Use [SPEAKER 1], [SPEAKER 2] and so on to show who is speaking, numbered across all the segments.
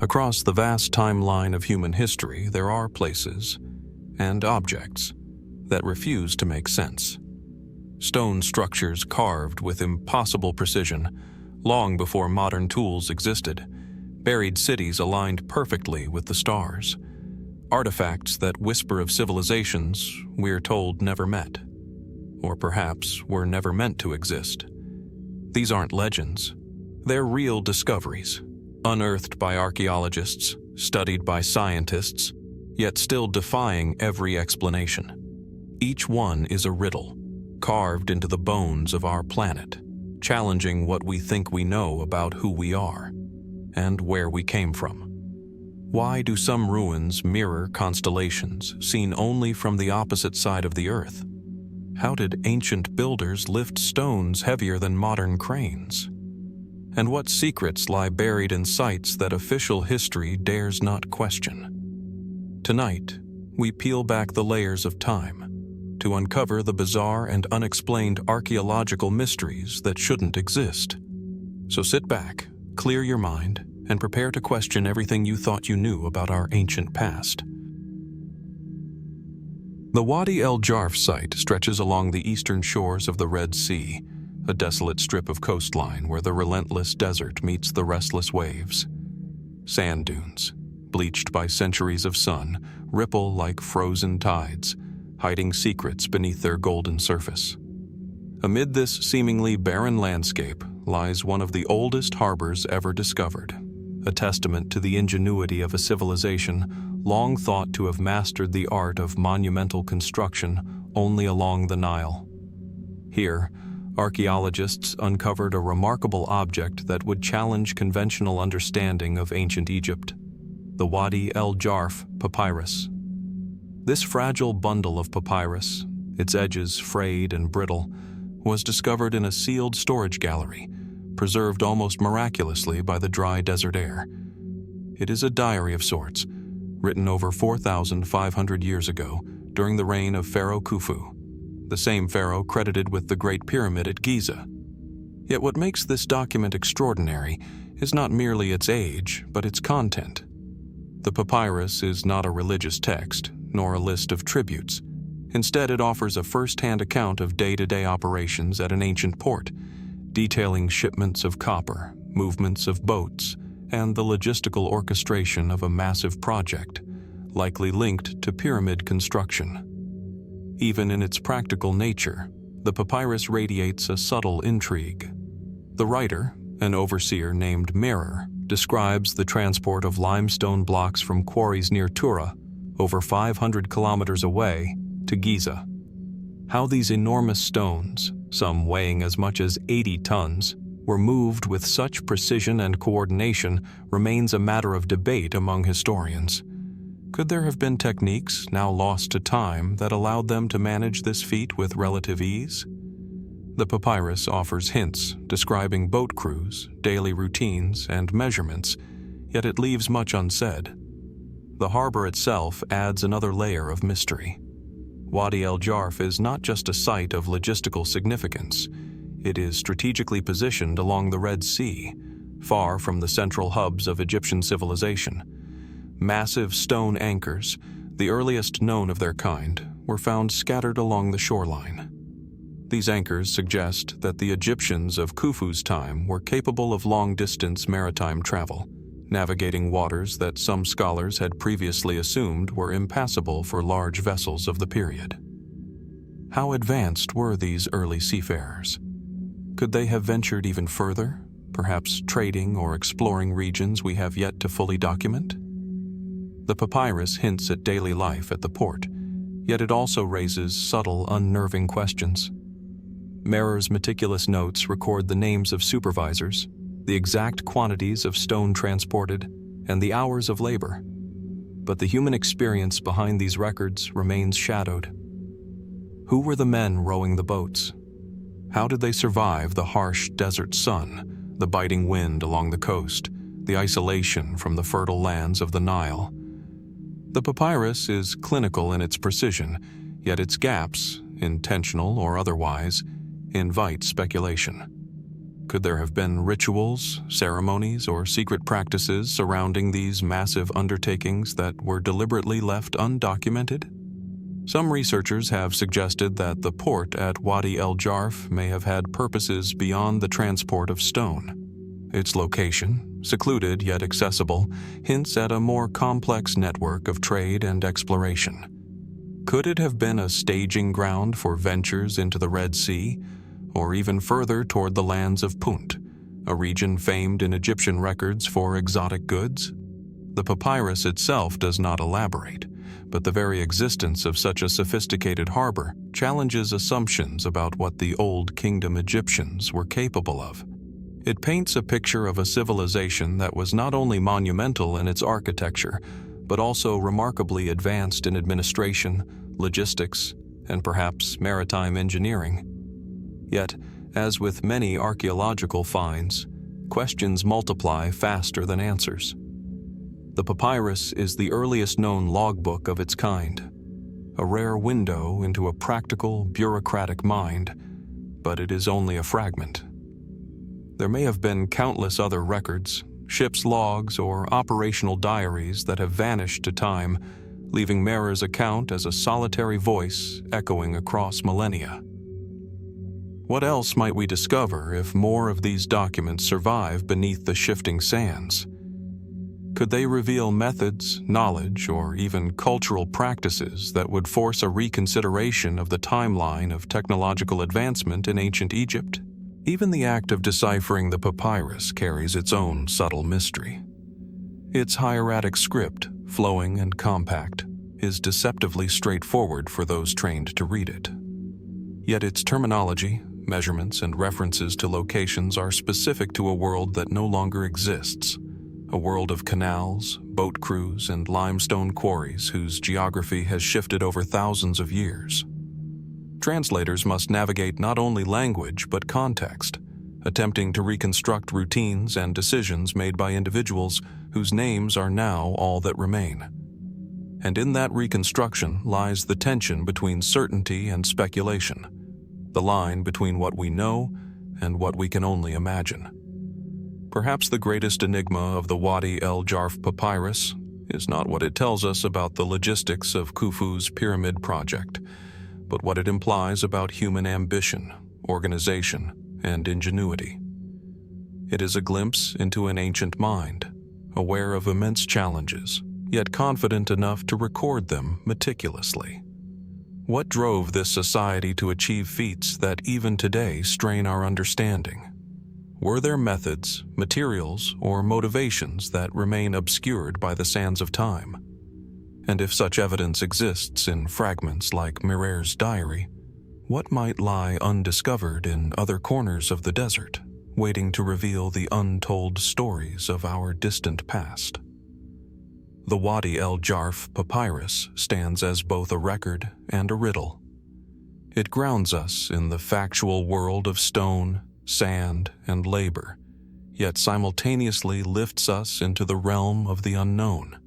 [SPEAKER 1] Across the vast timeline of human history, there are places and objects that refuse to make sense. Stone structures carved with impossible precision, long before modern tools existed, buried cities aligned perfectly with the stars, artifacts that whisper of civilizations we're told never met, or perhaps were never meant to exist. These aren't legends. They're real discoveries, unearthed by archaeologists, studied by scientists, yet still defying every explanation. Each one is a riddle, carved into the bones of our planet, challenging what we think we know about who we are and where we came from. Why do some ruins mirror constellations seen only from the opposite side of the Earth? How did ancient builders lift stones heavier than modern cranes? And what secrets lie buried in sites that official history dares not question? Tonight, we peel back the layers of time to uncover the bizarre and unexplained archaeological mysteries that shouldn't exist. So sit back, clear your mind, and prepare to question everything you thought you knew about our ancient past. The Wadi el-Jarf site stretches along the eastern shores of the Red Sea, a desolate strip of coastline where the relentless desert meets the restless waves. Sand dunes, bleached by centuries of sun, ripple like frozen tides, hiding secrets beneath their golden surface. Amid this seemingly barren landscape lies one of the oldest harbors ever discovered, a testament to the ingenuity of a civilization long thought to have mastered the art of monumental construction only along the Nile. Here, archaeologists uncovered a remarkable object that would challenge conventional understanding of ancient Egypt: the Wadi el-Jarf papyrus. This fragile bundle of papyrus, its edges frayed and brittle, was discovered in a sealed storage gallery, preserved almost miraculously by the dry desert air. It is a diary of sorts, written over 4,500 years ago during the reign of Pharaoh Khufu, the same pharaoh credited with the Great Pyramid at Giza. Yet what makes this document extraordinary is not merely its age, but its content. The papyrus is not a religious text, nor a list of tributes. Instead, it offers a first-hand account of day-to-day operations at an ancient port, detailing shipments of copper, movements of boats, and the logistical orchestration of a massive project, likely linked to pyramid construction. Even in its practical nature, the papyrus radiates a subtle intrigue. The writer, an overseer named Merer, describes the transport of limestone blocks from quarries near Tura, over 500 kilometers away, to Giza. How these enormous stones, some weighing as much as 80 tons, were moved with such precision and coordination remains a matter of debate among historians. Could there have been techniques, now lost to time, that allowed them to manage this feat with relative ease? The papyrus offers hints describing boat crews, daily routines, and measurements, yet it leaves much unsaid. The harbor itself adds another layer of mystery. Wadi el-Jarf is not just a site of logistical significance. It is strategically positioned along the Red Sea, far from the central hubs of Egyptian civilization. Massive stone anchors, the earliest known of their kind, were found scattered along the shoreline. These anchors suggest that the Egyptians of Khufu's time were capable of long-distance maritime travel, navigating waters that some scholars had previously assumed were impassable for large vessels of the period. How advanced were these early seafarers? Could they have ventured even further, perhaps trading or exploring regions we have yet to fully document? The papyrus hints at daily life at the port, yet it also raises subtle, unnerving questions. Merer's meticulous notes record the names of supervisors, the exact quantities of stone transported, and the hours of labor. But the human experience behind these records remains shadowed. Who were the men rowing the boats? How did they survive the harsh desert sun, the biting wind along the coast, the isolation from the fertile lands of the Nile? The papyrus is clinical in its precision, yet its gaps, intentional or otherwise, invite speculation. Could there have been rituals, ceremonies, or secret practices surrounding these massive undertakings that were deliberately left undocumented? Some researchers have suggested that the port at Wadi el-Jarf may have had purposes beyond the transport of stone. Its location, secluded yet accessible, hints at a more complex network of trade and exploration. Could it have been a staging ground for ventures into the Red Sea, or even further toward the lands of Punt, a region famed in Egyptian records for exotic goods? The papyrus itself does not elaborate, but the very existence of such a sophisticated harbor challenges assumptions about what the Old Kingdom Egyptians were capable of. It paints a picture of a civilization that was not only monumental in its architecture, but also remarkably advanced in administration, logistics, and perhaps maritime engineering. Yet, as with many archaeological finds, questions multiply faster than answers. The papyrus is the earliest known logbook of its kind, a rare window into a practical, bureaucratic mind, but it is only a fragment. There may have been countless other records, ship's logs, or operational diaries that have vanished to time, leaving Merer's account as a solitary voice echoing across millennia. What else might we discover if more of these documents survive beneath the shifting sands? Could they reveal methods, knowledge, or even cultural practices that would force a reconsideration of the timeline of technological advancement in ancient Egypt? Even the act of deciphering the papyrus carries its own subtle mystery. Its hieratic script, flowing and compact, is deceptively straightforward for those trained to read it. Yet its terminology, measurements, and references to locations are specific to a world that no longer exists, a world of canals, boat crews, and limestone quarries whose geography has shifted over thousands of years. Translators must navigate not only language but context, attempting to reconstruct routines and decisions made by individuals whose names are now all that remain. And in that reconstruction lies the tension between certainty and speculation, the line between what we know and what we can only imagine. Perhaps the greatest enigma of the Wadi el-Jarf papyrus is not what it tells us about the logistics of Khufu's pyramid project, but what it implies about human ambition, organization, and ingenuity. It is a glimpse into an ancient mind, aware of immense challenges, yet confident enough to record them meticulously. What drove this society to achieve feats that even today strain our understanding? Were there methods, materials, or motivations that remain obscured by the sands of time? And if such evidence exists in fragments like Merer's diary, what might lie undiscovered in other corners of the desert, waiting to reveal the untold stories of our distant past? The Wadi el-Jarf papyrus stands as both a record and a riddle. It grounds us in the factual world of stone, sand, and labor, yet simultaneously lifts us into the realm of the unknown.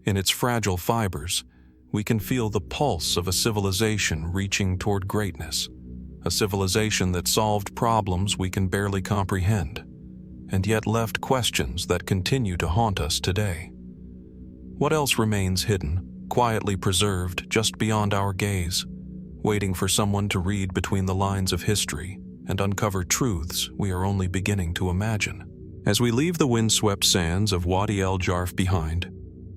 [SPEAKER 1] In its fragile fibers, we can feel the pulse of a civilization reaching toward greatness, a civilization that solved problems we can barely comprehend, and yet left questions that continue to haunt us today. What else remains hidden, quietly preserved just beyond our gaze, waiting for someone to read between the lines of history and uncover truths we are only beginning to imagine? As we leave the windswept sands of Wadi el-Jarf behind,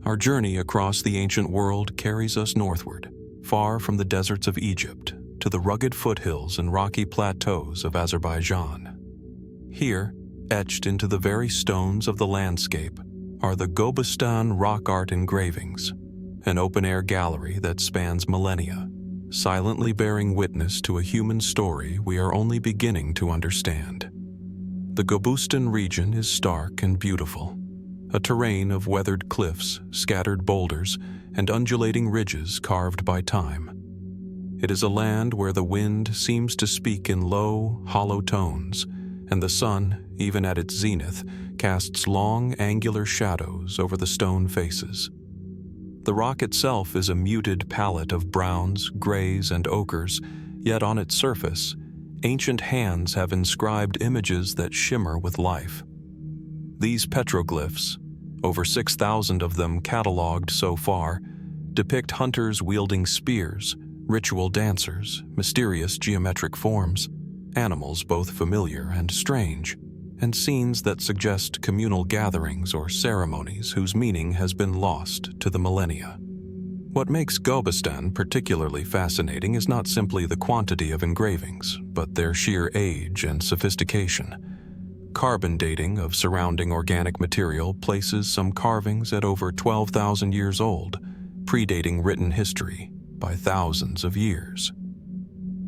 [SPEAKER 1] our journey across the ancient world carries us northward, far from the deserts of Egypt to the rugged foothills and rocky plateaus of Azerbaijan. Here, etched into the very stones of the landscape, are the Gobustan Rock Art engravings, an open-air gallery that spans millennia, silently bearing witness to a human story we are only beginning to understand. The Gobustan region is stark and beautiful, a terrain of weathered cliffs, scattered boulders, and undulating ridges carved by time. It is a land where the wind seems to speak in low, hollow tones, and the sun, even at its zenith, casts long, angular shadows over the stone faces. The rock itself is a muted palette of browns, grays, and ochres, yet on its surface, ancient hands have inscribed images that shimmer with life. These petroglyphs, over 6,000 of them catalogued so far, depict hunters wielding spears, ritual dancers, mysterious geometric forms, animals both familiar and strange, and scenes that suggest communal gatherings or ceremonies whose meaning has been lost to the millennia. What makes Gobustan particularly fascinating is not simply the quantity of engravings, but their sheer age and sophistication. Carbon dating of surrounding organic material places some carvings at over 12,000 years old, predating written history by thousands of years.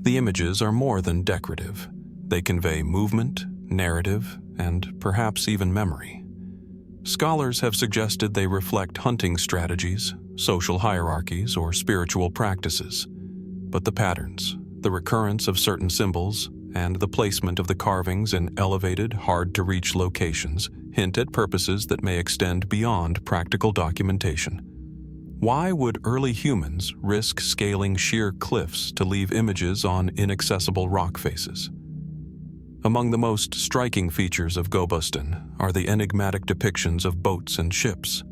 [SPEAKER 1] The images are more than decorative. They convey movement, narrative, and perhaps even memory. Scholars have suggested they reflect hunting strategies, social hierarchies, or spiritual practices. But the patterns, the recurrence of certain symbols, and the placement of the carvings in elevated, hard-to-reach locations hint at purposes that may extend beyond practical documentation. Why would early humans risk scaling sheer cliffs to leave images on inaccessible rock faces? Among the most striking features of Gobustan are the enigmatic depictions of boats and ships.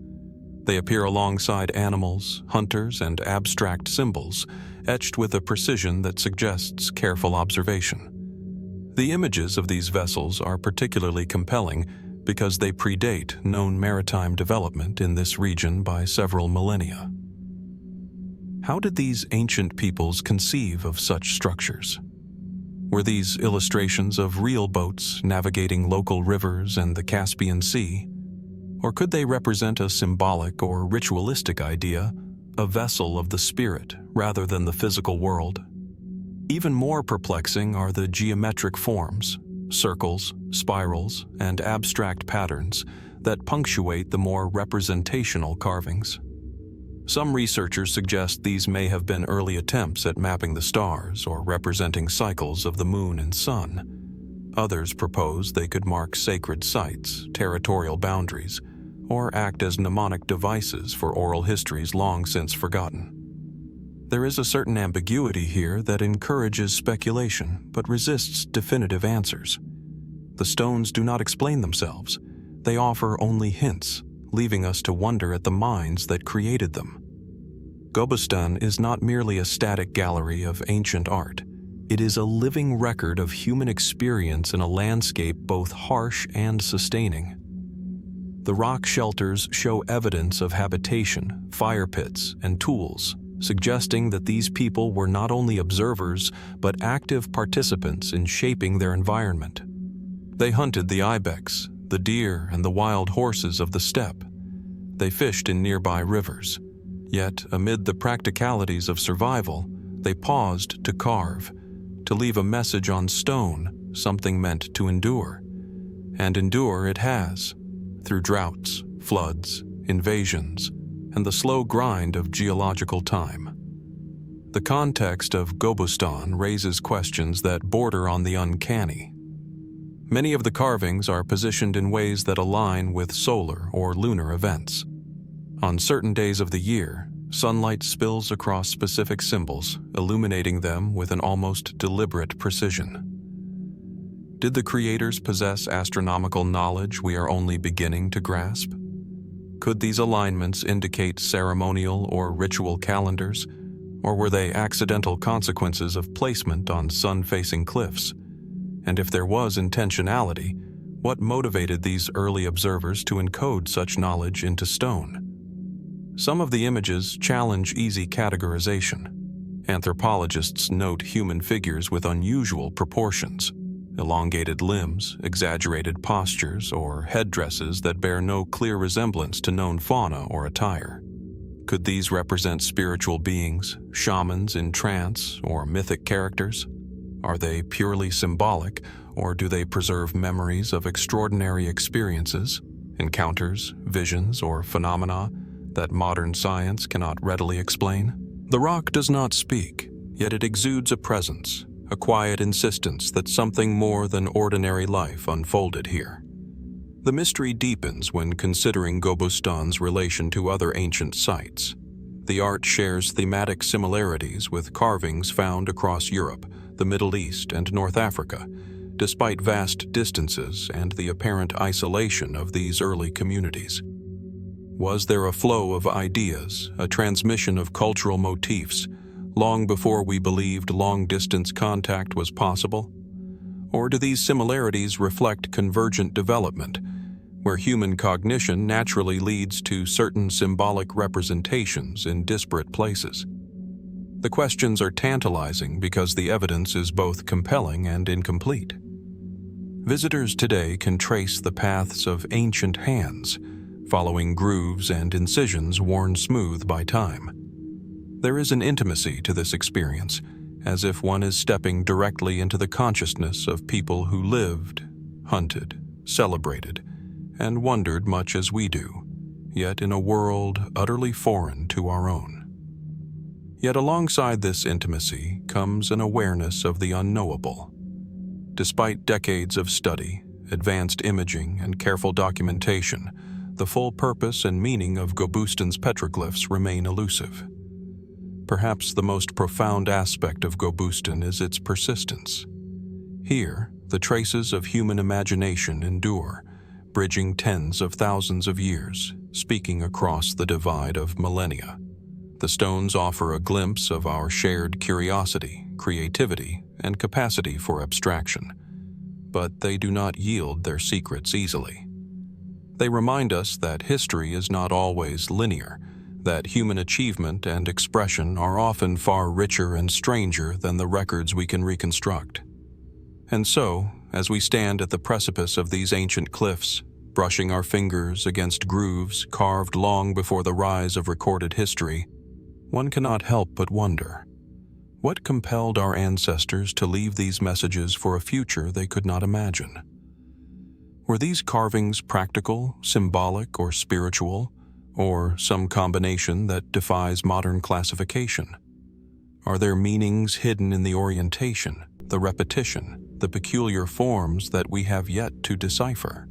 [SPEAKER 1] They appear alongside animals, hunters, and abstract symbols, etched with a precision that suggests careful observation. The images of these vessels are particularly compelling because they predate known maritime development in this region by several millennia. How did these ancient peoples conceive of such structures? Were these illustrations of real boats navigating local rivers and the Caspian Sea? Or could they represent a symbolic or ritualistic idea, a vessel of the spirit rather than the physical world? Even more perplexing are the geometric forms, circles, spirals, and abstract patterns that punctuate the more representational carvings. Some researchers suggest these may have been early attempts at mapping the stars or representing cycles of the moon and sun. Others propose they could mark sacred sites, territorial boundaries, or act as mnemonic devices for oral histories long since forgotten. There is a certain ambiguity here that encourages speculation but resists definitive answers. The stones do not explain themselves. They offer only hints, leaving us to wonder at the minds that created them. Gobustan is not merely a static gallery of ancient art. It is a living record of human experience in a landscape both harsh and sustaining. The rock shelters show evidence of habitation, fire pits, and tools, suggesting that these people were not only observers but active participants in shaping their environment. They hunted the ibex, the deer, and the wild horses of the steppe. They fished in nearby rivers. Yet, amid the practicalities of survival, they paused to carve, to leave a message on stone, something meant to endure. And endure it has, through droughts, floods, invasions, and the slow grind of geological time. The context of Gobustan raises questions that border on the uncanny. Many of the carvings are positioned in ways that align with solar or lunar events. On certain days of the year, sunlight spills across specific symbols, illuminating them with an almost deliberate precision. Did the creators possess astronomical knowledge we are only beginning to grasp? Could these alignments indicate ceremonial or ritual calendars, or were they accidental consequences of placement on sun-facing cliffs? And if there was intentionality, what motivated these early observers to encode such knowledge into stone? Some of the images challenge easy categorization. Anthropologists note human figures with unusual proportions, elongated limbs, exaggerated postures, or headdresses that bear no clear resemblance to known fauna or attire. Could these represent spiritual beings, shamans in trance, or mythic characters? Are they purely symbolic, or do they preserve memories of extraordinary experiences, encounters, visions, or phenomena that modern science cannot readily explain? The rock does not speak, yet it exudes a presence, a quiet insistence that something more than ordinary life unfolded here. The mystery deepens when considering Gobustan's relation to other ancient sites. The art shares thematic similarities with carvings found across Europe, the Middle East, and North Africa, despite vast distances and the apparent isolation of these early communities. Was there a flow of ideas, a transmission of cultural motifs, long before we believed long-distance contact was possible? Or do these similarities reflect convergent development, where human cognition naturally leads to certain symbolic representations in disparate places? The questions are tantalizing because the evidence is both compelling and incomplete. Visitors today can trace the paths of ancient hands, following grooves and incisions worn smooth by time. There is an intimacy to this experience, as if one is stepping directly into the consciousness of people who lived, hunted, celebrated, and wondered much as we do, yet in a world utterly foreign to our own. Yet alongside this intimacy comes an awareness of the unknowable. Despite decades of study, advanced imaging, and careful documentation, the full purpose and meaning of Gobustan's petroglyphs remain elusive. Perhaps the most profound aspect of Gobustan is its persistence. Here, the traces of human imagination endure, bridging tens of thousands of years, speaking across the divide of millennia. The stones offer a glimpse of our shared curiosity, creativity, and capacity for abstraction, but they do not yield their secrets easily. They remind us that history is not always linear, that human achievement and expression are often far richer and stranger than the records we can reconstruct. And so, as we stand at the precipice of these ancient cliffs, brushing our fingers against grooves carved long before the rise of recorded history, one cannot help but wonder, what compelled our ancestors to leave these messages for a future they could not imagine? Were these carvings practical, symbolic, or spiritual, or some combination that defies modern classification? Are there meanings hidden in the orientation, the repetition, the peculiar forms that we have yet to decipher?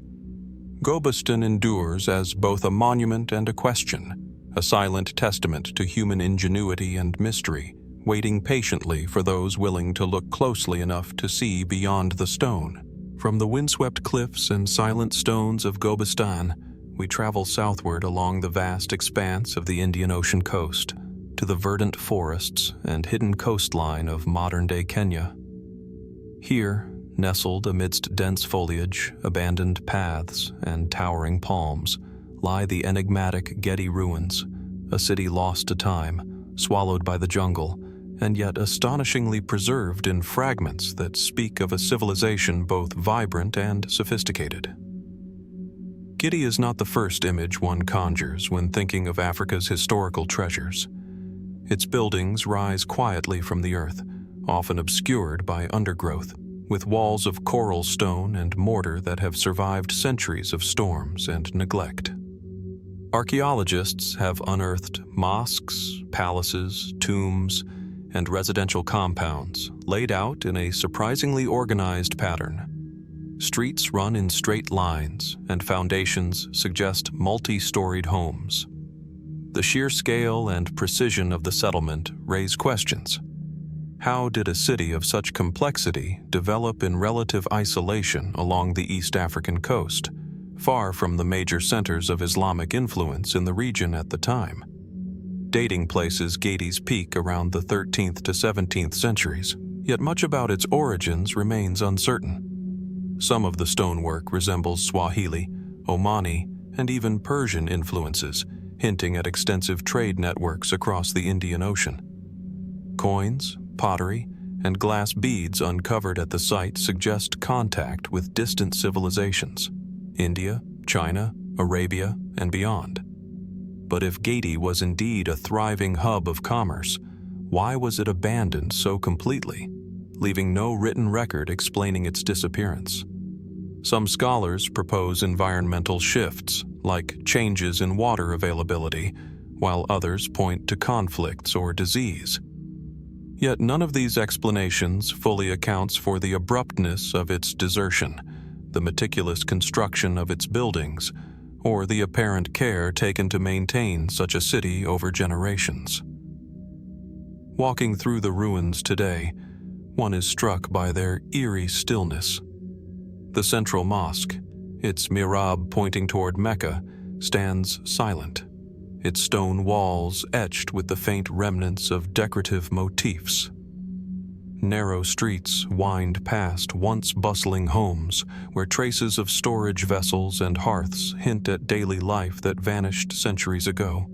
[SPEAKER 1] Gobustan endures as both a monument and a question, a silent testament to human ingenuity and mystery, waiting patiently for those willing to look closely enough to see beyond the stone. From the windswept cliffs and silent stones of Gobustan, we travel southward along the vast expanse of the Indian Ocean coast, to the verdant forests and hidden coastline of modern-day Kenya. Here, nestled amidst dense foliage, abandoned paths, and towering palms, lie the enigmatic Gedi Ruins, a city lost to time, swallowed by the jungle, and yet astonishingly preserved in fragments that speak of a civilization both vibrant and sophisticated. Gedi is not the first image one conjures when thinking of Africa's historical treasures. Its buildings rise quietly from the earth, often obscured by undergrowth, with walls of coral stone and mortar that have survived centuries of storms and neglect. Archaeologists have unearthed mosques, palaces, tombs, and residential compounds laid out in a surprisingly organized pattern. Streets run in straight lines, and foundations suggest multi-storied homes. The sheer scale and precision of the settlement raise questions. How did a city of such complexity develop in relative isolation along the East African coast, far from the major centers of Islamic influence in the region at the time? Dating places Gedi's peak around the 13th to 17th centuries, yet much about its origins remains uncertain. Some of the stonework resembles Swahili, Omani, and even Persian influences, hinting at extensive trade networks across the Indian Ocean. Coins, pottery, and glass beads uncovered at the site suggest contact with distant civilizations: India, China, Arabia, and beyond. But if Gedi was indeed a thriving hub of commerce, why was it abandoned so completely, leaving no written record explaining its disappearance? Some scholars propose environmental shifts, like changes in water availability, while others point to conflicts or disease. Yet none of these explanations fully accounts for the abruptness of its desertion, the meticulous construction of its buildings, or the apparent care taken to maintain such a city over generations. Walking through the ruins today, one is struck by their eerie stillness. The central mosque, its mihrab pointing toward Mecca, stands silent, its stone walls etched with the faint remnants of decorative motifs. Narrow streets wind past once bustling homes, where traces of storage vessels and hearths hint at daily life that vanished centuries ago.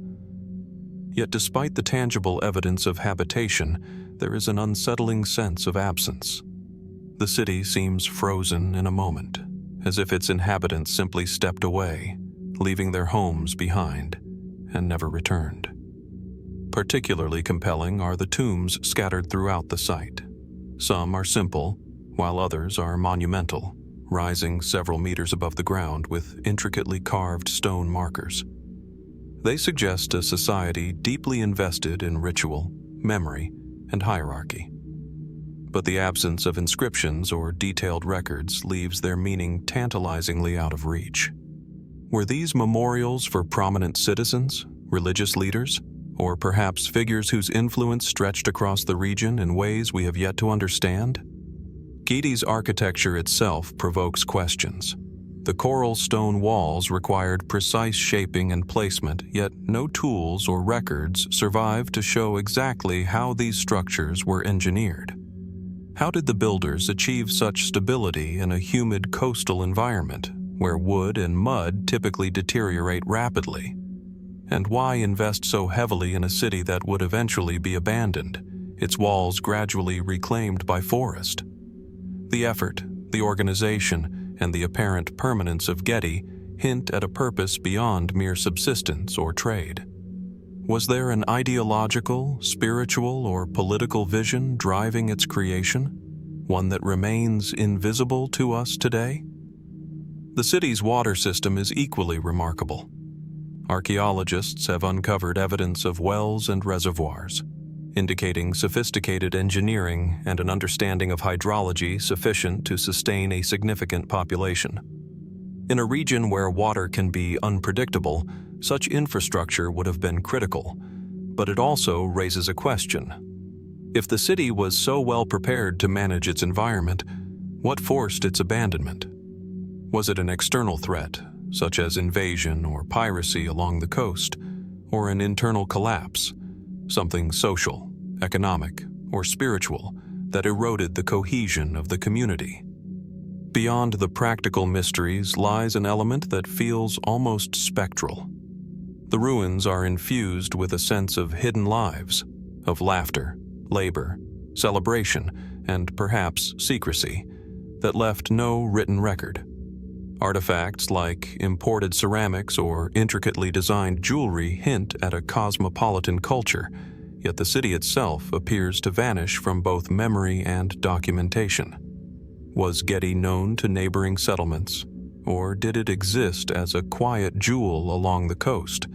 [SPEAKER 1] Yet despite the tangible evidence of habitation, there is an unsettling sense of absence. The city seems frozen in a moment, as if its inhabitants simply stepped away, leaving their homes behind, and never returned. Particularly compelling are the tombs scattered throughout the site. Some are simple, while others are monumental, rising several meters above the ground with intricately carved stone markers. They suggest a society deeply invested in ritual, memory, and hierarchy. But the absence of inscriptions or detailed records leaves their meaning tantalizingly out of reach. Were these memorials for prominent citizens, religious leaders, or perhaps figures whose influence stretched across the region in ways we have yet to understand? Gedi's architecture itself provokes questions. The coral stone walls required precise shaping and placement, yet no tools or records survive to show exactly how these structures were engineered. How did the builders achieve such stability in a humid coastal environment, where wood and mud typically deteriorate rapidly? And why invest so heavily in a city that would eventually be abandoned, its walls gradually reclaimed by forest? The effort, the organization, and the apparent permanence of Gedi hint at a purpose beyond mere subsistence or trade. Was there an ideological, spiritual, or political vision driving its creation, one that remains invisible to us today? The city's water system is equally remarkable. Archaeologists have uncovered evidence of wells and reservoirs, indicating sophisticated engineering and an understanding of hydrology sufficient to sustain a significant population. In a region where water can be unpredictable, such infrastructure would have been critical, but it also raises a question. If the city was so well prepared to manage its environment, what forced its abandonment? Was it an external threat, such as invasion or piracy along the coast, or an internal collapse, something social, economic, or spiritual that eroded the cohesion of the community? Beyond the practical mysteries lies an element that feels almost spectral. The ruins are infused with a sense of hidden lives, of laughter, labor, celebration, and perhaps secrecy, that left no written record. Artifacts like imported ceramics or intricately designed jewelry hint at a cosmopolitan culture, yet the city itself appears to vanish from both memory and documentation. Was Gedi known to neighboring settlements, or did it exist as a quiet jewel along the coast,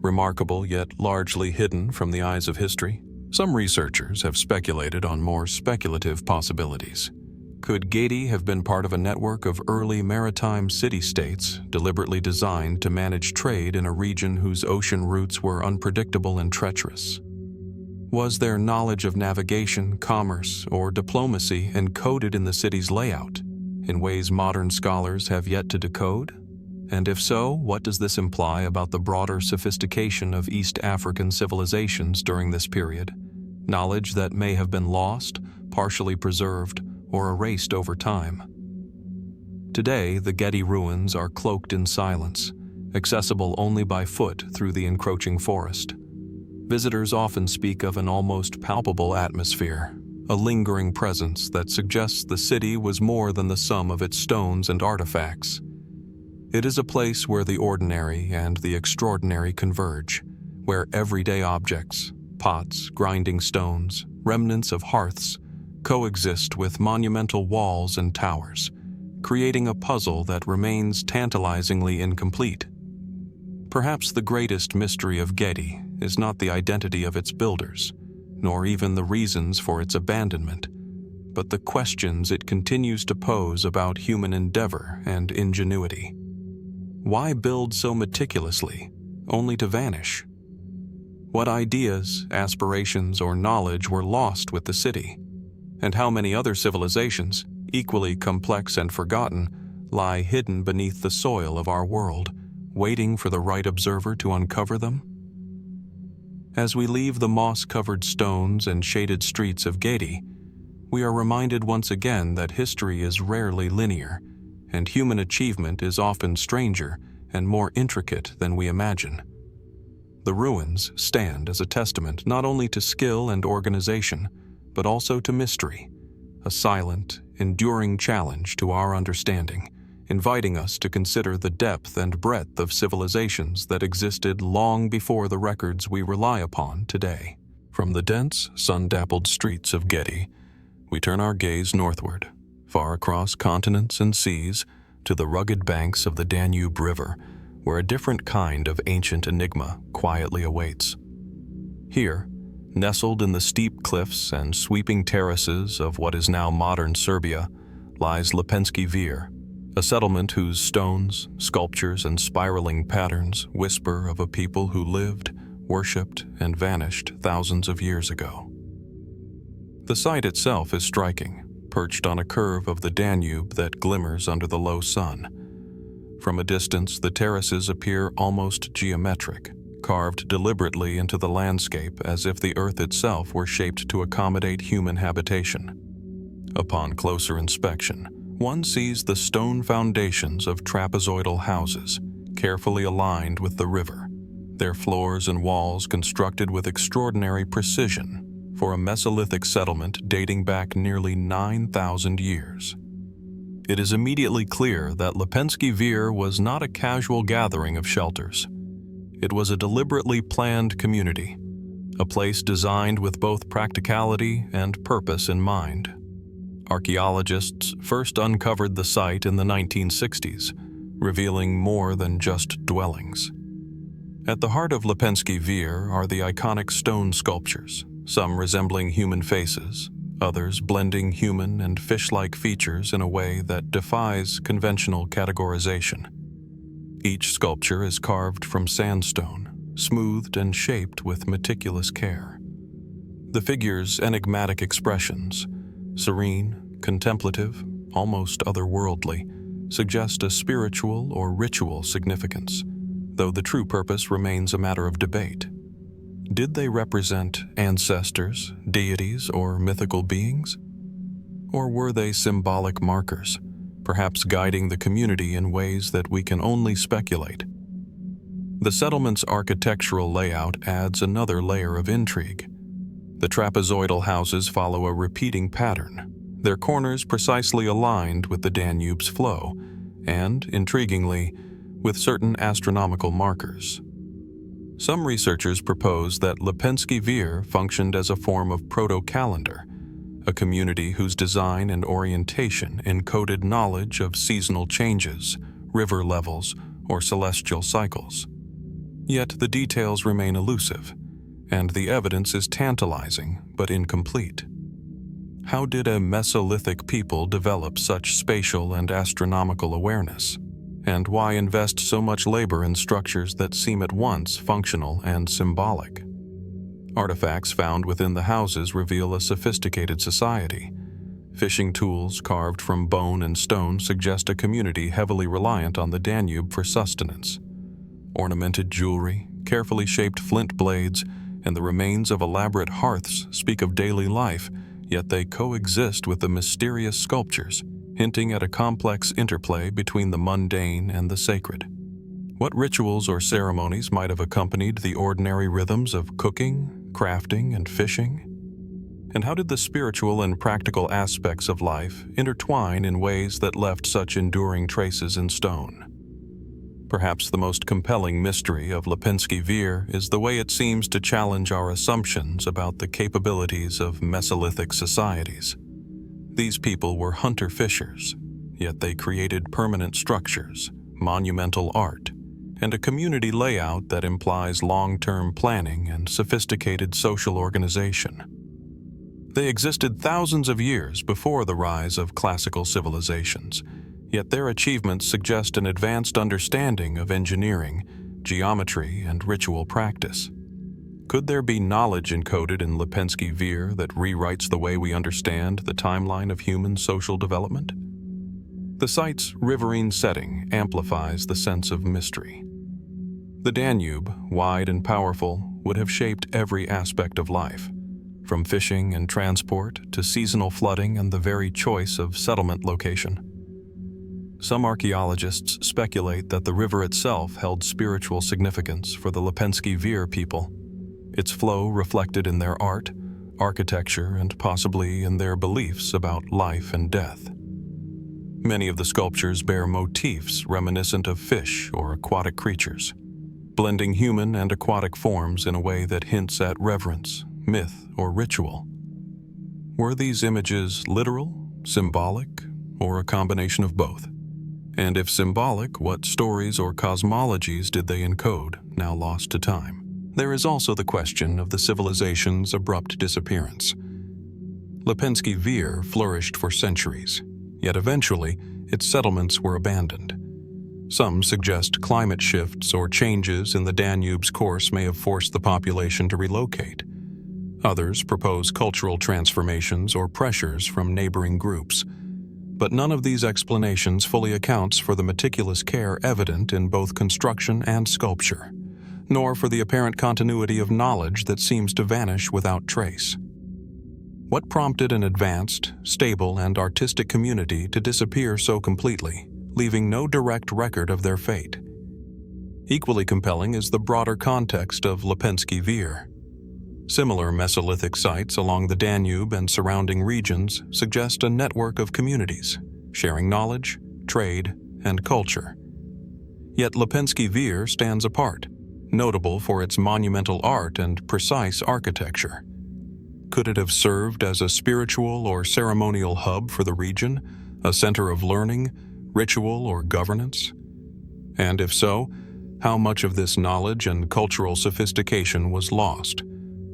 [SPEAKER 1] remarkable yet largely hidden from the eyes of history? Some researchers have speculated on more speculative possibilities. Could Gedi have been part of a network of early maritime city-states deliberately designed to manage trade in a region whose ocean routes were unpredictable and treacherous? Was there knowledge of navigation, commerce, or diplomacy encoded in the city's layout, in ways modern scholars have yet to decode? And if so, what does this imply about the broader sophistication of East African civilizations during this period? Knowledge that may have been lost, partially preserved, or erased over time. Today, the Gedi ruins are cloaked in silence, accessible only by foot through the encroaching forest. Visitors often speak of an almost palpable atmosphere, a lingering presence that suggests the city was more than the sum of its stones and artifacts. It is a place where the ordinary and the extraordinary converge, where everyday objects, pots, grinding stones, remnants of hearths, coexist with monumental walls and towers, creating a puzzle that remains tantalizingly incomplete. Perhaps the greatest mystery of Gedi is not the identity of its builders, nor even the reasons for its abandonment, but the questions it continues to pose about human endeavor and ingenuity. Why build so meticulously, only to vanish? What ideas, aspirations, or knowledge were lost with the city? And how many other civilizations, equally complex and forgotten, lie hidden beneath the soil of our world, waiting for the right observer to uncover them? As we leave the moss-covered stones and shaded streets of Gedi, we are reminded once again that history is rarely linear, and human achievement is often stranger and more intricate than we imagine. The ruins stand as a testament not only to skill and organization, but also to mystery, a silent, enduring challenge to our understanding, inviting us to consider the depth and breadth of civilizations that existed long before the records we rely upon today. From the dense, sun-dappled streets of Gedi, we turn our gaze northward, far across continents and seas, to the rugged banks of the Danube River, where a different kind of ancient enigma quietly awaits. Here, nestled in the steep cliffs and sweeping terraces of what is now modern Serbia, lies Lepenski Vir, a settlement whose stones, sculptures, and spiraling patterns whisper of a people who lived, worshipped, and vanished thousands of years ago. The site itself is striking, perched on a curve of the Danube that glimmers under the low sun. From a distance, the terraces appear almost geometric, carved deliberately into the landscape as if the earth itself were shaped to accommodate human habitation. Upon closer inspection, one sees the stone foundations of trapezoidal houses, carefully aligned with the river, their floors and walls constructed with extraordinary precision for a Mesolithic settlement dating back nearly 9,000 years. It is immediately clear that Lepenski Vir was not a casual gathering of shelters. It was a deliberately planned community, a place designed with both practicality and purpose in mind. Archaeologists first uncovered the site in the 1960s, revealing more than just dwellings. At the heart of Lepenski Vir are the iconic stone sculptures, some resembling human faces, others blending human and fish-like features in a way that defies conventional categorization. Each sculpture is carved from sandstone, smoothed and shaped with meticulous care. The figures' enigmatic expressions, serene, contemplative, almost otherworldly, suggest a spiritual or ritual significance, though the true purpose remains a matter of debate. Did they represent ancestors, deities, or mythical beings? Or were they symbolic markers, perhaps guiding the community in ways that we can only speculate? The settlement's architectural layout adds another layer of intrigue. The trapezoidal houses follow a repeating pattern, their corners precisely aligned with the Danube's flow, and, intriguingly, with certain astronomical markers. Some researchers propose that Lepenski Vir functioned as a form of proto-calendar, a community whose design and orientation encoded knowledge of seasonal changes, river levels, or celestial cycles. Yet the details remain elusive, and the evidence is tantalizing but incomplete. How did a Mesolithic people develop such spatial and astronomical awareness? And why invest so much labor in structures that seem at once functional and symbolic? Artifacts found within the houses reveal a sophisticated society. Fishing tools carved from bone and stone suggest a community heavily reliant on the Danube for sustenance. Ornamented jewelry, carefully shaped flint blades, and the remains of elaborate hearths speak of daily life, yet they coexist with the mysterious sculptures, hinting at a complex interplay between the mundane and the sacred. What rituals or ceremonies might have accompanied the ordinary rhythms of cooking, crafting, and fishing? And how did the spiritual and practical aspects of life intertwine in ways that left such enduring traces in stone? Perhaps the most compelling mystery of Lepenski Vir is the way it seems to challenge our assumptions about the capabilities of Mesolithic societies. These people were hunter-fishers, yet they created permanent structures, monumental art, and a community layout that implies long-term planning and sophisticated social organization. They existed thousands of years before the rise of classical civilizations, yet their achievements suggest an advanced understanding of engineering, geometry, and ritual practice. Could there be knowledge encoded in Lepenski Vir that rewrites the way we understand the timeline of human social development? The site's riverine setting amplifies the sense of mystery. The Danube, wide and powerful, would have shaped every aspect of life, from fishing and transport to seasonal flooding and the very choice of settlement location. Some archaeologists speculate that the river itself held spiritual significance for the Lepenski Vir people, its flow reflected in their art, architecture, and possibly in their beliefs about life and death. Many of the sculptures bear motifs reminiscent of fish or aquatic creatures, blending human and aquatic forms in a way that hints at reverence, myth, or ritual. Were these images literal, symbolic, or a combination of both? And if symbolic, what stories or cosmologies did they encode, now lost to time? There is also the question of the civilization's abrupt disappearance. Lepenski Vir flourished for centuries, yet eventually its settlements were abandoned. Some suggest climate shifts or changes in the Danube's course may have forced the population to relocate. Others propose cultural transformations or pressures from neighboring groups. But none of these explanations fully accounts for the meticulous care evident in both construction and sculpture, nor for the apparent continuity of knowledge that seems to vanish without trace. What prompted an advanced, stable, and artistic community to disappear so completely, leaving no direct record of their fate? Equally compelling is the broader context of Lepenski Vir. Similar Mesolithic sites along the Danube and surrounding regions suggest a network of communities, sharing knowledge, trade, and culture. Yet Lepenski Vir stands apart, notable for its monumental art and precise architecture. Could it have served as a spiritual or ceremonial hub for the region, a center of learning, ritual, or governance? And if so, how much of this knowledge and cultural sophistication was lost,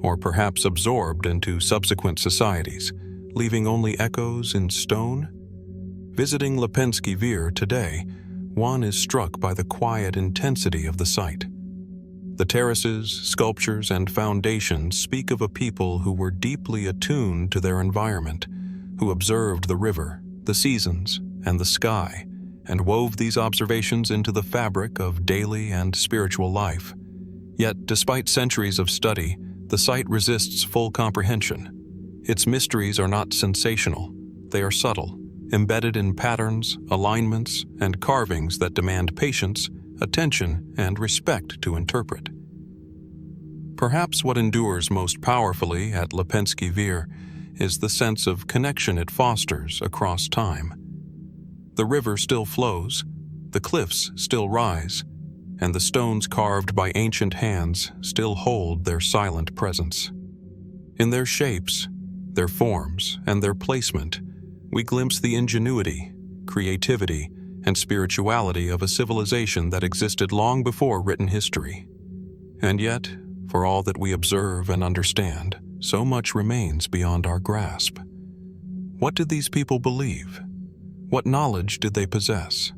[SPEAKER 1] or perhaps absorbed into subsequent societies, leaving only echoes in stone? Visiting Lepenski Vir today, one is struck by the quiet intensity of the site. The terraces, sculptures, and foundations speak of a people who were deeply attuned to their environment, who observed the river, the seasons, and the sky, and wove these observations into the fabric of daily and spiritual life. Yet, despite centuries of study, the site resists full comprehension. Its mysteries are not sensational. They are subtle, embedded in patterns, alignments, and carvings that demand patience, attention, and respect to interpret. Perhaps what endures most powerfully at Lepenski Vir is the sense of connection it fosters across time. The river still flows, the cliffs still rise, and the stones carved by ancient hands still hold their silent presence. In their shapes, their forms, and their placement, we glimpse the ingenuity, creativity, and spirituality of a civilization that existed long before written history. And yet, for all that we observe and understand, so much remains beyond our grasp. What did these people believe? What knowledge did they possess?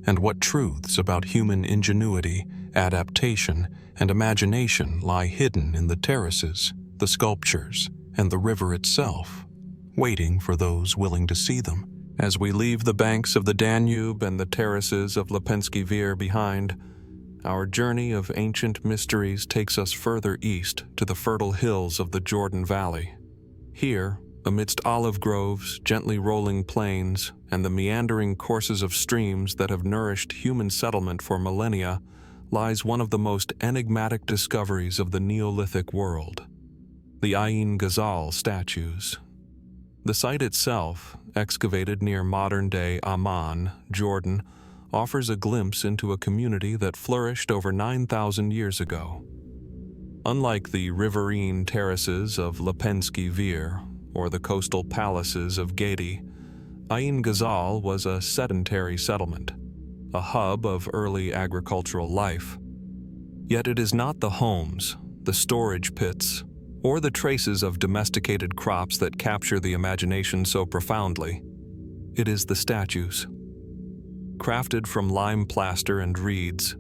[SPEAKER 1] And what truths about human ingenuity, adaptation, and imagination lie hidden in the terraces, the sculptures, and the river itself, waiting for those willing to see them? As we leave the banks of the Danube and the terraces of Lepenski Vir behind, our journey of ancient mysteries takes us further east to the fertile hills of the Jordan Valley. Here, amidst olive groves, gently rolling plains, and the meandering courses of streams that have nourished human settlement for millennia, lies one of the most enigmatic discoveries of the Neolithic world: the Ain Ghazal Statues. The site itself, excavated near modern-day Amman, Jordan, offers a glimpse into a community that flourished over 9,000 years ago. Unlike the riverine terraces of Lepenski Vir or the coastal palaces of Gedi, Ain Ghazal was a sedentary settlement, a hub of early agricultural life. Yet it is not the homes, the storage pits, or the traces of domesticated crops that capture the imagination so profoundly. It is the statues. Crafted from lime plaster and reeds,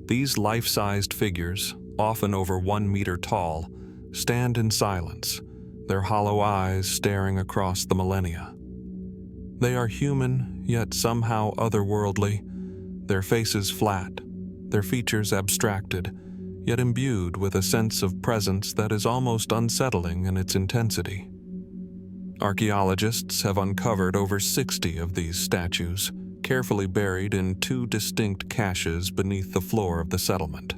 [SPEAKER 1] these life-sized figures, often over 1 meter tall, stand in silence, their hollow eyes staring across the millennia. They are human, yet somehow otherworldly, their faces flat, their features abstracted, yet imbued with a sense of presence that is almost unsettling in its intensity. Archaeologists have uncovered over 60 of these statues, carefully buried in 2 distinct caches beneath the floor of the settlement.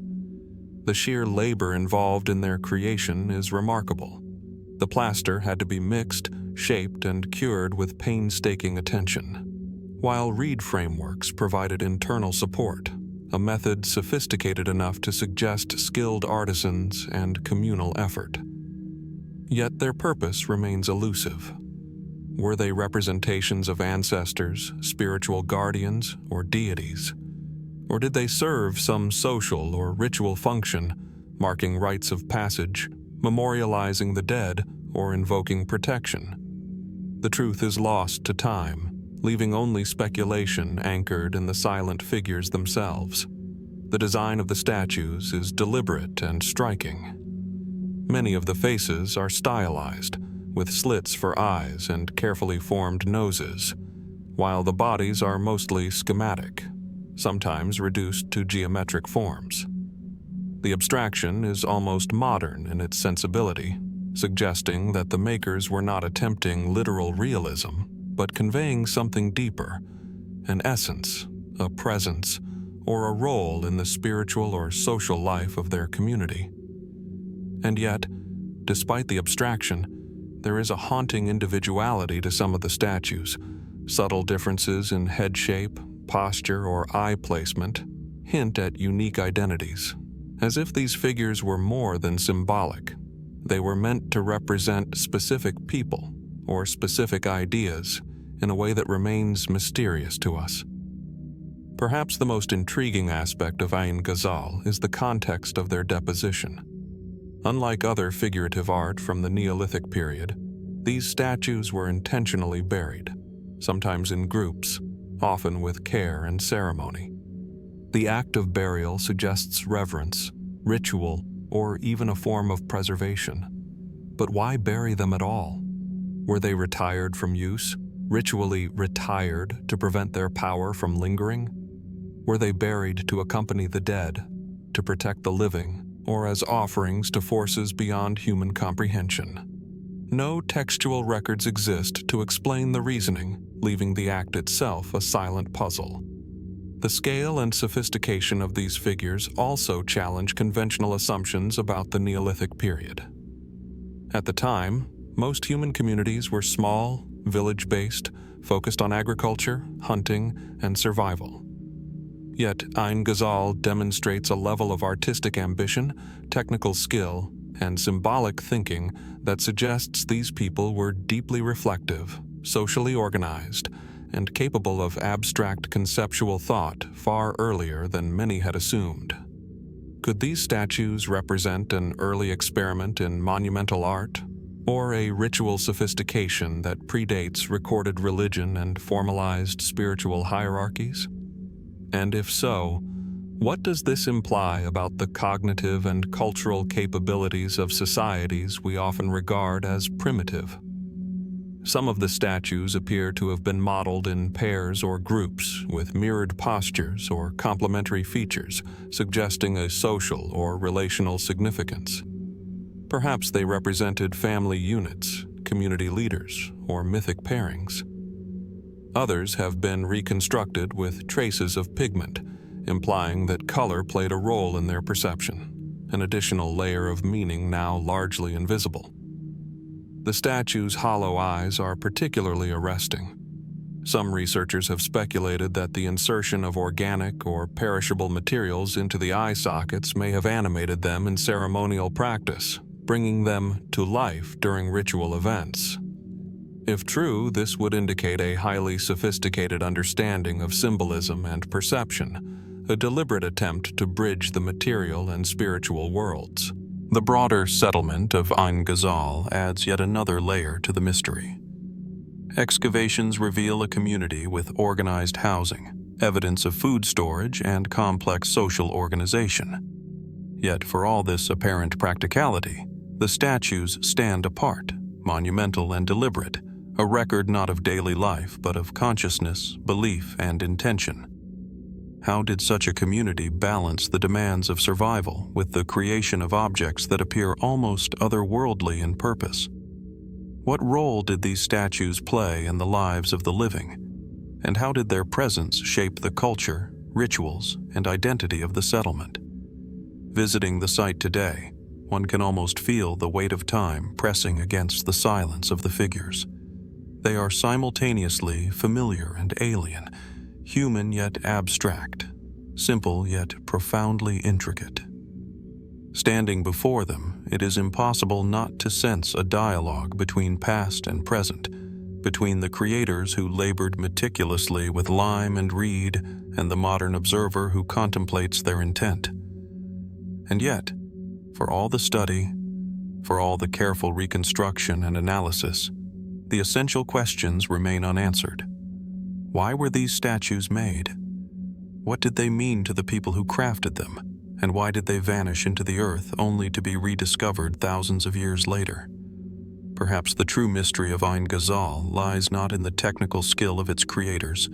[SPEAKER 1] The sheer labor involved in their creation is remarkable. The plaster had to be mixed, shaped, and cured with painstaking attention, while reed frameworks provided internal support, a method sophisticated enough to suggest skilled artisans and communal effort. Yet their purpose remains elusive. Were they representations of ancestors, spiritual guardians, or deities? Or did they serve some social or ritual function, marking rites of passage, memorializing the dead, or invoking protection? The truth is lost to time, leaving only speculation anchored in the silent figures themselves. The design of the statues is deliberate and striking. Many of the faces are stylized, with slits for eyes and carefully formed noses, while the bodies are mostly schematic, sometimes reduced to geometric forms. The abstraction is almost modern in its sensibility, suggesting that the makers were not attempting literal realism, but conveying something deeper, an essence, a presence, or a role in the spiritual or social life of their community. And yet, despite the abstraction, there is a haunting individuality to some of the statues. Subtle differences in head shape, posture, or eye placement hint at unique identities, as if these figures were more than symbolic. They were meant to represent specific people or specific ideas in a way that remains mysterious to us. Perhaps the most intriguing aspect of Ain Ghazal is the context of their deposition. Unlike other figurative art from the Neolithic period, these statues were intentionally buried, sometimes in groups, often with care and ceremony. The act of burial suggests reverence, ritual, or even a form of preservation. But why bury them at all? Were they retired from use, ritually retired to prevent their power from lingering? Were they buried to accompany the dead, to protect the living, or as offerings to forces beyond human comprehension? No textual records exist to explain the reasoning, leaving the act itself a silent puzzle. The scale and sophistication of these figures also challenge conventional assumptions about the Neolithic period. At the time, most human communities were small, village-based, focused on agriculture, hunting, and survival. Yet Ain Ghazal demonstrates a level of artistic ambition, technical skill, and symbolic thinking that suggests these people were deeply reflective, socially organized, and capable of abstract conceptual thought far earlier than many had assumed. Could these statues represent an early experiment in monumental art, or a ritual sophistication that predates recorded religion and formalized spiritual hierarchies? And if so, what does this imply about the cognitive and cultural capabilities of societies we often regard as primitive? Some of the statues appear to have been modeled in pairs or groups with mirrored postures or complementary features, suggesting a social or relational significance. Perhaps they represented family units, community leaders, or mythic pairings. Others have been reconstructed with traces of pigment, implying that color played a role in their perception, an additional layer of meaning now largely invisible. The statues' hollow eyes are particularly arresting. Some researchers have speculated that the insertion of organic or perishable materials into the eye sockets may have animated them in ceremonial practice, bringing them to life during ritual events. If true, this would indicate a highly sophisticated understanding of symbolism and perception, a deliberate attempt to bridge the material and spiritual worlds. The broader settlement of Ain Ghazal adds yet another layer to the mystery. Excavations reveal a community with organized housing, evidence of food storage, and complex social organization. Yet for all this apparent practicality, the statues stand apart, monumental and deliberate, a record not of daily life but of consciousness, belief, and intention. How did such a community balance the demands of survival with the creation of objects that appear almost otherworldly in purpose? What role did these statues play in the lives of the living? And how did their presence shape the culture, rituals, and identity of the settlement? Visiting the site today, one can almost feel the weight of time pressing against the silence of the figures. They are simultaneously familiar and alien, human yet abstract, simple yet profoundly intricate. Standing before them, it is impossible not to sense a dialogue between past and present, between the creators who labored meticulously with lime and reed and the modern observer who contemplates their intent. And yet, for all the study, for all the careful reconstruction and analysis, the essential questions remain unanswered. Why were these statues made? What did they mean to the people who crafted them? And why did they vanish into the earth only to be rediscovered thousands of years later? Perhaps the true mystery of Ain Ghazal lies not in the technical skill of its creators,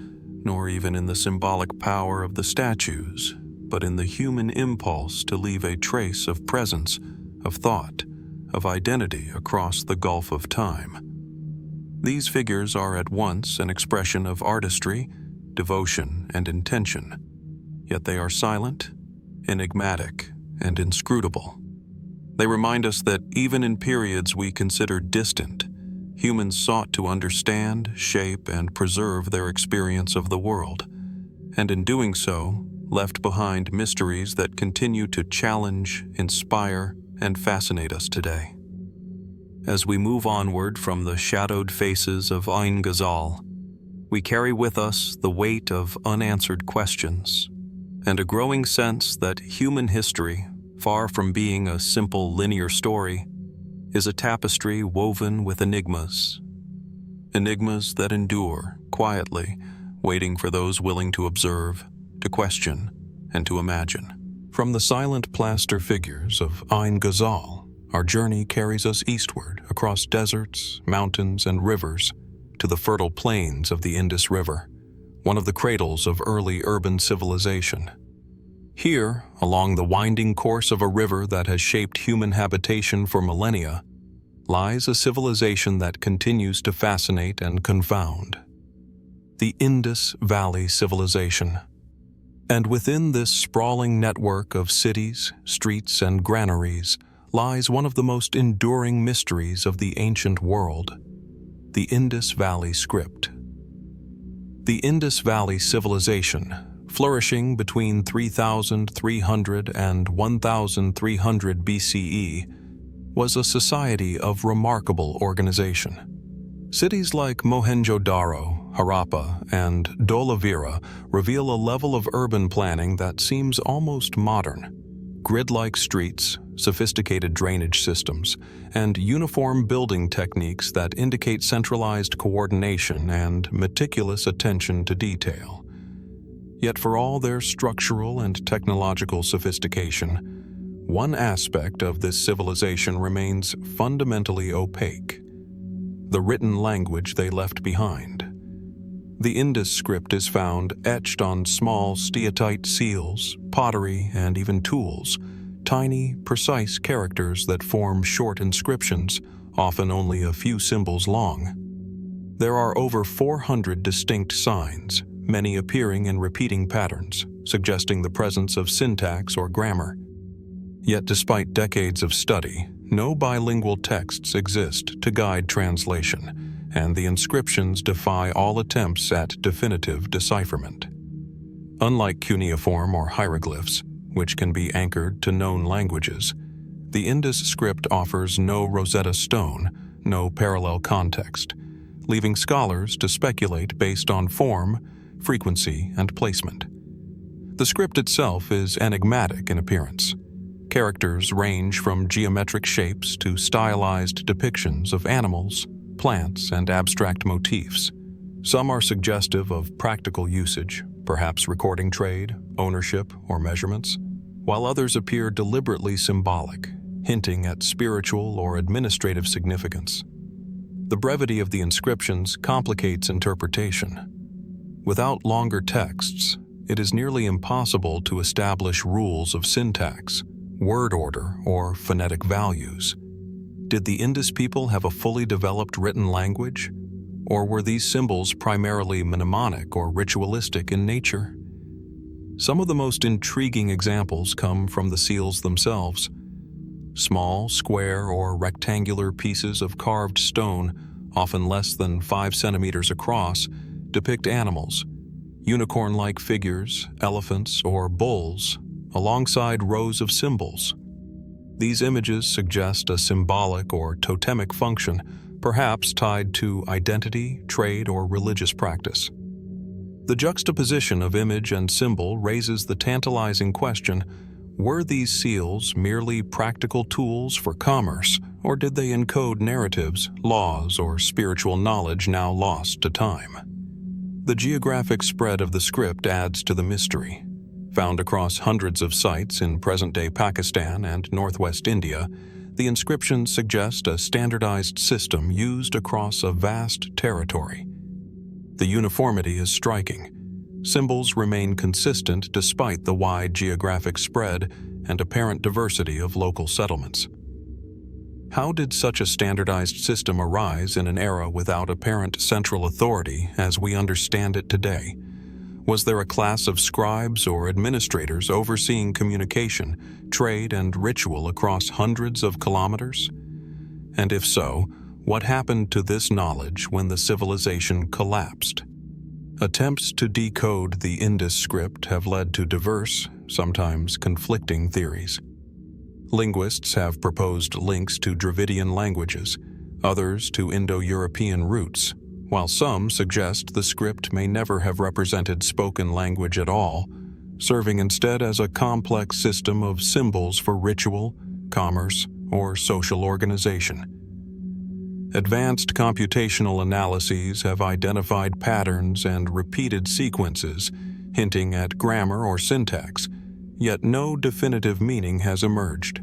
[SPEAKER 1] nor even in the symbolic power of the statues, but in the human impulse to leave a trace of presence, of thought, of identity across the gulf of time. These figures are at once an expression of artistry, devotion, and intention, yet they are silent, enigmatic, and inscrutable. They remind us that even in periods we consider distant, humans sought to understand, shape, and preserve their experience of the world, and in doing so, left behind mysteries that continue to challenge, inspire, and fascinate us today. As we move onward from the shadowed faces of Ain Ghazal, we carry with us the weight of unanswered questions and a growing sense that human history, far from being a simple linear story, is a tapestry woven with enigmas. Enigmas that endure quietly, waiting for those willing to observe, to question, and to imagine. From the silent plaster figures of Ain Ghazal, our journey carries us eastward across deserts, mountains, and rivers to the fertile plains of the Indus River, one of the cradles of early urban civilization. Here, along the winding course of a river that has shaped human habitation for millennia, lies a civilization that continues to fascinate and confound. The Indus Valley Civilization. And within this sprawling network of cities, streets, and granaries lies one of the most enduring mysteries of the ancient world, the Indus Valley Script. The Indus Valley Civilization, flourishing between 3,300 and 1,300 BCE, was a society of remarkable organization. Cities like Mohenjo-Daro, Harappa, and Dholavira reveal a level of urban planning that seems almost modern. Grid-like streets, sophisticated drainage systems, and uniform building techniques that indicate centralized coordination and meticulous attention to detail. Yet for all their structural and technological sophistication, one aspect of this civilization remains fundamentally opaque: the written language they left behind. The Indus script is found etched on small steatite seals, pottery, and even tools, tiny, precise characters that form short inscriptions, often only a few symbols long. There are over 400 distinct signs, many appearing in repeating patterns, suggesting the presence of syntax or grammar. Yet despite decades of study, no bilingual texts exist to guide translation, and the inscriptions defy all attempts at definitive decipherment. Unlike cuneiform or hieroglyphs, which can be anchored to known languages, the Indus script offers no Rosetta Stone, no parallel context, leaving scholars to speculate based on form, frequency, and placement. The script itself is enigmatic in appearance. Characters range from geometric shapes to stylized depictions of animals, plants, and abstract motifs. Some are suggestive of practical usage, perhaps recording trade, ownership, or measurements, while others appear deliberately symbolic, hinting at spiritual or administrative significance. The brevity of the inscriptions complicates interpretation. Without longer texts, it is nearly impossible to establish rules of syntax, word order, or phonetic values. Did the Indus people have a fully developed written language? Or were these symbols primarily mnemonic or ritualistic in nature? Some of the most intriguing examples come from the seals themselves. Small, square, or rectangular pieces of carved stone, often less than 5 centimeters across, depict animals, unicorn-like figures, elephants, or bulls, alongside rows of symbols. These images suggest a symbolic or totemic function, perhaps tied to identity, trade, or religious practice. The juxtaposition of image and symbol raises the tantalizing question, were these seals merely practical tools for commerce, or did they encode narratives, laws, or spiritual knowledge now lost to time? The geographic spread of the script adds to the mystery. Found across hundreds of sites in present-day Pakistan and northwest India, the inscriptions suggest a standardized system used across a vast territory. The uniformity is striking. Symbols remain consistent despite the wide geographic spread and apparent diversity of local settlements. How did such a standardized system arise in an era without apparent central authority as we understand it today? Was there a class of scribes or administrators overseeing communication, trade, and ritual across hundreds of kilometers? And if so, what happened to this knowledge when the civilization collapsed? Attempts to decode the Indus script have led to diverse, sometimes conflicting theories. Linguists have proposed links to Dravidian languages, others to Indo-European roots, while some suggest the script may never have represented spoken language at all, serving instead as a complex system of symbols for ritual, commerce, or social organization. Advanced computational analyses have identified patterns and repeated sequences, hinting at grammar or syntax, yet no definitive meaning has emerged.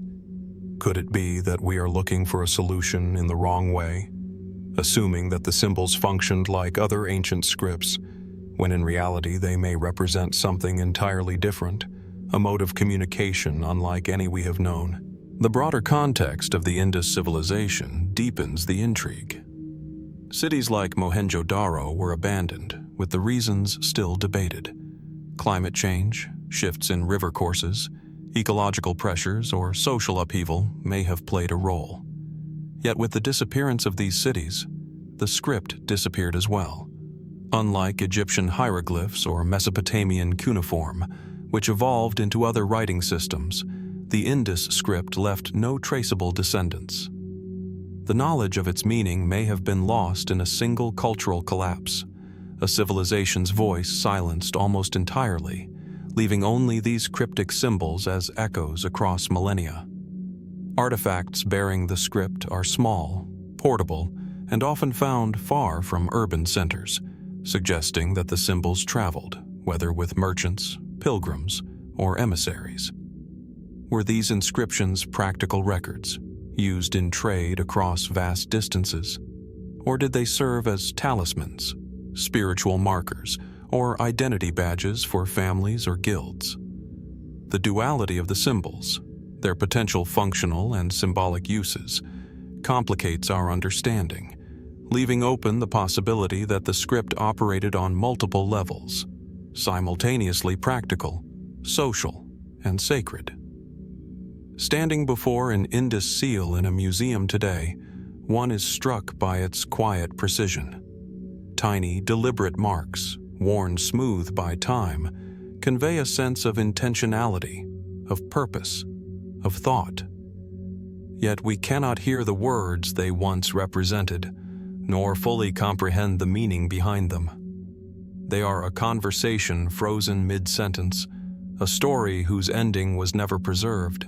[SPEAKER 1] Could it be that we are looking for a solution in the wrong way, assuming that the symbols functioned like other ancient scripts, when in reality they may represent something entirely different, a mode of communication unlike any we have known? The broader context of the Indus civilization deepens the intrigue. Cities like Mohenjo-Daro were abandoned, with the reasons still debated. Climate change, shifts in river courses, ecological pressures, or social upheaval may have played a role. Yet with the disappearance of these cities, the script disappeared as well. Unlike Egyptian hieroglyphs or Mesopotamian cuneiform, which evolved into other writing systems, the Indus script left no traceable descendants. The knowledge of its meaning may have been lost in a single cultural collapse, a civilization's voice silenced almost entirely, leaving only these cryptic symbols as echoes across millennia. Artifacts bearing the script are small, portable, and often found far from urban centers, suggesting that the symbols traveled, whether with merchants, pilgrims, or emissaries. Were these inscriptions practical records, used in trade across vast distances? Or did they serve as talismans, spiritual markers, or identity badges for families or guilds? The duality of the symbols, their potential functional and symbolic uses, complicates our understanding, leaving open the possibility that the script operated on multiple levels, simultaneously practical, social, and sacred. Standing before an Indus seal in a museum today, one is struck by its quiet precision. Tiny, deliberate marks, worn smooth by time, convey a sense of intentionality, of purpose, of thought. Yet we cannot hear the words they once represented, nor fully comprehend the meaning behind them. They are a conversation frozen mid-sentence, a story whose ending was never preserved.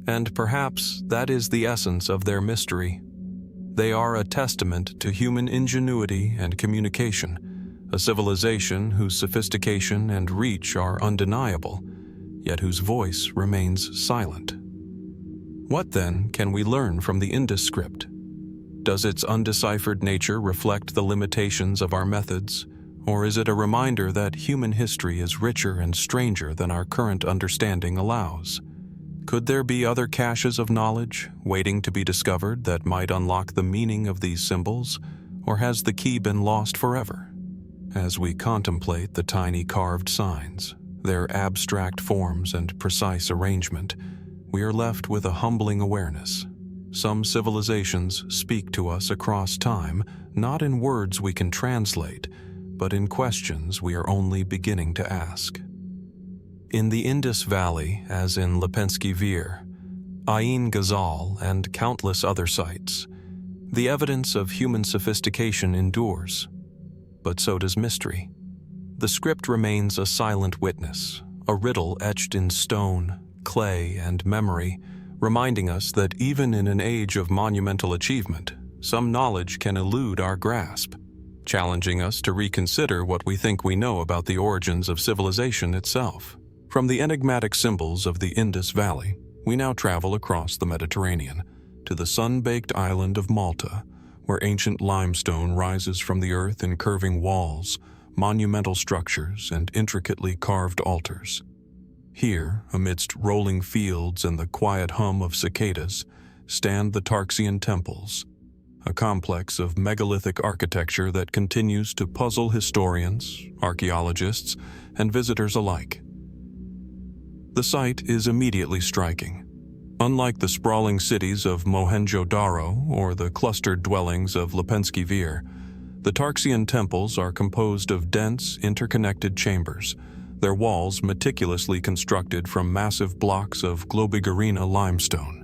[SPEAKER 1] And perhaps that is the essence of their mystery. They are a testament to human ingenuity and communication, a civilization whose sophistication and reach are undeniable, yet whose voice remains silent. What then can we learn from the Indus script? Does its undeciphered nature reflect the limitations of our methods, or is it a reminder that human history is richer and stranger than our current understanding allows? Could there be other caches of knowledge waiting to be discovered that might unlock the meaning of these symbols, or has the key been lost forever? As we contemplate the tiny carved signs, their abstract forms and precise arrangement, we are left with a humbling awareness. Some civilizations speak to us across time, not in words we can translate, but in questions we are only beginning to ask. In the Indus Valley, as in Lepenski Vir, Ain Ghazal, and countless other sites, the evidence of human sophistication endures, but so does mystery. The script remains a silent witness, a riddle etched in stone, clay, and memory, reminding us that even in an age of monumental achievement, some knowledge can elude our grasp, challenging us to reconsider what we think we know about the origins of civilization itself. From the enigmatic symbols of the Indus Valley, we now travel across the Mediterranean to the sun-baked island of Malta, where ancient limestone rises from the earth in curving walls, monumental structures, and intricately carved altars. Here, amidst rolling fields and the quiet hum of cicadas, stand the Tarxien Temples, a complex of megalithic architecture that continues to puzzle historians, archaeologists, and visitors alike. The site is immediately striking. Unlike the sprawling cities of Mohenjo-Daro or the clustered dwellings of Lepenski Vir, the Tarxien Temples are composed of dense, interconnected chambers, their walls meticulously constructed from massive blocks of Globigerina limestone.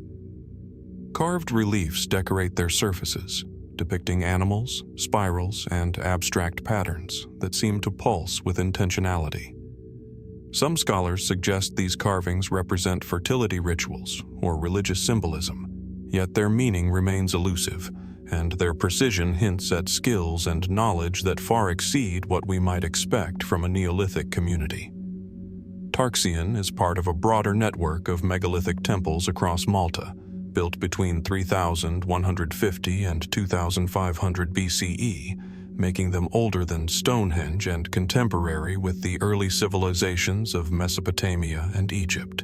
[SPEAKER 1] Carved reliefs decorate their surfaces, depicting animals, spirals, and abstract patterns that seem to pulse with intentionality. Some scholars suggest these carvings represent fertility rituals or religious symbolism, yet their meaning remains elusive, and their precision hints at skills and knowledge that far exceed what we might expect from a Neolithic community. Tarxien is part of a broader network of megalithic temples across Malta, built between 3150 and 2500 BCE, making them older than Stonehenge and contemporary with the early civilizations of Mesopotamia and Egypt.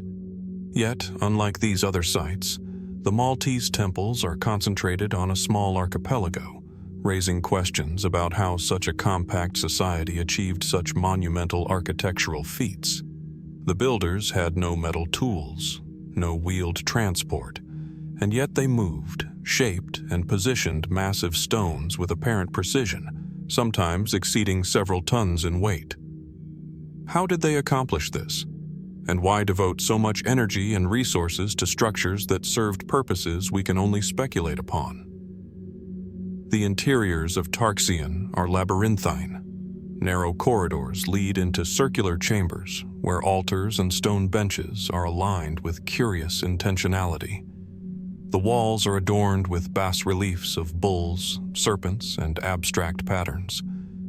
[SPEAKER 1] Yet, unlike these other sites, the Maltese temples are concentrated on a small archipelago, raising questions about how such a compact society achieved such monumental architectural feats. The builders had no metal tools, no wheeled transport, and yet they moved, shaped, and positioned massive stones with apparent precision, sometimes exceeding several tons in weight. How did they accomplish this? And why devote so much energy and resources to structures that served purposes we can only speculate upon? The interiors of Tarxien are labyrinthine. Narrow corridors lead into circular chambers where altars and stone benches are aligned with curious intentionality. The walls are adorned with bas-reliefs of bulls, serpents, and abstract patterns,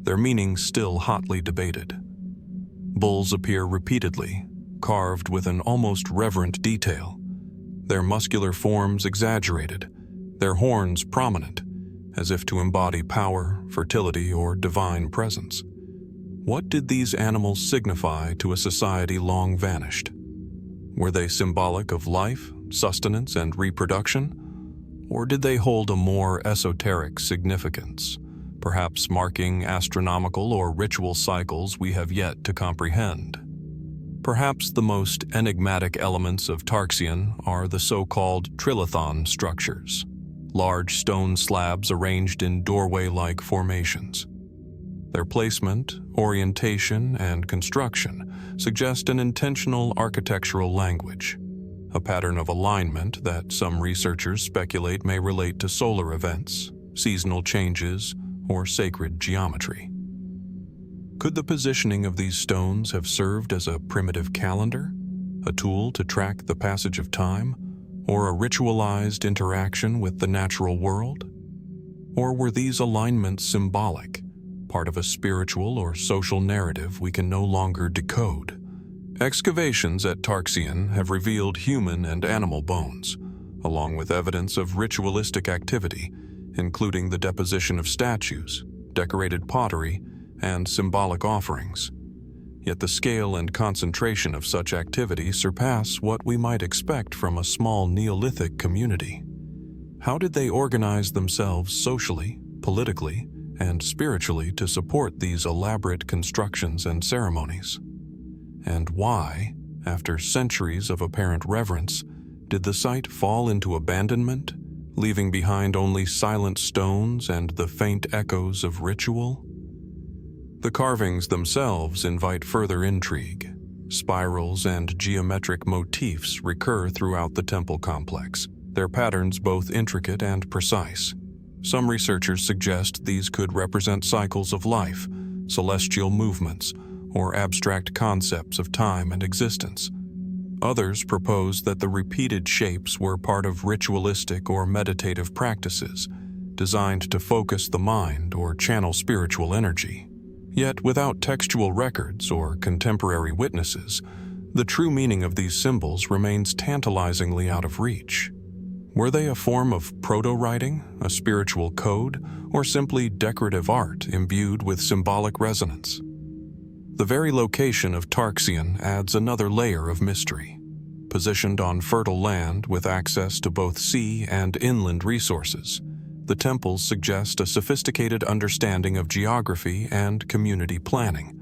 [SPEAKER 1] their meaning still hotly debated. Bulls appear repeatedly, carved with an almost reverent detail, their muscular forms exaggerated, their horns prominent, as if to embody power, fertility, or divine presence. What did these animals signify to a society long vanished? Were they symbolic of life, sustenance, and reproduction? Or did they hold a more esoteric significance, perhaps marking astronomical or ritual cycles we have yet to comprehend? Perhaps the most enigmatic elements of Tarxien are the so-called trilithon structures, large stone slabs arranged in doorway-like formations. Their placement, orientation, and construction suggest an intentional architectural language, a pattern of alignment that some researchers speculate may relate to solar events, seasonal changes, or sacred geometry. Could the positioning of these stones have served as a primitive calendar, a tool to track the passage of time, or a ritualized interaction with the natural world? Or were these alignments symbolic, part of a spiritual or social narrative we can no longer decode, Excavations at Tarxien have revealed human and animal bones, along with evidence of ritualistic activity, including the deposition of statues, decorated pottery, and symbolic offerings. Yet the scale and concentration of such activity surpass what we might expect from a small Neolithic community. How did they organize themselves socially, politically, and spiritually to support these elaborate constructions and ceremonies? And why, after centuries of apparent reverence, did the site fall into abandonment, leaving behind only silent stones and the faint echoes of ritual? The carvings themselves invite further intrigue. Spirals and geometric motifs recur throughout the temple complex, their patterns both intricate and precise. Some researchers suggest these could represent cycles of life, celestial movements, or abstract concepts of time and existence. Others propose that the repeated shapes were part of ritualistic or meditative practices, designed to focus the mind or channel spiritual energy. Yet, without textual records or contemporary witnesses, the true meaning of these symbols remains tantalizingly out of reach. Were they a form of proto-writing, a spiritual code, or simply decorative art imbued with symbolic resonance? The very location of Tarxien adds another layer of mystery. Positioned on fertile land with access to both sea and inland resources, the temples suggest a sophisticated understanding of geography and community planning.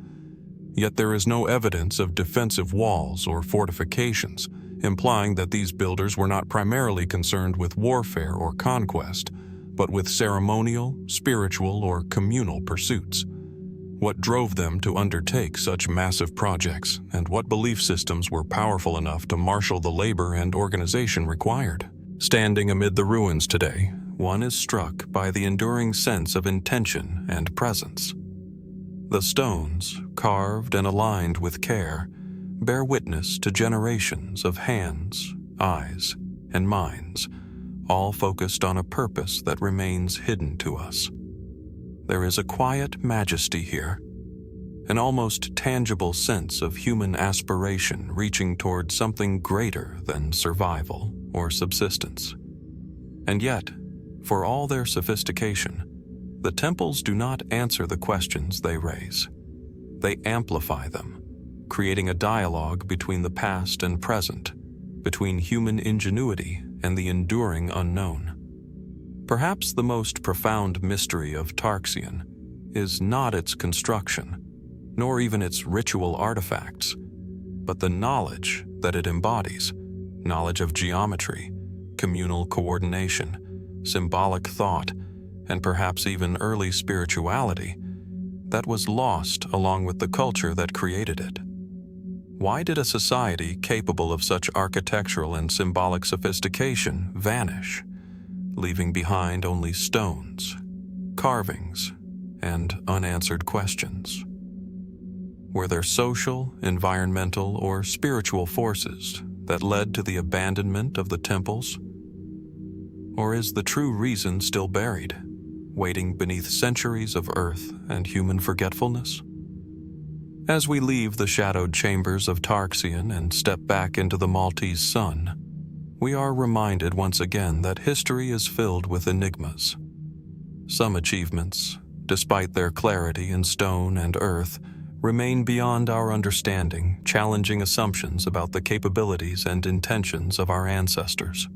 [SPEAKER 1] Yet there is no evidence of defensive walls or fortifications, implying that these builders were not primarily concerned with warfare or conquest, but with ceremonial, spiritual, or communal pursuits. What drove them to undertake such massive projects, and what belief systems were powerful enough to marshal the labor and organization required? Standing amid the ruins today, one is struck by the enduring sense of intention and presence. The stones, carved and aligned with care, bear witness to generations of hands, eyes, and minds, all focused on a purpose that remains hidden to us. There is a quiet majesty here, an almost tangible sense of human aspiration reaching toward something greater than survival or subsistence. And yet, for all their sophistication, the temples do not answer the questions they raise. They amplify them, creating a dialogue between the past and present, between human ingenuity and the enduring unknown. Perhaps the most profound mystery of Tarxien is not its construction, nor even its ritual artifacts, but the knowledge that it embodies, knowledge of geometry, communal coordination, symbolic thought, and perhaps even early spirituality that was lost along with the culture that created it. Why did a society capable of such architectural and symbolic sophistication vanish, leaving behind only stones, carvings, and unanswered questions? Were there social, environmental, or spiritual forces that led to the abandonment of the temples? Or is the true reason still buried, waiting beneath centuries of earth and human forgetfulness? As we leave the shadowed chambers of Tarxien and step back into the Maltese sun, we are reminded once again that history is filled with enigmas. Some achievements, despite their clarity in stone and earth, remain beyond our understanding, challenging assumptions about the capabilities and intentions of our ancestors.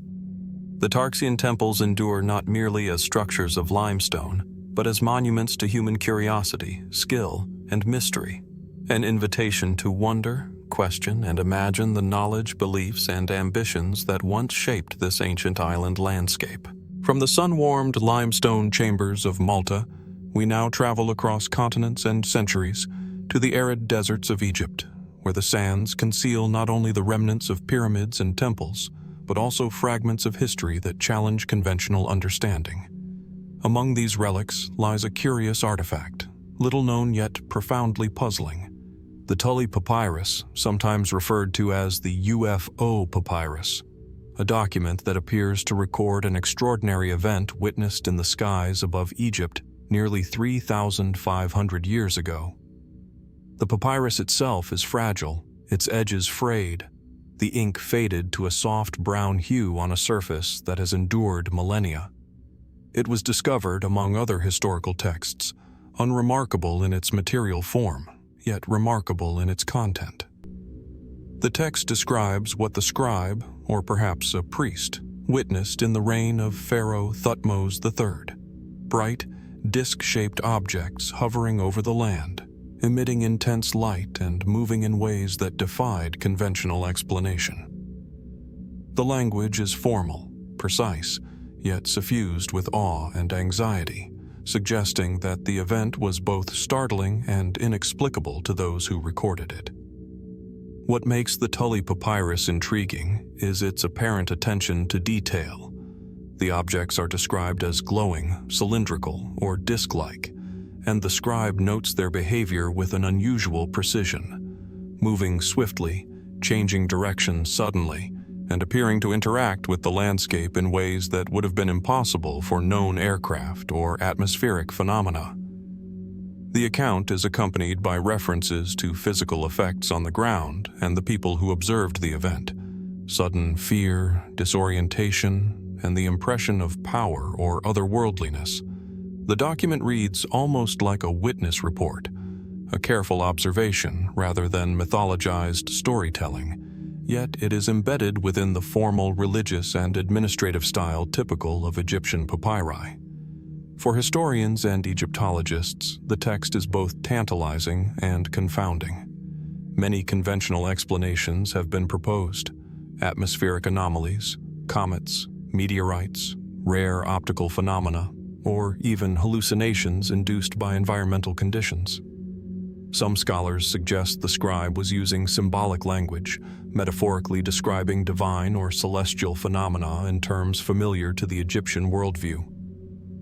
[SPEAKER 1] The Tarxien Temples endure not merely as structures of limestone, but as monuments to human curiosity, skill, and mystery, an invitation to wonder, question, and imagine the knowledge, beliefs, and ambitions that once shaped this ancient island landscape. From the sun-warmed limestone chambers of Malta, we now travel across continents and centuries to the arid deserts of Egypt, where the sands conceal not only the remnants of pyramids and temples, but also fragments of history that challenge conventional understanding. Among these relics lies a curious artifact, little known yet profoundly puzzling. The Tully Papyrus, sometimes referred to as the UFO Papyrus, a document that appears to record an extraordinary event witnessed in the skies above Egypt nearly 3,500 years ago. The papyrus itself is fragile, its edges frayed, the ink faded to a soft brown hue on a surface that has endured millennia. It was discovered among other historical texts, unremarkable in its material form, yet remarkable in its content. The text describes what the scribe, or perhaps a priest, witnessed in the reign of Pharaoh Thutmose III. Bright, disc-shaped objects hovering over the land, emitting intense light and moving in ways that defied conventional explanation. The language is formal, precise, yet suffused with awe and anxiety, suggesting that the event was both startling and inexplicable to those who recorded it. What makes the Tully Papyrus intriguing is its apparent attention to detail. The objects are described as glowing, cylindrical, or disc-like, and the scribe notes their behavior with an unusual precision, moving swiftly, changing direction suddenly, and appearing to interact with the landscape in ways that would have been impossible for known aircraft or atmospheric phenomena. The account is accompanied by references to physical effects on the ground and the people who observed the event: sudden fear, disorientation, and the impression of power or otherworldliness. The document reads almost like a witness report, a careful observation rather than mythologized storytelling, yet it is embedded within the formal religious and administrative style typical of Egyptian papyri. For historians and Egyptologists, the text is both tantalizing and confounding. Many conventional explanations have been proposed: atmospheric anomalies, comets, meteorites, rare optical phenomena, or even hallucinations induced by environmental conditions. Some scholars suggest the scribe was using symbolic language, metaphorically describing divine or celestial phenomena in terms familiar to the Egyptian worldview.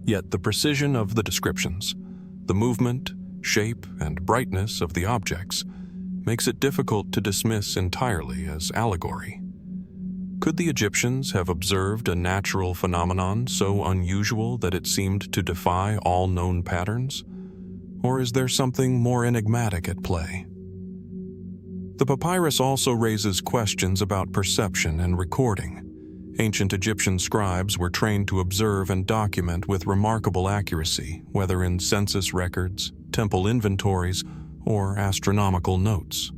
[SPEAKER 1] Yet the precision of the descriptions, the movement, shape, and brightness of the objects makes it difficult to dismiss entirely as allegory. Could the Egyptians have observed a natural phenomenon so unusual that it seemed to defy all known patterns? Or is there something more enigmatic at play? The papyrus also raises questions about perception and recording. Ancient Egyptian scribes were trained to observe and document with remarkable accuracy, whether in census records, temple inventories, or astronomical notes.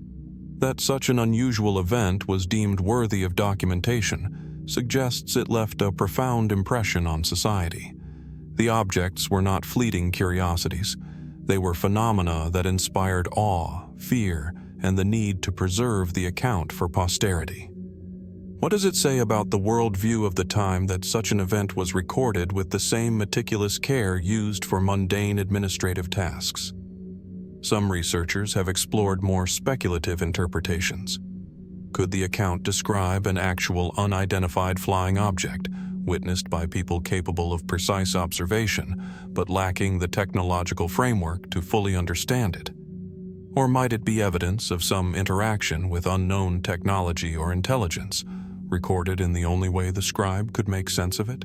[SPEAKER 1] That such an unusual event was deemed worthy of documentation suggests it left a profound impression on society. The objects were not fleeting curiosities. They were phenomena that inspired awe, fear, and the need to preserve the account for posterity. What does it say about the worldview of the time that such an event was recorded with the same meticulous care used for mundane administrative tasks? Some researchers have explored more speculative interpretations. Could the account describe an actual unidentified flying object, witnessed by people capable of precise observation, but lacking the technological framework to fully understand it? Or might it be evidence of some interaction with unknown technology or intelligence, recorded in the only way the scribe could make sense of it?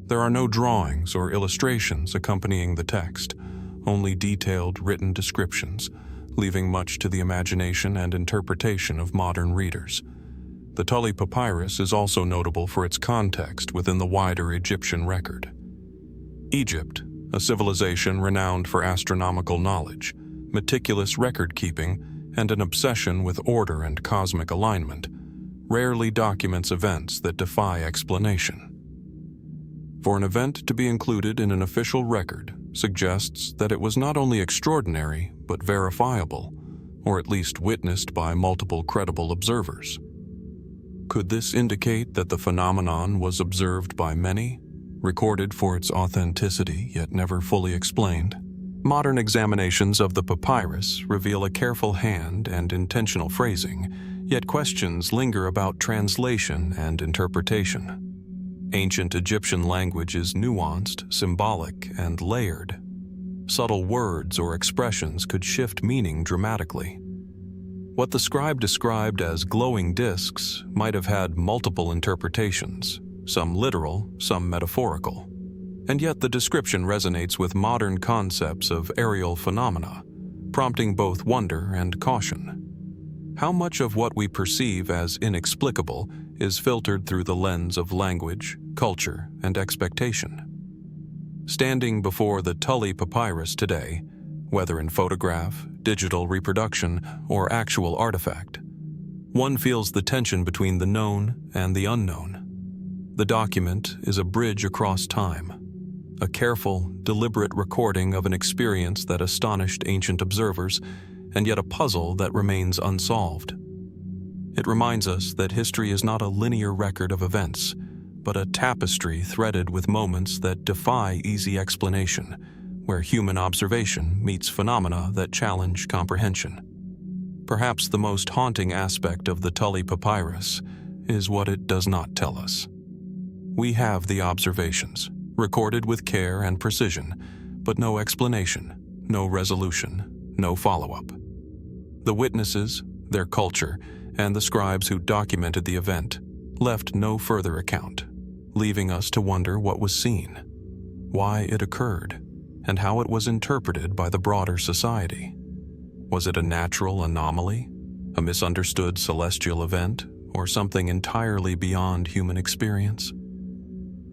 [SPEAKER 1] There are no drawings or illustrations accompanying the text, only detailed written descriptions, leaving much to the imagination and interpretation of modern readers. The Tully Papyrus is also notable for its context within the wider Egyptian record. Egypt, a civilization renowned for astronomical knowledge, meticulous record-keeping, and an obsession with order and cosmic alignment, rarely documents events that defy explanation. For an event to be included in an official record suggests that it was not only extraordinary, but verifiable, or at least witnessed by multiple credible observers. Could this indicate that the phenomenon was observed by many, recorded for its authenticity yet never fully explained? Modern examinations of the papyrus reveal a careful hand and intentional phrasing, yet questions linger about translation and interpretation. Ancient Egyptian language is nuanced, symbolic, and layered. Subtle words or expressions could shift meaning dramatically. What the scribe described as glowing discs might have had multiple interpretations, some literal, some metaphorical. And yet the description resonates with modern concepts of aerial phenomena, prompting both wonder and caution. How much of what we perceive as inexplicable is filtered through the lens of language, culture, and expectation? Standing before the Tully Papyrus today, whether in photograph, digital reproduction, or actual artifact, one feels the tension between the known and the unknown. The document is a bridge across time, a careful, deliberate recording of an experience that astonished ancient observers, and yet a puzzle that remains unsolved. It reminds us that history is not a linear record of events, but a tapestry threaded with moments that defy easy explanation, where human observation meets phenomena that challenge comprehension. Perhaps the most haunting aspect of the Tully Papyrus is what it does not tell us. We have the observations, recorded with care and precision, but no explanation, no resolution, no follow-up. The witnesses, their culture, and the scribes who documented the event left no further account, leaving us to wonder what was seen, why it occurred, and how it was interpreted by the broader society. Was it a natural anomaly, a misunderstood celestial event, or something entirely beyond human experience?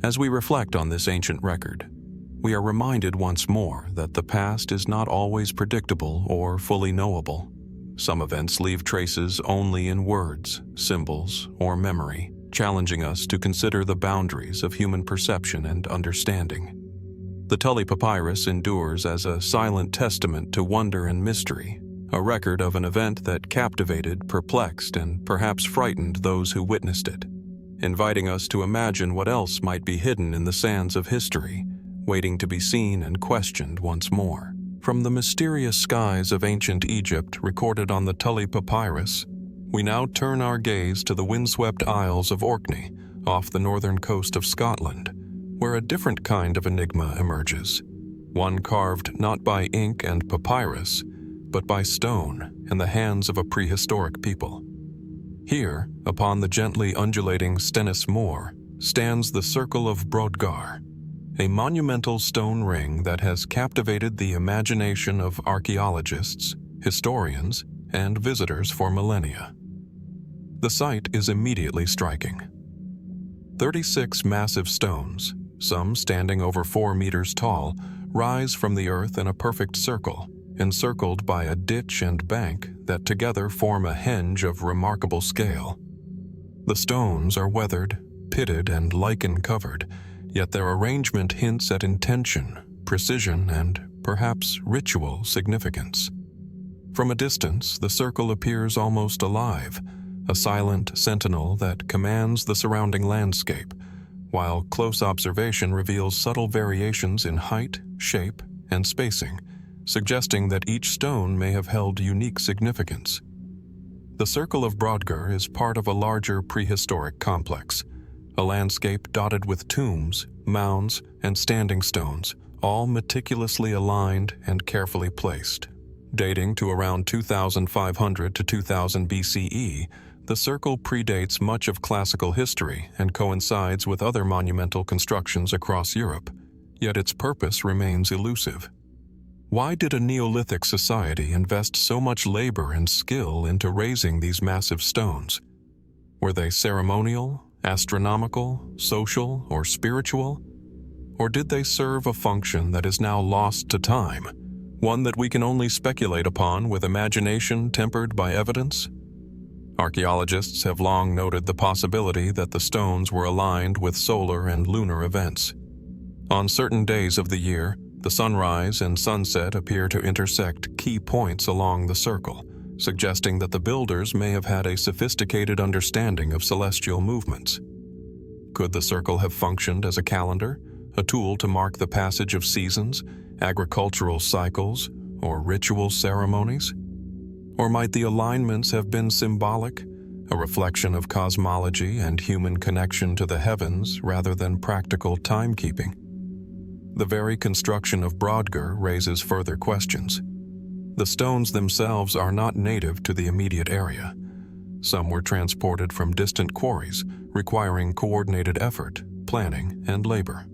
[SPEAKER 1] As we reflect on this ancient record, we are reminded once more that the past is not always predictable or fully knowable. Some events leave traces only in words, symbols, or memory, challenging us to consider the boundaries of human perception and understanding. The Tully Papyrus endures as a silent testament to wonder and mystery, a record of an event that captivated, perplexed, and perhaps frightened those who witnessed it, inviting us to imagine what else might be hidden in the sands of history, waiting to be seen and questioned once more. From the mysterious skies of ancient Egypt recorded on the Tully Papyrus, we now turn our gaze to the windswept Isles of Orkney, off the northern coast of Scotland, where a different kind of enigma emerges, one carved not by ink and papyrus, but by stone in the hands of a prehistoric people. Here, upon the gently undulating Stennis Moor, stands the Circle of Brodgar, a monumental stone ring that has captivated the imagination of archaeologists, historians, and visitors for millennia. The sight is immediately striking. 36 massive stones, some standing over 4 meters tall, rise from the earth in a perfect circle, encircled by a ditch and bank that together form a henge of remarkable scale. The stones are weathered, pitted, and lichen-covered, yet their arrangement hints at intention, precision, and perhaps ritual significance. From a distance, the circle appears almost alive, a silent sentinel that commands the surrounding landscape, while close observation reveals subtle variations in height, shape, and spacing, suggesting that each stone may have held unique significance. The Circle of Brodgar is part of a larger prehistoric complex, a landscape dotted with tombs, mounds, and standing stones, all meticulously aligned and carefully placed. Dating to around 2500 to 2000 BCE, the circle predates much of classical history and coincides with other monumental constructions across Europe, yet its purpose remains elusive. Why did a Neolithic society invest so much labor and skill into raising these massive stones? Were they ceremonial, astronomical, social, or spiritual? Or did they serve a function that is now lost to time, one that we can only speculate upon with imagination tempered by evidence? Archaeologists have long noted the possibility that the stones were aligned with solar and lunar events. On certain days of the year, the sunrise and sunset appear to intersect key points along the circle, suggesting that the builders may have had a sophisticated understanding of celestial movements. Could the circle have functioned as a calendar, a tool to mark the passage of seasons, agricultural cycles, or ritual ceremonies? Or might the alignments have been symbolic, a reflection of cosmology and human connection to the heavens rather than practical timekeeping? The very construction of Brodgar raises further questions. The stones themselves are not native to the immediate area. Some were transported from distant quarries, requiring coordinated effort, planning, and labor.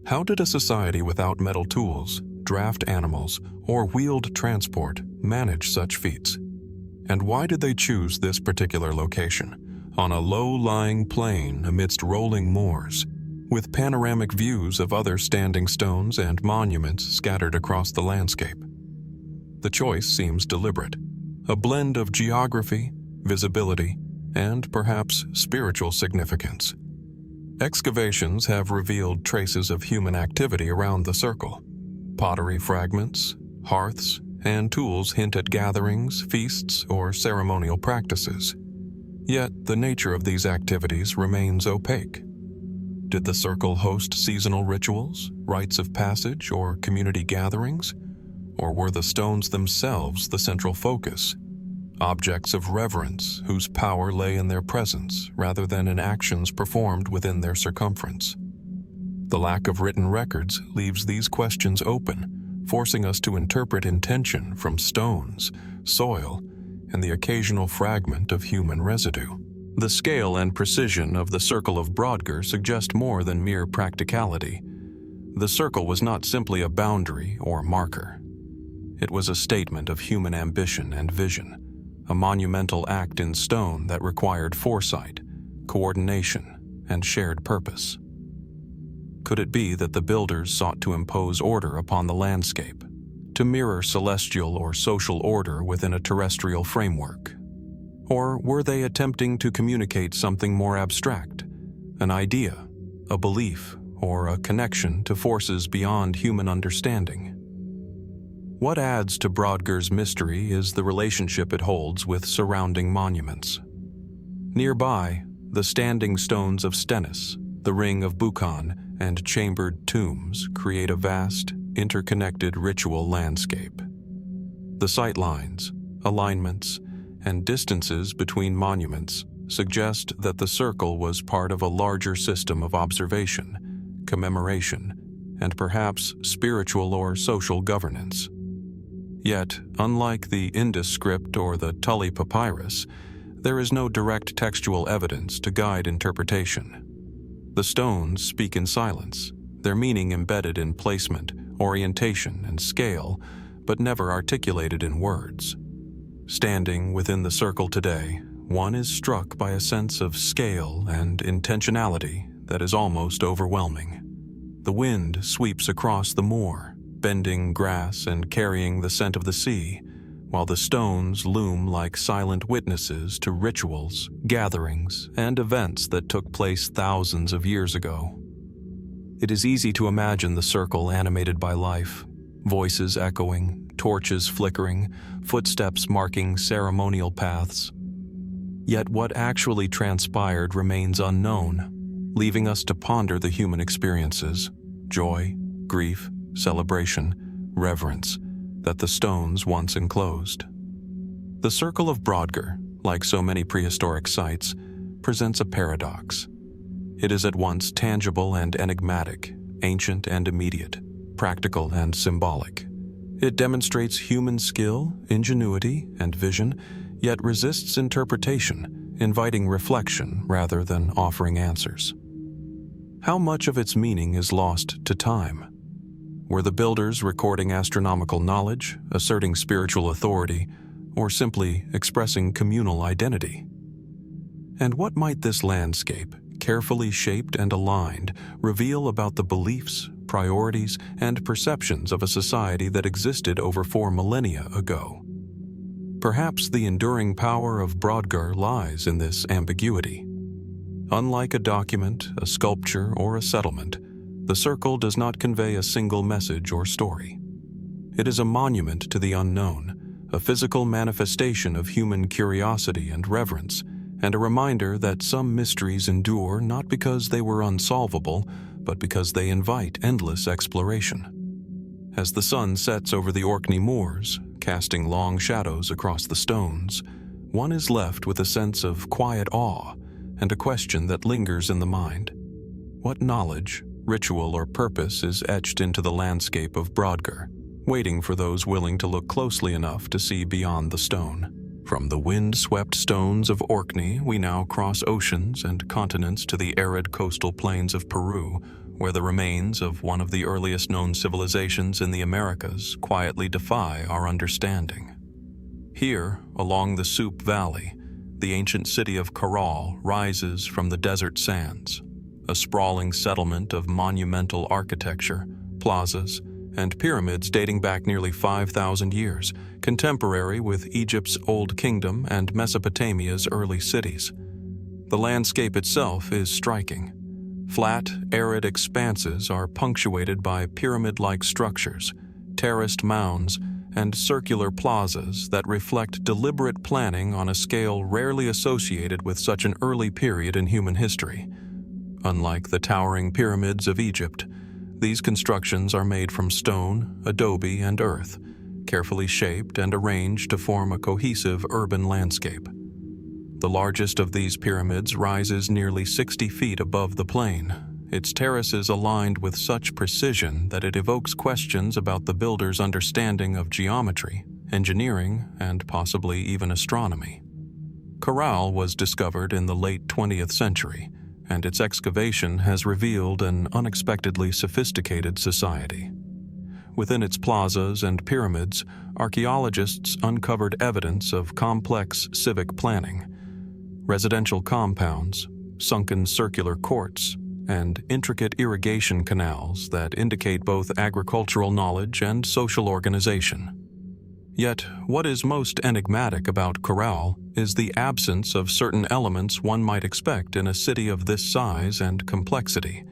[SPEAKER 1] How did a society without metal tools, draft animals, or wheeled transport manage such feats? And why did they choose this particular location, on a low-lying plain amidst rolling moors, with panoramic views of other standing stones and monuments scattered across the landscape? The choice seems deliberate, a blend of geography, visibility, and perhaps spiritual significance. Excavations have revealed traces of human activity around the circle. Pottery fragments, hearths, and tools hint at gatherings, feasts, or ceremonial practices. Yet the nature of these activities remains opaque. Did the circle host seasonal rituals, rites of passage, or community gatherings? Or were the stones themselves the central focus? Objects of reverence whose power lay in their presence rather than in actions performed within their circumference. The lack of written records leaves these questions open, forcing us to interpret intention from stones, soil, and the occasional fragment of human residue. The scale and precision of the Circle of Brodgar suggest more than mere practicality. The circle was not simply a boundary or marker. It was a statement of human ambition and vision, a monumental act in stone that required foresight, coordination, and shared purpose. Could it be that the builders sought to impose order upon the landscape, to mirror celestial or social order within a terrestrial framework? Or were they attempting to communicate something more abstract, an idea, a belief, or a connection to forces beyond human understanding? What adds to Brodgar's mystery is the relationship it holds with surrounding monuments. Nearby, the standing stones of Stennis, the ring of Buchan, and chambered tombs create a vast, interconnected ritual landscape. The sightlines, alignments, and distances between monuments suggest that the circle was part of a larger system of observation, commemoration, and perhaps spiritual or social governance. Yet, unlike the Indus script or the Tully Papyrus, there is no direct textual evidence to guide interpretation. The stones speak in silence, their meaning embedded in placement, orientation, and scale, but never articulated in words. Standing within the circle today, one is struck by a sense of scale and intentionality that is almost overwhelming. The wind sweeps across the moor, bending grass and carrying the scent of the sea, while the stones loom like silent witnesses to rituals, gatherings, and events that took place thousands of years ago. It is easy to imagine the circle animated by life, voices echoing, torches flickering, footsteps marking ceremonial paths. Yet what actually transpired remains unknown, leaving us to ponder the human experiences, joy, grief, celebration, reverence, that the stones once enclosed. The Circle of Brodgar, like so many prehistoric sites, presents a paradox. It is at once tangible and enigmatic, ancient and immediate, practical and symbolic. It demonstrates human skill, ingenuity, and vision, yet resists interpretation, inviting reflection rather than offering answers. How much of its meaning is lost to time? Were the builders recording astronomical knowledge, asserting spiritual authority, or simply expressing communal identity? And what might this landscape, carefully shaped and aligned, reveal about the beliefs, priorities, and perceptions of a society that existed over 4 millennia ago? Perhaps the enduring power of Brodgar lies in this ambiguity. Unlike a document, a sculpture, or a settlement, the circle does not convey a single message or story. It is a monument to the unknown, a physical manifestation of human curiosity and reverence, and a reminder that some mysteries endure not because they were unsolvable, but because they invite endless exploration. As the sun sets over the Orkney moors, casting long shadows across the stones, one is left with a sense of quiet awe and a question that lingers in the mind. What knowledge, ritual, or purpose is etched into the landscape of Brodgar, waiting for those willing to look closely enough to see beyond the stone? From the wind-swept stones of Orkney, we now cross oceans and continents to the arid coastal plains of Peru, where the remains of one of the earliest known civilizations in the Americas quietly defy our understanding. Here, along the Supe Valley, the ancient city of Caral rises from the desert sands, a sprawling settlement of monumental architecture, plazas, and pyramids dating back nearly 5,000 years, contemporary with Egypt's Old Kingdom and Mesopotamia's early cities. The landscape itself is striking. Flat, arid expanses are punctuated by pyramid-like structures, terraced mounds, and circular plazas that reflect deliberate planning on a scale rarely associated with such an early period in human history. Unlike the towering pyramids of Egypt, these constructions are made from stone, adobe, and earth, carefully shaped and arranged to form a cohesive urban landscape. The largest of these pyramids rises nearly 60 feet above the plain, its terraces aligned with such precision that it evokes questions about the builder's understanding of geometry, engineering, and possibly even astronomy. Caral was discovered in the late 20th century, and its excavation has revealed an unexpectedly sophisticated society. Within its plazas and pyramids, archaeologists uncovered evidence of complex civic planning. Residential compounds, sunken circular courts, and intricate irrigation canals that indicate both agricultural knowledge and social organization. Yet, what is most enigmatic about Caral is the absence of certain elements one might expect in a city of this size and complexity.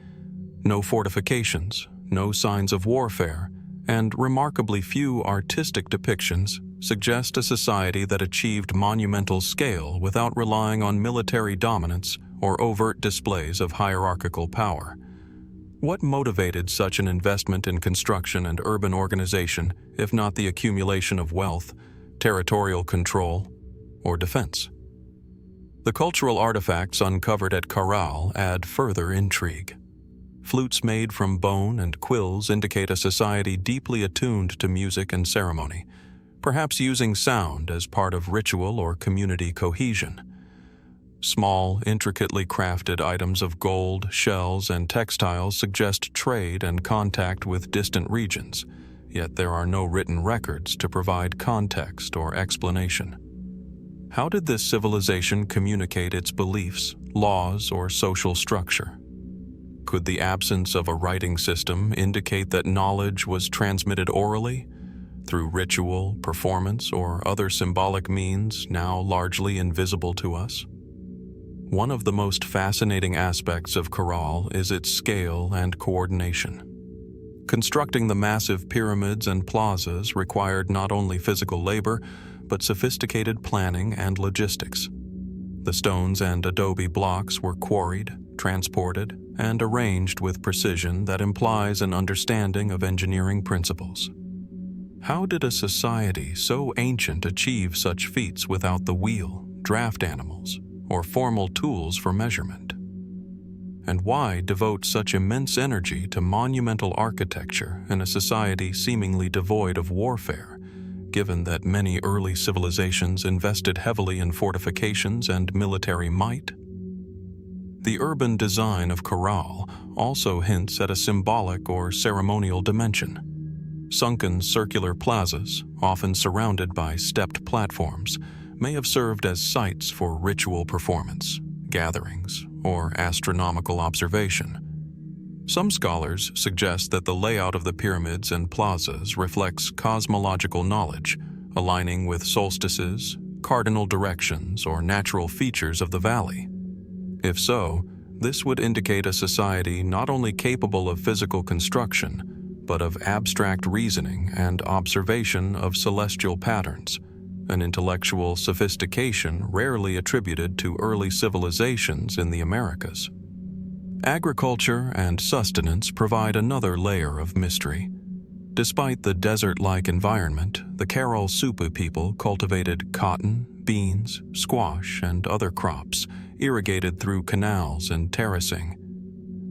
[SPEAKER 1] No fortifications, no signs of warfare, and remarkably few artistic depictions suggest a society that achieved monumental scale without relying on military dominance or overt displays of hierarchical power. What motivated such an investment in construction and urban organization, if not the accumulation of wealth, territorial control, or defense? The cultural artifacts uncovered at Caral add further intrigue. Flutes made from bone and quills indicate a society deeply attuned to music and ceremony, perhaps using sound as part of ritual or community cohesion. Small, intricately crafted items of gold, shells, and textiles suggest trade and contact with distant regions, yet there are no written records to provide context or explanation. How did this civilization communicate its beliefs, laws, or social structure? Could the absence of a writing system indicate that knowledge was transmitted orally, through ritual, performance, or other symbolic means now largely invisible to us? One of the most fascinating aspects of Caral is its scale and coordination. Constructing the massive pyramids and plazas required not only physical labor, but sophisticated planning and logistics. The stones and adobe blocks were quarried, transported, and arranged with precision that implies an understanding of engineering principles. How did a society so ancient achieve such feats without the wheel, draft animals, or formal tools for measurement? And why devote such immense energy to monumental architecture in a society seemingly devoid of warfare, given that many early civilizations invested heavily in fortifications and military might? The urban design of Caral also hints at a symbolic or ceremonial dimension. Sunken circular plazas, often surrounded by stepped platforms, may have served as sites for ritual performance, gatherings, or astronomical observation. Some scholars suggest that the layout of the pyramids and plazas reflects cosmological knowledge, aligning with solstices, cardinal directions, or natural features of the valley. If so, this would indicate a society not only capable of physical construction, but of abstract reasoning and observation of celestial patterns, an intellectual sophistication rarely attributed to early civilizations in the Americas. Agriculture and sustenance provide another layer of mystery. Despite the desert-like environment, the Caral Supe people cultivated cotton, beans, squash, and other crops, irrigated through canals and terracing.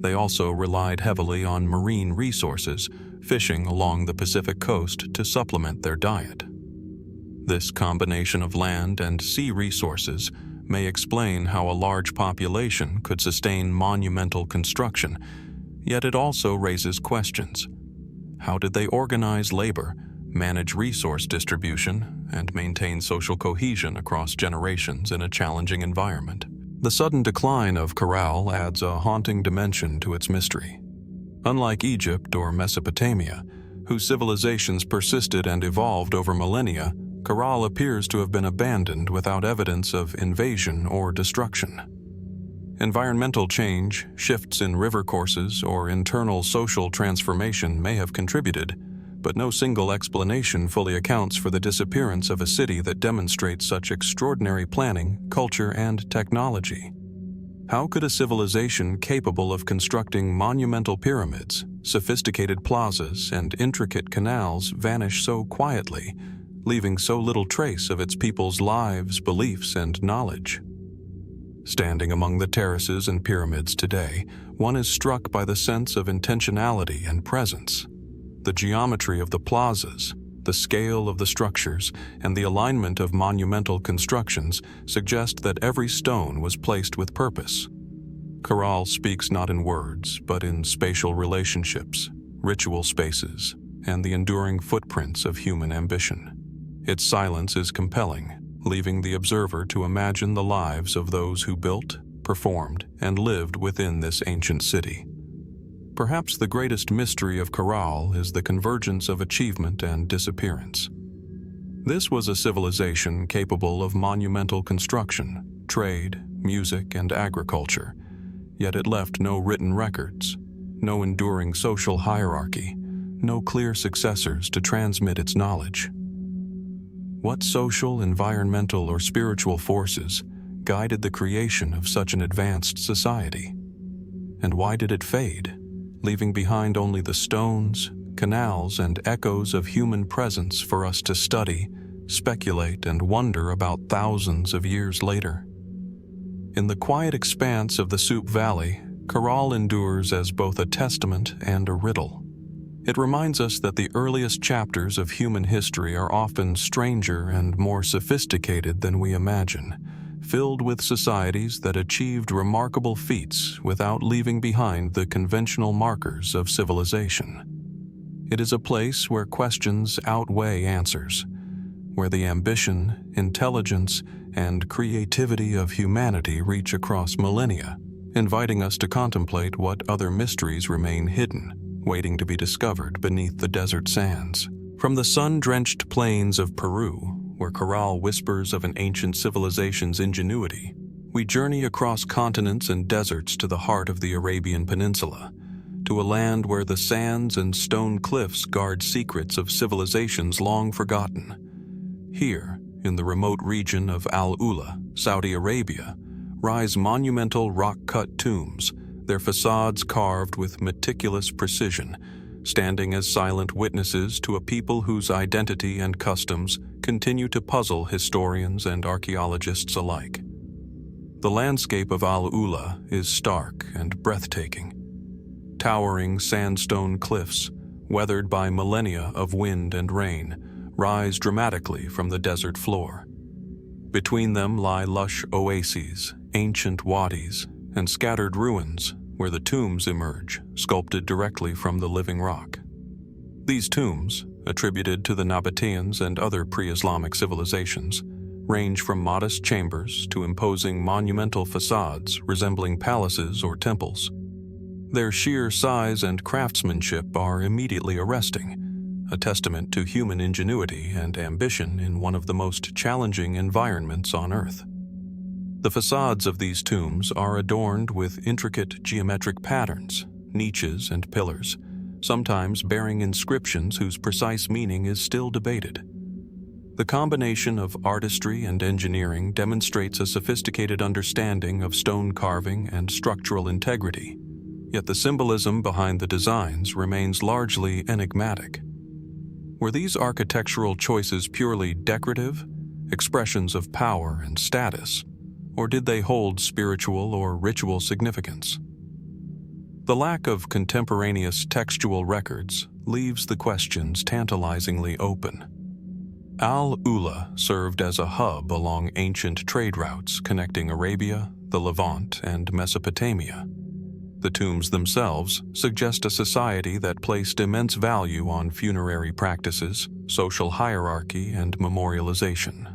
[SPEAKER 1] They also relied heavily on marine resources, fishing along the Pacific coast to supplement their diet. This combination of land and sea resources may explain how a large population could sustain monumental construction, yet it also raises questions. How did they organize labor, manage resource distribution, and maintain social cohesion across generations in a challenging environment. The sudden decline of Caral adds a haunting dimension to its mystery. Unlike Egypt or Mesopotamia, whose civilizations persisted and evolved over millennia, Caral appears to have been abandoned without evidence of invasion or destruction. Environmental change, shifts in river courses, or internal social transformation may have contributed, but no single explanation fully accounts for the disappearance of a city that demonstrates such extraordinary planning, culture, and technology. How could a civilization capable of constructing monumental pyramids, sophisticated plazas, and intricate canals vanish so quietly, leaving so little trace of its people's lives, beliefs, and knowledge? Standing among the terraces and pyramids today, one is struck by the sense of intentionality and presence. The geometry of the plazas, the scale of the structures, and the alignment of monumental constructions suggest that every stone was placed with purpose. Caral speaks not in words, but in spatial relationships, ritual spaces, and the enduring footprints of human ambition. Its silence is compelling, leaving the observer to imagine the lives of those who built, performed, and lived within this ancient city. Perhaps the greatest mystery of Caral is the convergence of achievement and disappearance. This was a civilization capable of monumental construction, trade, music, and agriculture, yet it left no written records, no enduring social hierarchy, no clear successors to transmit its knowledge. What social, environmental, or spiritual forces guided the creation of such an advanced society? And why did it fade, leaving behind only the stones, canals, and echoes of human presence for us to study, speculate, and wonder about thousands of years later? In the quiet expanse of the Supe Valley, Caral endures as both a testament and a riddle. It reminds us that the earliest chapters of human history are often stranger and more sophisticated than we imagine, filled with societies that achieved remarkable feats without leaving behind the conventional markers of civilization. It is a place where questions outweigh answers, where the ambition, intelligence, and creativity of humanity reach across millennia, inviting us to contemplate what other mysteries remain hidden, waiting to be discovered beneath the desert sands. From the sun-drenched plains of Peru, where Caral whispers of an ancient civilization's ingenuity, we journey across continents and deserts to the heart of the Arabian Peninsula, to a land where the sands and stone cliffs guard secrets of civilizations long forgotten. Here, in the remote region of Al-Ula, Saudi Arabia, rise monumental rock-cut tombs, their facades carved with meticulous precision, standing as silent witnesses to a people whose identity and customs continue to puzzle historians and archaeologists alike. The landscape of Al-Ula is stark and breathtaking. Towering sandstone cliffs, weathered by millennia of wind and rain, rise dramatically from the desert floor. Between them lie lush oases, ancient wadis, and scattered ruins where the tombs emerge, sculpted directly from the living rock. These tombs, attributed to the Nabateans and other pre-Islamic civilizations, range from modest chambers to imposing monumental facades resembling palaces or temples. Their sheer size and craftsmanship are immediately arresting, a testament to human ingenuity and ambition in one of the most challenging environments on Earth. The facades of these tombs are adorned with intricate geometric patterns, niches, and pillars, sometimes bearing inscriptions whose precise meaning is still debated. The combination of artistry and engineering demonstrates a sophisticated understanding of stone carving and structural integrity, yet the symbolism behind the designs remains largely enigmatic. Were these architectural choices purely decorative, expressions of power and status, or did they hold spiritual or ritual significance? The lack of contemporaneous textual records leaves the questions tantalizingly open. Al-Ula served as a hub along ancient trade routes connecting Arabia, the Levant, and Mesopotamia. The tombs themselves suggest a society that placed immense value on funerary practices, social hierarchy, and memorialization.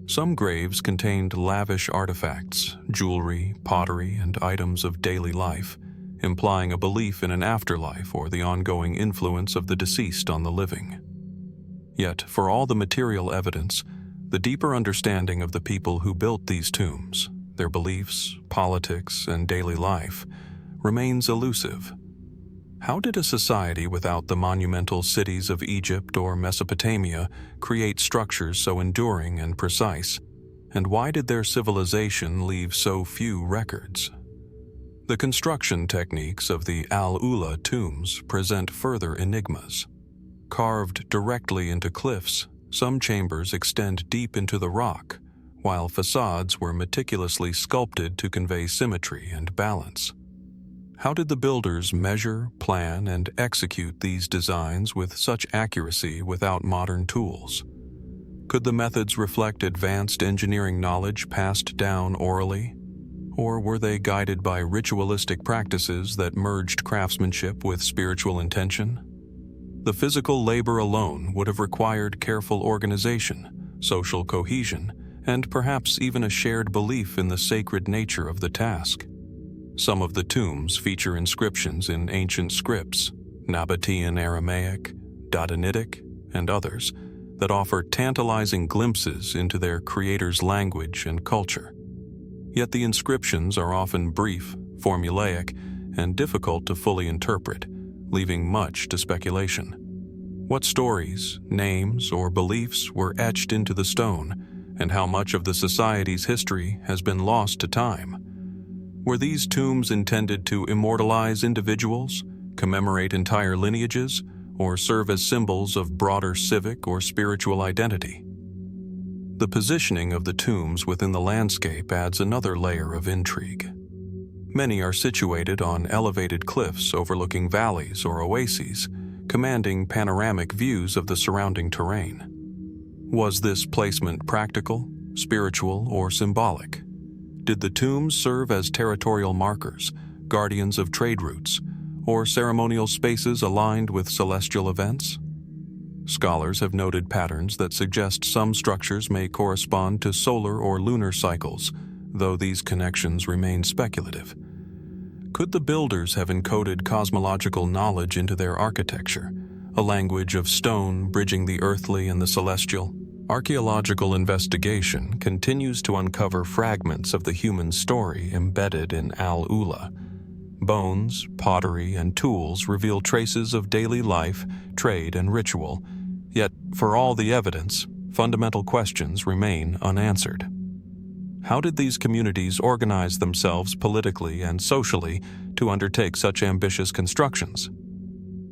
[SPEAKER 1] Some graves contained lavish artifacts, jewelry, pottery, and items of daily life, implying a belief in an afterlife or the ongoing influence of the deceased on the living. Yet, for all the material evidence, the deeper understanding of the people who built these tombs, their beliefs, politics, and daily life, remains elusive. How did a society without the monumental cities of Egypt or Mesopotamia create structures so enduring and precise? And why did their civilization leave so few records? The construction techniques of the Al-Ula tombs present further enigmas. Carved directly into cliffs, some chambers extend deep into the rock, while facades were meticulously sculpted to convey symmetry and balance. How did the builders measure, plan, and execute these designs with such accuracy without modern tools? Could the methods reflect advanced engineering knowledge passed down orally? Or were they guided by ritualistic practices that merged craftsmanship with spiritual intention? The physical labor alone would have required careful organization, social cohesion, and perhaps even a shared belief in the sacred nature of the task. Some of the tombs feature inscriptions in ancient scripts, Nabatean Aramaic, Dodanitic, and others, that offer tantalizing glimpses into their creator's language and culture. Yet the inscriptions are often brief, formulaic, and difficult to fully interpret, leaving much to speculation. What stories, names, or beliefs were etched into the stone, and how much of the society's history has been lost to time? Were these tombs intended to immortalize individuals, commemorate entire lineages, or serve as symbols of broader civic or spiritual identity? The positioning of the tombs within the landscape adds another layer of intrigue. Many are situated on elevated cliffs overlooking valleys or oases, commanding panoramic views of the surrounding terrain. Was this placement practical, spiritual, or symbolic? Did the tombs serve as territorial markers, guardians of trade routes, or ceremonial spaces aligned with celestial events? Scholars have noted patterns that suggest some structures may correspond to solar or lunar cycles, though these connections remain speculative. Could the builders have encoded cosmological knowledge into their architecture, a language of stone bridging the earthly and the celestial? Archaeological investigation continues to uncover fragments of the human story embedded in Al-Ula. Bones, pottery, and tools reveal traces of daily life, trade, and ritual, yet for all the evidence, fundamental questions remain unanswered. How did these communities organize themselves politically and socially to undertake such ambitious constructions?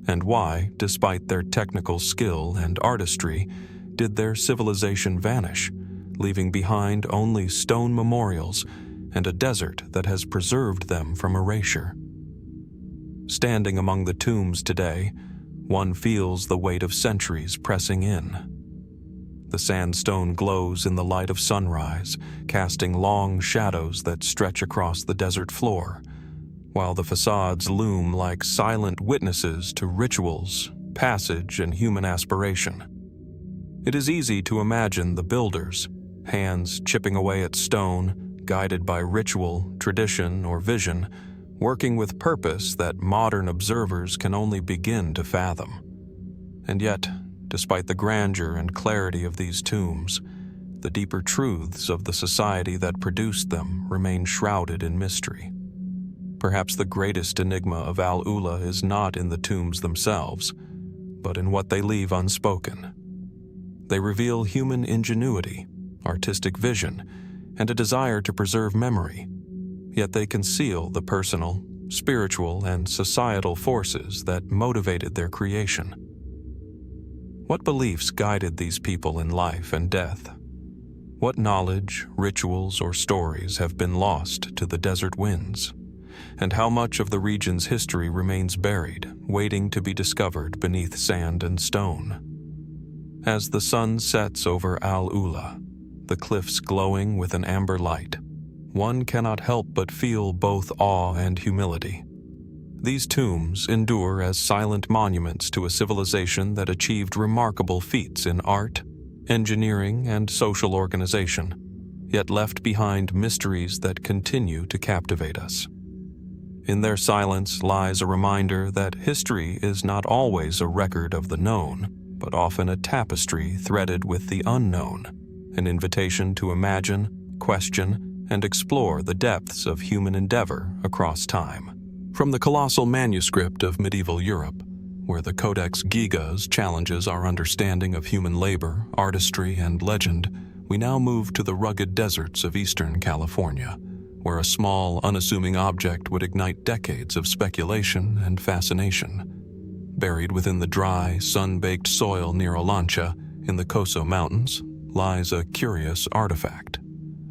[SPEAKER 1] And why, despite their technical skill and artistry, did their civilization vanish, leaving behind only stone memorials and a desert that has preserved them from erasure? Standing among the tombs today, one feels the weight of centuries pressing in. The sandstone glows in the light of sunrise, casting long shadows that stretch across the desert floor, while the facades loom like silent witnesses to rituals, passage, and human aspiration. It is easy to imagine the builders, hands chipping away at stone, guided by ritual, tradition, or vision, working with purpose that modern observers can only begin to fathom. And yet, despite the grandeur and clarity of these tombs, the deeper truths of the society that produced them remain shrouded in mystery. Perhaps the greatest enigma of Al-Ula is not in the tombs themselves, but in what they leave unspoken. They reveal human ingenuity, artistic vision, and a desire to preserve memory, yet they conceal the personal, spiritual, and societal forces that motivated their creation. What beliefs guided these people in life and death? What knowledge, rituals, or stories have been lost to the desert winds? And how much of the region's history remains buried, waiting to be discovered beneath sand and stone? As the sun sets over Al-Ula, the cliffs glowing with an amber light, one cannot help but feel both awe and humility. These tombs endure as silent monuments to a civilization that achieved remarkable feats in art, engineering, and social organization, yet left behind mysteries that continue to captivate us. In their silence lies a reminder that history is not always a record of the known, but often a tapestry threaded with the unknown, an invitation to imagine, question, and explore the depths of human endeavor across time. From the colossal manuscript of medieval Europe, where the Codex Gigas challenges our understanding of human labor, artistry, and legend, we now move to the rugged deserts of eastern California, where a small, unassuming object would ignite decades of speculation and fascination. Buried within the dry, sun-baked soil near Olancha, in the Coso Mountains, lies a curious artifact.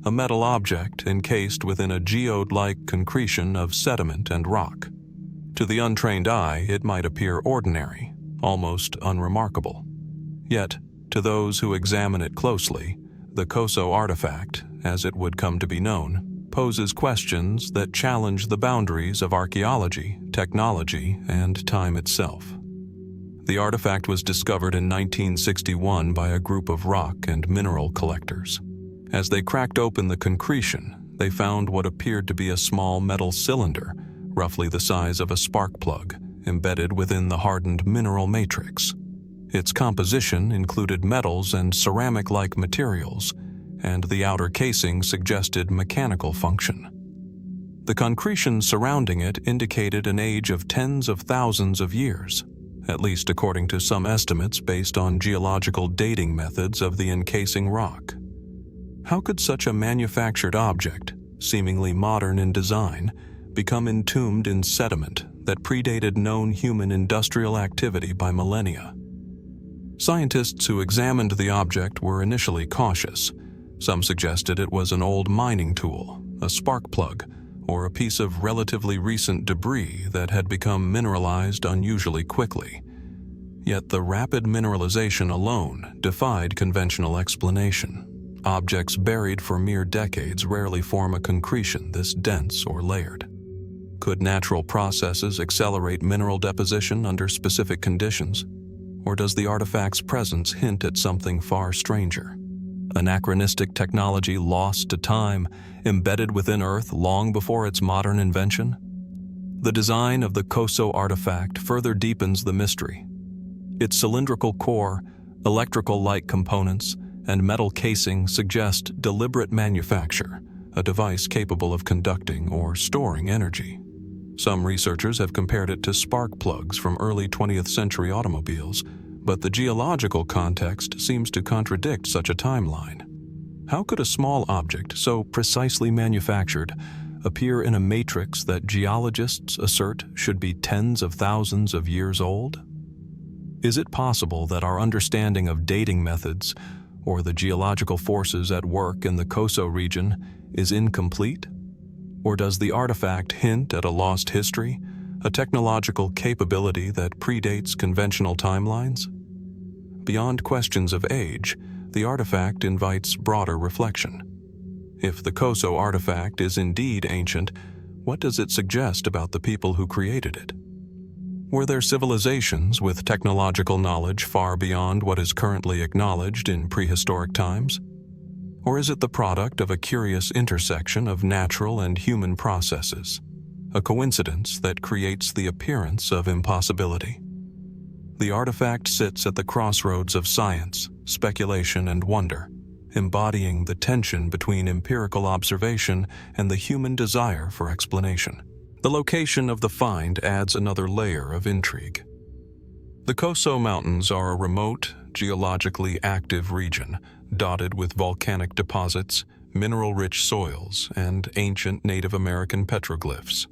[SPEAKER 1] A metal object encased within a geode-like concretion of sediment and rock. To the untrained eye, it might appear ordinary, almost unremarkable. Yet, to those who examine it closely, the Coso Artifact, as it would come to be known, poses questions that challenge the boundaries of archaeology, technology, and time itself. The artifact was discovered in 1961 by a group of rock and mineral collectors. As they cracked open the concretion, they found what appeared to be a small metal cylinder, roughly the size of a spark plug, embedded within the hardened mineral matrix. Its composition included metals and ceramic-like materials, and the outer casing suggested mechanical function. The concretion surrounding it indicated an age of tens of thousands of years, at least according to some estimates based on geological dating methods of the encasing rock. How could such a manufactured object, seemingly modern in design, become entombed in sediment that predated known human industrial activity by millennia? Scientists who examined the object were initially cautious. Some suggested it was an old mining tool, a spark plug, or a piece of relatively recent debris that had become mineralized unusually quickly. Yet the rapid mineralization alone defied conventional explanation. Objects buried for mere decades rarely form a concretion this dense or layered. Could natural processes accelerate mineral deposition under specific conditions? Or does the artifact's presence hint at something far stranger? Anachronistic technology lost to time, embedded within Earth long before its modern invention? The design of the Coso Artifact further deepens the mystery. Its cylindrical core, electrical-like components, and metal casing suggest deliberate manufacture, a device capable of conducting or storing energy. Some researchers have compared it to spark plugs from early 20th century automobiles, but the geological context seems to contradict such a timeline. How could a small object so precisely manufactured appear in a matrix that geologists assert should be tens of thousands of years old? Is it possible that our understanding of dating methods or the geological forces at work in the Coso region is incomplete? Or does the artifact hint at a lost history, a technological capability that predates conventional timelines? Beyond questions of age, the artifact invites broader reflection. If the Coso artifact is indeed ancient, what does it suggest about the people who created it? Were there civilizations with technological knowledge far beyond what is currently acknowledged in prehistoric times? Or is it the product of a curious intersection of natural and human processes, a coincidence that creates the appearance of impossibility? The artifact sits at the crossroads of science, speculation, and wonder, embodying the tension between empirical observation and the human desire for explanation. The location of the find adds another layer of intrigue. The Coso Mountains are a remote, geologically active region, dotted with volcanic deposits, mineral-rich soils, and ancient Native American petroglyphs.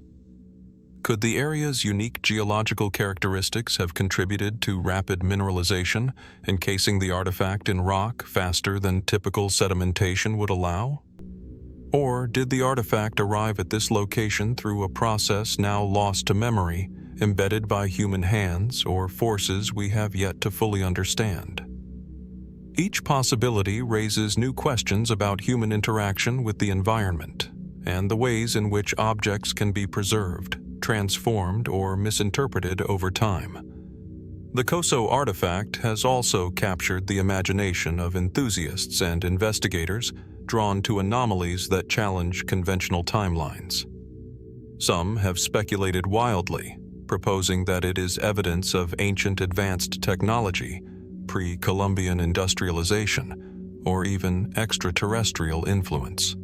[SPEAKER 1] Could the area's unique geological characteristics have contributed to rapid mineralization, encasing the artifact in rock faster than typical sedimentation would allow? Or did the artifact arrive at this location through a process now lost to memory, embedded by human hands or forces we have yet to fully understand? Each possibility raises new questions about human interaction with the environment and the ways in which objects can be preserved, transformed or misinterpreted over time. The Coso Artifact has also captured the imagination of enthusiasts and investigators drawn to anomalies that challenge conventional timelines. Some have speculated wildly, proposing that it is evidence of ancient advanced technology, pre-Columbian industrialization, or even extraterrestrial influence.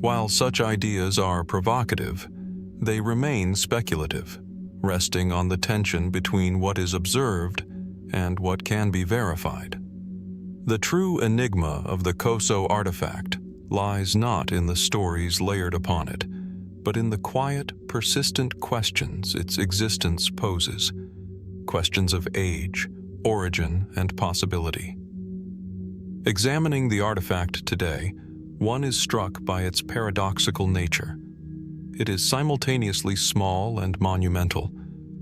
[SPEAKER 1] While such ideas are provocative, they remain speculative, resting on the tension between what is observed and what can be verified. The true enigma of the Coso Artifact lies not in the stories layered upon it, but in the quiet, persistent questions its existence poses, questions of age, origin, and possibility. Examining the artifact today, one is struck by its paradoxical nature. It is simultaneously small and monumental,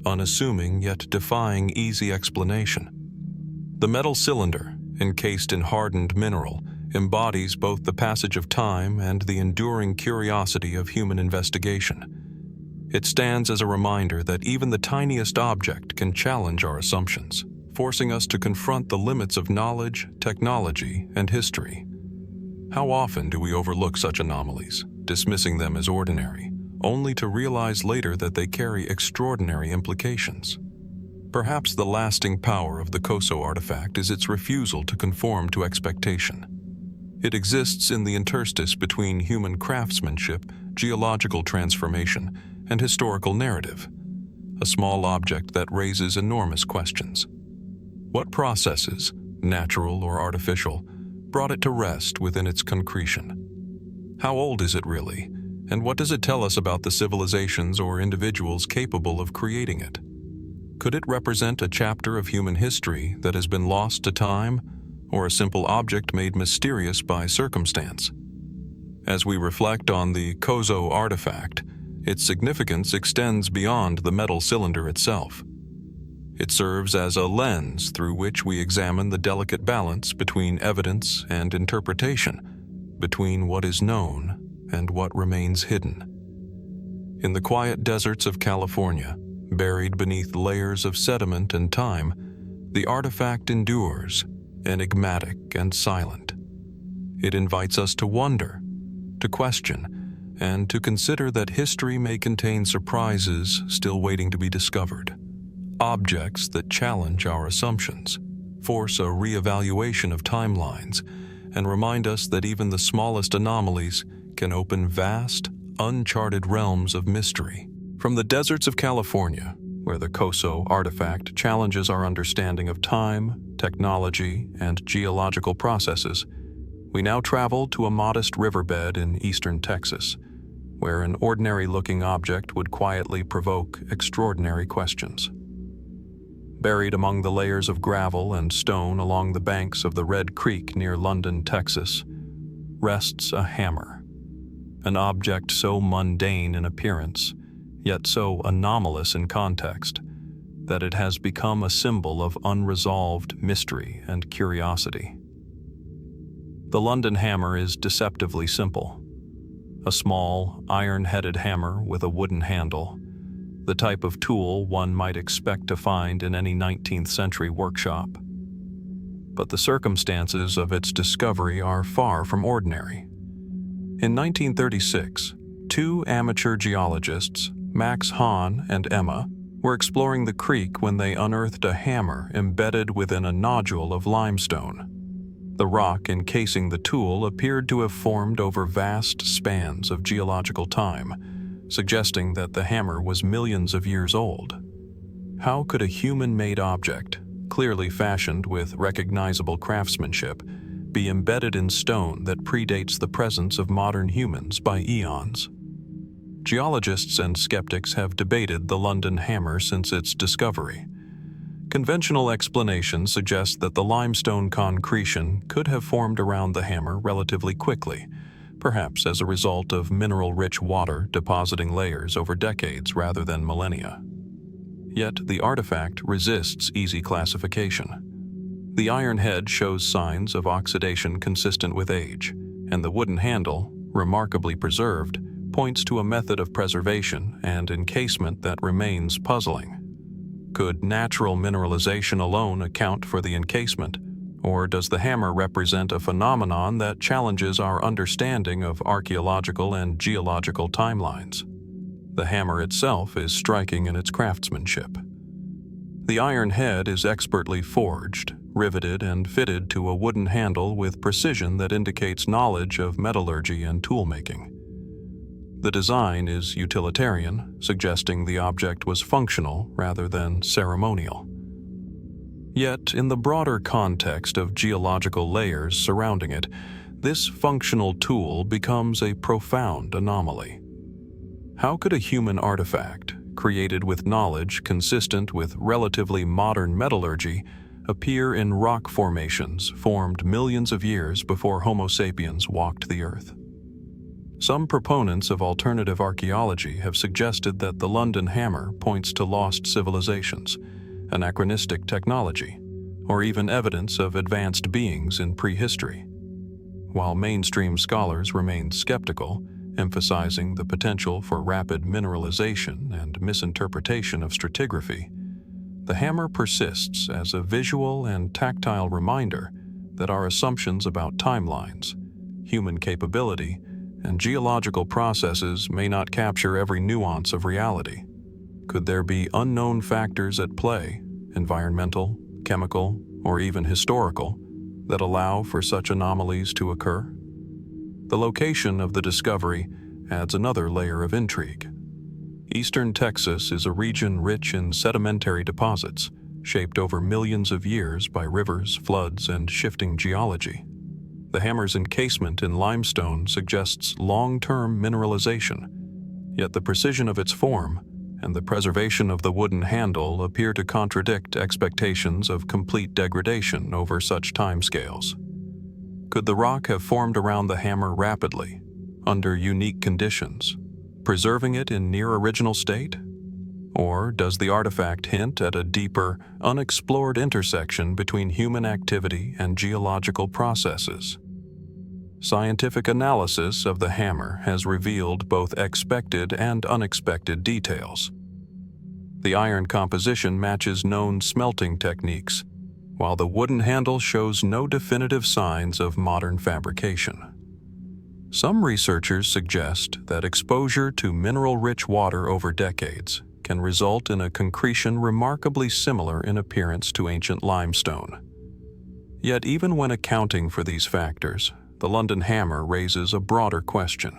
[SPEAKER 1] unassuming yet defying easy explanation. The metal cylinder, encased in hardened mineral, embodies both the passage of time and the enduring curiosity of human investigation. It stands as a reminder that even the tiniest object can challenge our assumptions, forcing us to confront the limits of knowledge, technology, and history. How often do we overlook such anomalies, dismissing them as ordinary, only to realize later that they carry extraordinary implications? Perhaps the lasting power of the Coso Artifact is its refusal to conform to expectation. It exists in the interstice between human craftsmanship, geological transformation, and historical narrative, a small object that raises enormous questions. What processes, natural or artificial, brought it to rest within its concretion? How old is it really, and what does it tell us about the civilizations or individuals capable of creating it? Could it represent a chapter of human history that has been lost to time, or a simple object made mysterious by circumstance? As we reflect on the Coso Artifact, its significance extends beyond the metal cylinder itself. It serves as a lens through which we examine the delicate balance between evidence and interpretation, between what is known and what remains hidden. In the quiet deserts of California, buried beneath layers of sediment and time, the artifact endures, enigmatic and silent. It invites us to wonder, to question, and to consider that history may contain surprises still waiting to be discovered. Objects that challenge our assumptions, force a reevaluation of timelines, and remind us that even the smallest anomalies can open vast, uncharted realms of mystery. From the deserts of California, where the Coso Artifact challenges our understanding of time, technology, and geological processes, we now travel to a modest riverbed in eastern Texas, where an ordinary-looking object would quietly provoke extraordinary questions. Buried among the layers of gravel and stone along the banks of the Red Creek near London, Texas, rests a hammer, an object so mundane in appearance, yet so anomalous in context, that it has become a symbol of unresolved mystery and curiosity. The London hammer is deceptively simple. A small, iron-headed hammer with a wooden handle, the type of tool one might expect to find in any 19th century workshop. But the circumstances of its discovery are far from ordinary. In 1936, two amateur geologists, Max Hahn and Emma, were exploring the creek when they unearthed a hammer embedded within a nodule of limestone. The rock encasing the tool appeared to have formed over vast spans of geological time, suggesting that the hammer was millions of years old. How could a human-made object, clearly fashioned with recognizable craftsmanship, be embedded in stone that predates the presence of modern humans by eons? Geologists and skeptics have debated the London hammer since its discovery. Conventional explanations suggest that the limestone concretion could have formed around the hammer relatively quickly, perhaps as a result of mineral-rich water depositing layers over decades rather than millennia. Yet the artifact resists easy classification. The iron head shows signs of oxidation consistent with age, and the wooden handle, remarkably preserved, points to a method of preservation and encasement that remains puzzling. Could natural mineralization alone account for the encasement, or does the hammer represent a phenomenon that challenges our understanding of archaeological and geological timelines? The hammer itself is striking in its craftsmanship. The iron head is expertly forged, riveted, and fitted to a wooden handle with precision that indicates knowledge of metallurgy and toolmaking. The design is utilitarian, suggesting the object was functional rather than ceremonial. Yet, in the broader context of geological layers surrounding it, this functional tool becomes a profound anomaly. How could a human artifact, created with knowledge consistent with relatively modern metallurgy, appear in rock formations formed millions of years before Homo sapiens walked the earth? Some proponents of alternative archaeology have suggested that the London hammer points to lost civilizations, anachronistic technology, or even evidence of advanced beings in prehistory. While mainstream scholars remain skeptical, emphasizing the potential for rapid mineralization and misinterpretation of stratigraphy, the hammer persists as a visual and tactile reminder that our assumptions about timelines, human capability, and geological processes may not capture every nuance of reality. Could there be unknown factors at play, environmental, chemical, or even historical, that allow for such anomalies to occur? The location of the discovery adds another layer of intrigue. Eastern Texas is a region rich in sedimentary deposits, shaped over millions of years by rivers, floods, and shifting geology. The hammer's encasement in limestone suggests long-term mineralization, yet the precision of its form and the preservation of the wooden handle appear to contradict expectations of complete degradation over such timescales. Could the rock have formed around the hammer rapidly, under unique conditions, preserving it in near-original state? Or does the artifact hint at a deeper, unexplored intersection between human activity and geological processes? Scientific analysis of the hammer has revealed both expected and unexpected details. The iron composition matches known smelting techniques, while the wooden handle shows no definitive signs of modern fabrication. Some researchers suggest that exposure to mineral-rich water over decades can result in a concretion remarkably similar in appearance to ancient limestone. Yet even when accounting for these factors, the London hammer raises a broader question.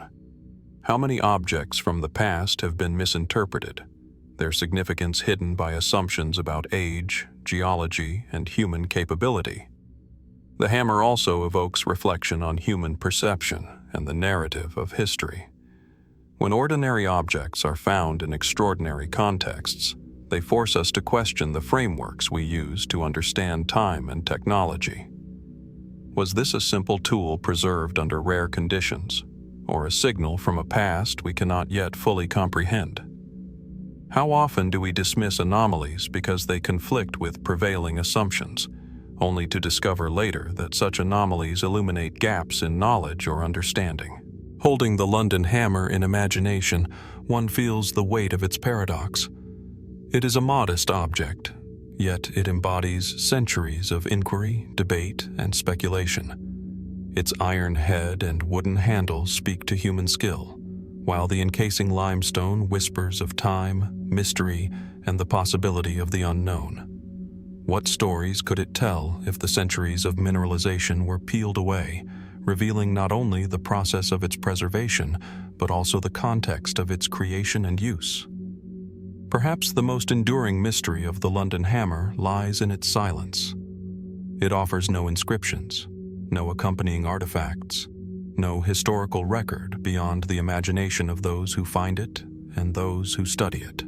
[SPEAKER 1] How many objects from the past have been misinterpreted, their significance hidden by assumptions about age, geology, and human capability? The hammer also evokes reflection on human perception and the narrative of history. When ordinary objects are found in extraordinary contexts, they force us to question the frameworks we use to understand time and technology. Was this a simple tool preserved under rare conditions, or a signal from a past we cannot yet fully comprehend? How often do we dismiss anomalies because they conflict with prevailing assumptions, only to discover later that such anomalies illuminate gaps in knowledge or understanding? Holding the London hammer in imagination, one feels the weight of its paradox. It is a modest object, yet it embodies centuries of inquiry, debate, and speculation. Its iron head and wooden handle speak to human skill, while the encasing limestone whispers of time, mystery, and the possibility of the unknown. What stories could it tell if the centuries of mineralization were peeled away, revealing not only the process of its preservation, but also the context of its creation and use? Perhaps the most enduring mystery of the London hammer lies in its silence. It offers no inscriptions, no accompanying artifacts, no historical record beyond the imagination of those who find it and those who study it.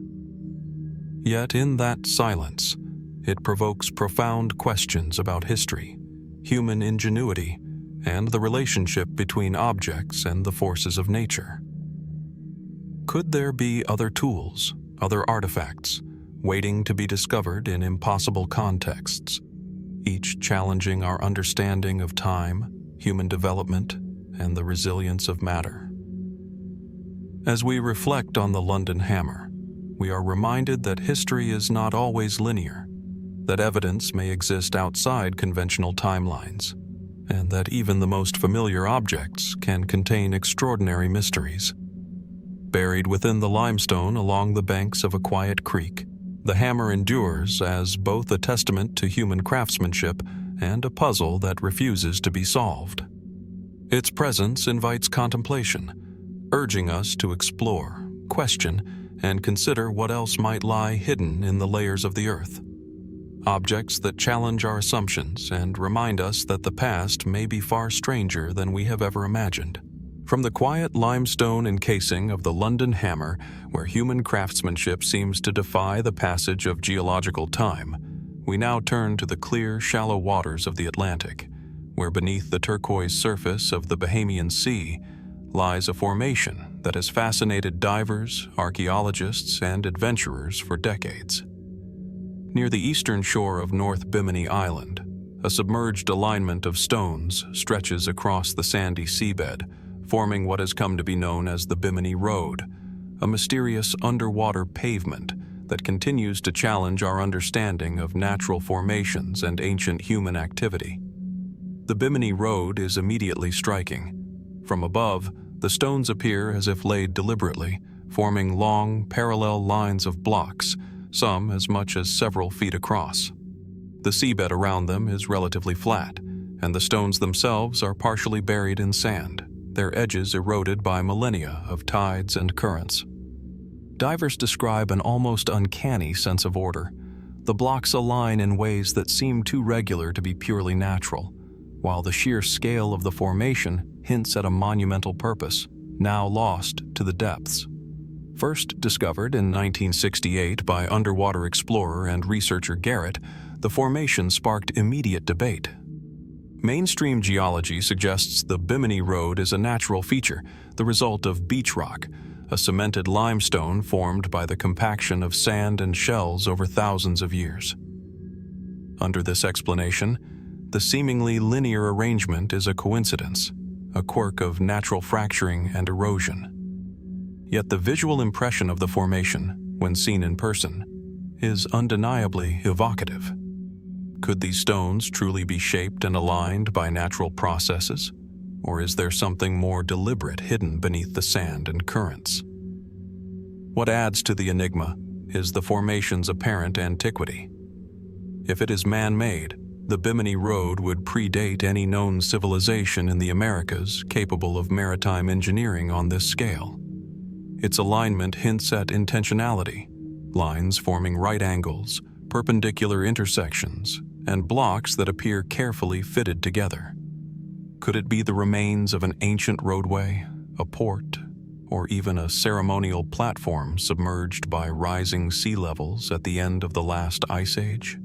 [SPEAKER 1] Yet in that silence, it provokes profound questions about history, human ingenuity, and the relationship between objects and the forces of nature. Could there be other tools, other artifacts, waiting to be discovered in impossible contexts, each challenging our understanding of time, human development, and the resilience of matter? As we reflect on the London Hammer, we are reminded that history is not always linear, that evidence may exist outside conventional timelines, and that even the most familiar objects can contain extraordinary mysteries. Buried within the limestone along the banks of a quiet creek, the hammer endures as both a testament to human craftsmanship and a puzzle that refuses to be solved. Its presence invites contemplation, urging us to explore, question, and consider what else might lie hidden in the layers of the earth. Objects that challenge our assumptions and remind us that the past may be far stranger than we have ever imagined. From the quiet limestone encasing of the London Hammer, where human craftsmanship seems to defy the passage of geological time, we now turn to the clear, shallow waters of the Atlantic, where beneath the turquoise surface of the Bahamian Sea lies a formation that has fascinated divers, archaeologists, and adventurers for decades. Near the eastern shore of North Bimini Island, a submerged alignment of stones stretches across the sandy seabed, forming what has come to be known as the Bimini Road, a mysterious underwater pavement that continues to challenge our understanding of natural formations and ancient human activity. The Bimini Road is immediately striking. From above, the stones appear as if laid deliberately, forming long, parallel lines of blocks, some as much as several feet across. The seabed around them is relatively flat, and the stones themselves are partially buried in sand, their edges eroded by millennia of tides and currents. Divers describe an almost uncanny sense of order. The blocks align in ways that seem too regular to be purely natural, while the sheer scale of the formation hints at a monumental purpose, now lost to the depths. First discovered in 1968 by underwater explorer and researcher Garrett, the formation sparked immediate debate. Mainstream geology suggests the Bimini Road is a natural feature, the result of beach rock, a cemented limestone formed by the compaction of sand and shells over thousands of years. Under this explanation, the seemingly linear arrangement is a coincidence, a quirk of natural fracturing and erosion. Yet the visual impression of the formation, when seen in person, is undeniably evocative. Could these stones truly be shaped and aligned by natural processes, or is there something more deliberate hidden beneath the sand and currents? What adds to the enigma is the formation's apparent antiquity. If it is man-made, the Bimini Road would predate any known civilization in the Americas capable of maritime engineering on this scale. Its alignment hints at intentionality, lines forming right angles, perpendicular intersections, and blocks that appear carefully fitted together. Could it be the remains of an ancient roadway, a port, or even a ceremonial platform submerged by rising sea levels at the end of the last ice age?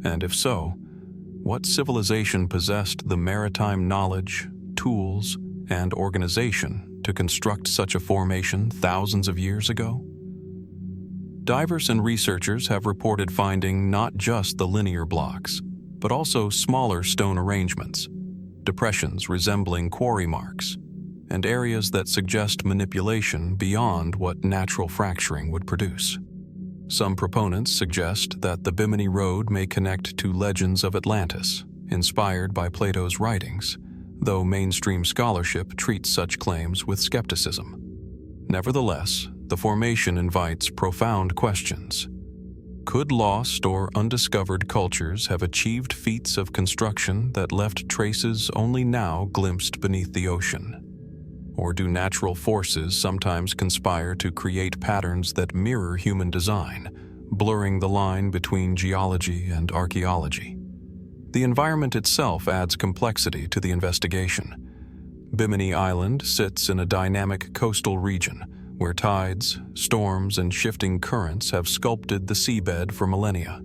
[SPEAKER 1] And if so, what civilization possessed the maritime knowledge, tools, and organization to construct such a formation thousands of years ago? Divers and researchers have reported finding not just the linear blocks, but also smaller stone arrangements, depressions resembling quarry marks, and areas that suggest manipulation beyond what natural fracturing would produce. Some proponents suggest that the Bimini Road may connect to legends of Atlantis, inspired by Plato's writings, though mainstream scholarship treats such claims with skepticism. Nevertheless, the formation invites profound questions. Could lost or undiscovered cultures have achieved feats of construction that left traces only now glimpsed beneath the ocean? Or do natural forces sometimes conspire to create patterns that mirror human design, blurring the line between geology and archaeology? The environment itself adds complexity to the investigation. Bimini Island sits in a dynamic coastal region where tides, storms, and shifting currents have sculpted the seabed for millennia.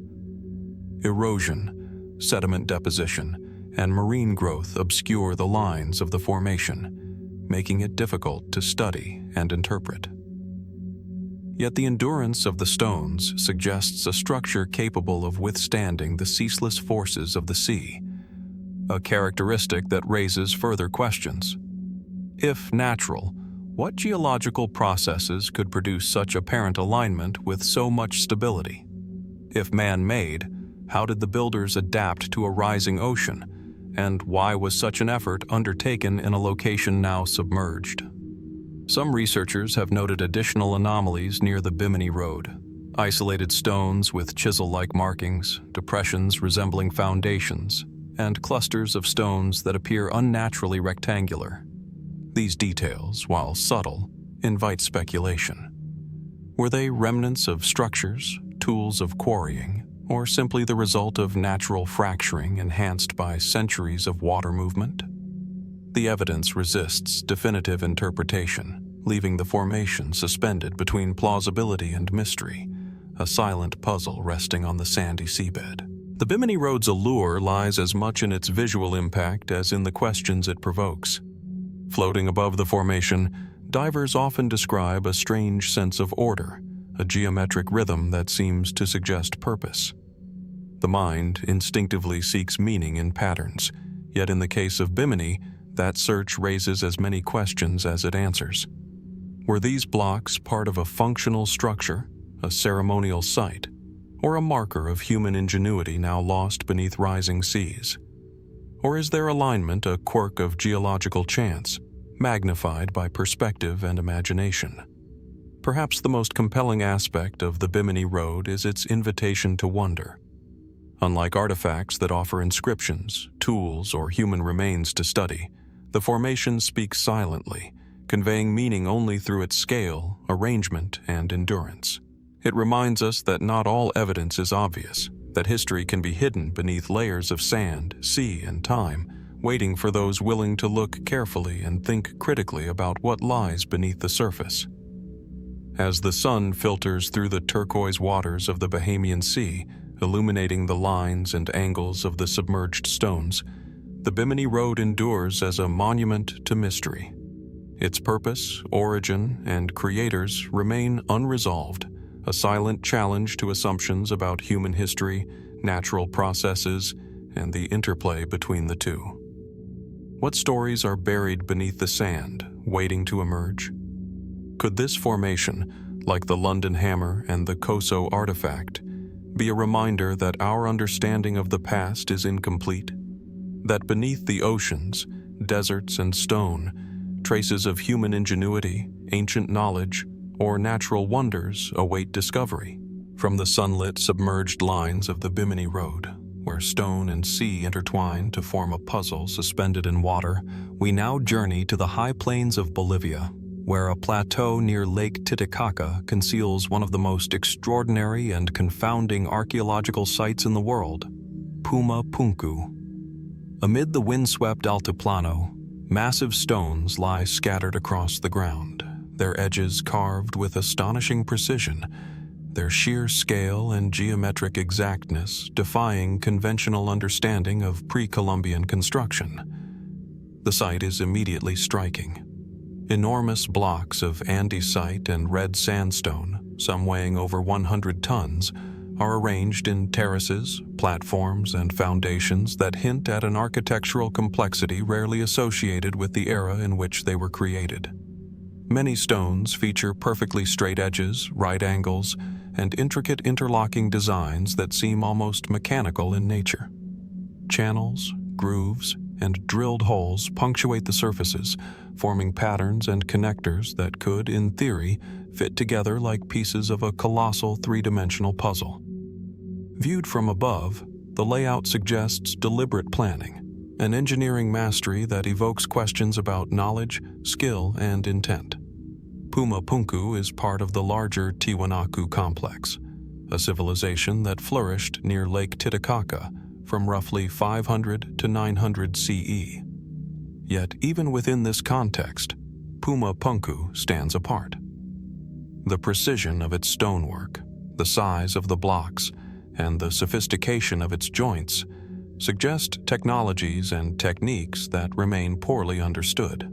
[SPEAKER 1] Erosion, sediment deposition, and marine growth obscure the lines of the formation, making it difficult to study and interpret. Yet the endurance of the stones suggests a structure capable of withstanding the ceaseless forces of the sea, a characteristic that raises further questions. If natural, What geological processes could produce such apparent alignment with so much stability? If man-made, how did the builders adapt to a rising ocean? And why was such an effort undertaken in a location now submerged? Some researchers have noted additional anomalies near the Bimini Road. Isolated stones with chisel-like markings, depressions resembling foundations, and clusters of stones that appear unnaturally rectangular. These details, while subtle, invite speculation. Were they remnants of structures, tools of quarrying, or simply the result of natural fracturing enhanced by centuries of water movement? The evidence resists definitive interpretation, leaving the formation suspended between plausibility and mystery, a silent puzzle resting on the sandy seabed. The Bimini Road's allure lies as much in its visual impact as in the questions it provokes. Floating above the formation, divers often describe a strange sense of order, a geometric rhythm that seems to suggest purpose. The mind instinctively seeks meaning in patterns, yet in the case of Bimini, that search raises as many questions as it answers. Were these blocks part of a functional structure, a ceremonial site, or a marker of human ingenuity now lost beneath rising seas? Or is their alignment a quirk of geological chance, magnified by perspective and imagination? Perhaps the most compelling aspect of the Bimini Road is its invitation to wonder. Unlike artifacts that offer inscriptions, tools, or human remains to study, the formation speaks silently, conveying meaning only through its scale, arrangement, and endurance. It reminds us that not all evidence is obvious, that history can be hidden beneath layers of sand, sea, and time, waiting for those willing to look carefully and think critically about what lies beneath the surface. As the sun filters through the turquoise waters of the Bahamian Sea, illuminating the lines and angles of the submerged stones, the Bimini Road endures as a monument to mystery. Its purpose, origin, and creators remain unresolved, a silent challenge to assumptions about human history, natural processes, and the interplay between the two. What stories are buried beneath the sand, waiting to emerge? Could this formation, like the London Hammer and the Coso Artifact, be a reminder that our understanding of the past is incomplete? That beneath the oceans, deserts, and stone, traces of human ingenuity, ancient knowledge, or natural wonders await discovery? From the sunlit, submerged lines of the Bimini Road, where stone and sea intertwine to form a puzzle suspended in water, we now journey to the high plains of Bolivia, where a plateau near Lake Titicaca conceals one of the most extraordinary and confounding archaeological sites in the world, Puma Punku. Amid the windswept altiplano, massive stones lie scattered across the ground, their edges carved with astonishing precision, their sheer scale and geometric exactness defying conventional understanding of pre-Columbian construction. The site is immediately striking. Enormous blocks of andesite and red sandstone, some weighing over 100 tons, are arranged in terraces, platforms, and foundations that hint at an architectural complexity rarely associated with the era in which they were created. Many stones feature perfectly straight edges, right angles, and intricate interlocking designs that seem almost mechanical in nature. Channels, grooves, and drilled holes punctuate the surfaces, forming patterns and connectors that could, in theory, fit together like pieces of a colossal three-dimensional puzzle. Viewed from above, the layout suggests deliberate planning, an engineering mastery that evokes questions about knowledge, skill, and intent. Puma Punku is part of the larger Tiwanaku complex, a civilization that flourished near Lake Titicaca from roughly 500 to 900 CE. Yet even within this context, Puma Punku stands apart. The precision of its stonework, the size of the blocks, and the sophistication of its joints suggest technologies and techniques that remain poorly understood.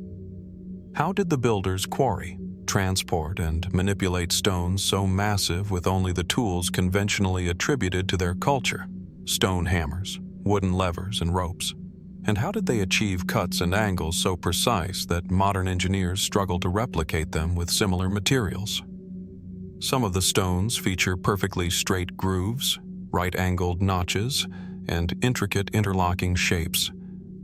[SPEAKER 1] How did the builders quarry, transport, and manipulate stones so massive with only the tools conventionally attributed to their culture? Stone hammers, wooden levers, and ropes. And how did they achieve cuts and angles so precise that modern engineers struggle to replicate them with similar materials? Some of the stones feature perfectly straight grooves, right-angled notches, and intricate interlocking shapes,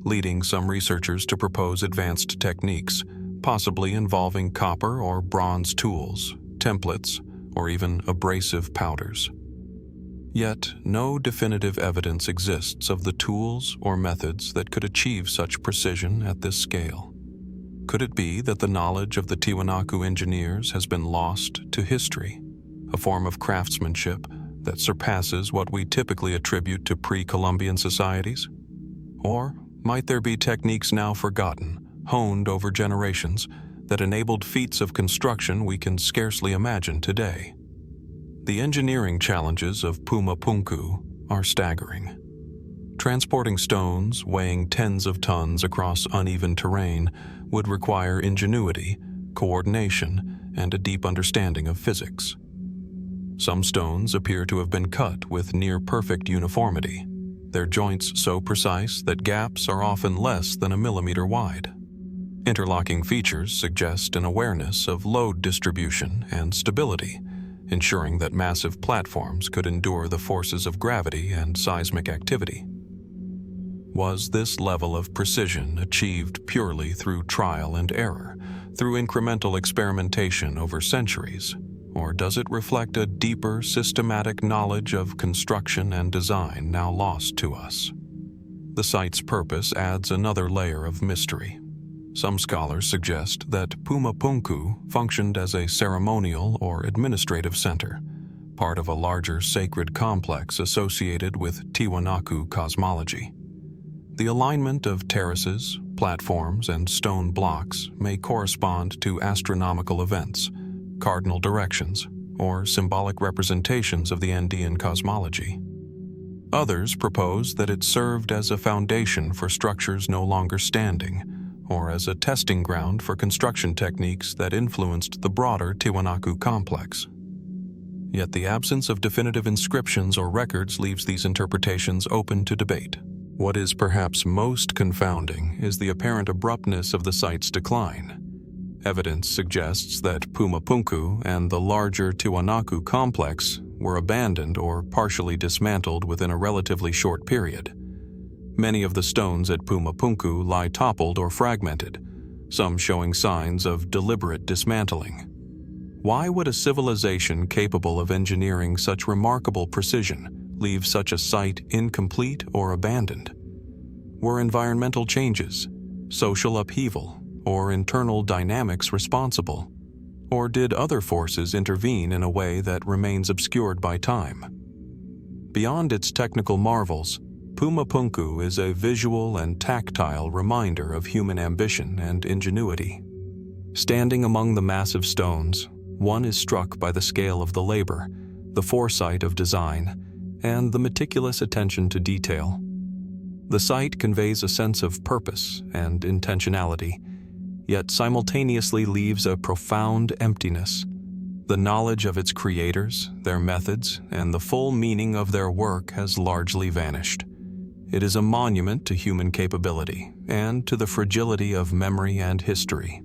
[SPEAKER 1] leading some researchers to propose advanced techniques, possibly involving copper or bronze tools, templates, or even abrasive powders. Yet, no definitive evidence exists of the tools or methods that could achieve such precision at this scale. Could it be that the knowledge of the Tiwanaku engineers has been lost to history, a form of craftsmanship that surpasses what we typically attribute to pre-Columbian societies? Or might there be techniques now forgotten, honed over generations, that enabled feats of construction we can scarcely imagine today? The engineering challenges of Puma Punku are staggering. Transporting stones weighing tens of tons across uneven terrain would require ingenuity, coordination, and a deep understanding of physics. Some stones appear to have been cut with near-perfect uniformity, their joints so precise that gaps are often less than a millimeter wide. Interlocking features suggest an awareness of load distribution and stability, ensuring that massive platforms could endure the forces of gravity and seismic activity. Was this level of precision achieved purely through trial and error, through incremental experimentation over centuries, or does it reflect a deeper, systematic knowledge of construction and design now lost to us? The site's purpose adds another layer of mystery. Some scholars suggest that Puma Punku functioned as a ceremonial or administrative center, part of a larger sacred complex associated with Tiwanaku cosmology. The alignment of terraces, platforms, and stone blocks may correspond to astronomical events, cardinal directions, or symbolic representations of the Andean cosmology. Others propose that it served as a foundation for structures no longer standing, or as a testing ground for construction techniques that influenced the broader Tiwanaku complex. Yet the absence of definitive inscriptions or records leaves these interpretations open to debate. What is perhaps most confounding is the apparent abruptness of the site's decline. Evidence suggests that Puma Punku and the larger Tiwanaku complex were abandoned or partially dismantled within a relatively short period. Many of the stones at Puma Punku lie toppled or fragmented, some showing signs of deliberate dismantling. Why would a civilization capable of engineering such remarkable precision leave such a site incomplete or abandoned? Were environmental changes, social upheaval, or internal dynamics responsible? Or did other forces intervene in a way that remains obscured by time? Beyond its technical marvels, Puma Punku is a visual and tactile reminder of human ambition and ingenuity. Standing among the massive stones, one is struck by the scale of the labor, the foresight of design, and the meticulous attention to detail. The site conveys a sense of purpose and intentionality, yet simultaneously leaves a profound emptiness. The knowledge of its creators, their methods, and the full meaning of their work has largely vanished. It is a monument to human capability and to the fragility of memory and history.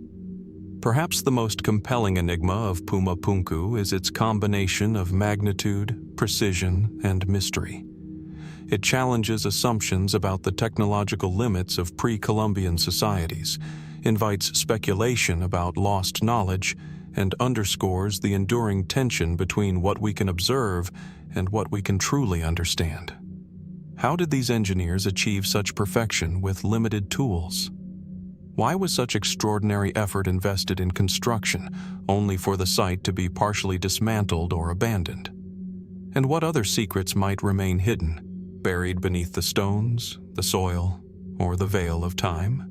[SPEAKER 1] Perhaps the most compelling enigma of Puma Punku is its combination of magnitude, precision, and mystery. It challenges assumptions about the technological limits of pre-Columbian societies, invites speculation about lost knowledge, and underscores the enduring tension between what we can observe and what we can truly understand. How did these engineers achieve such perfection with limited tools? Why was such extraordinary effort invested in construction, only for the site to be partially dismantled or abandoned? And what other secrets might remain hidden, buried beneath the stones, the soil, or the veil of time?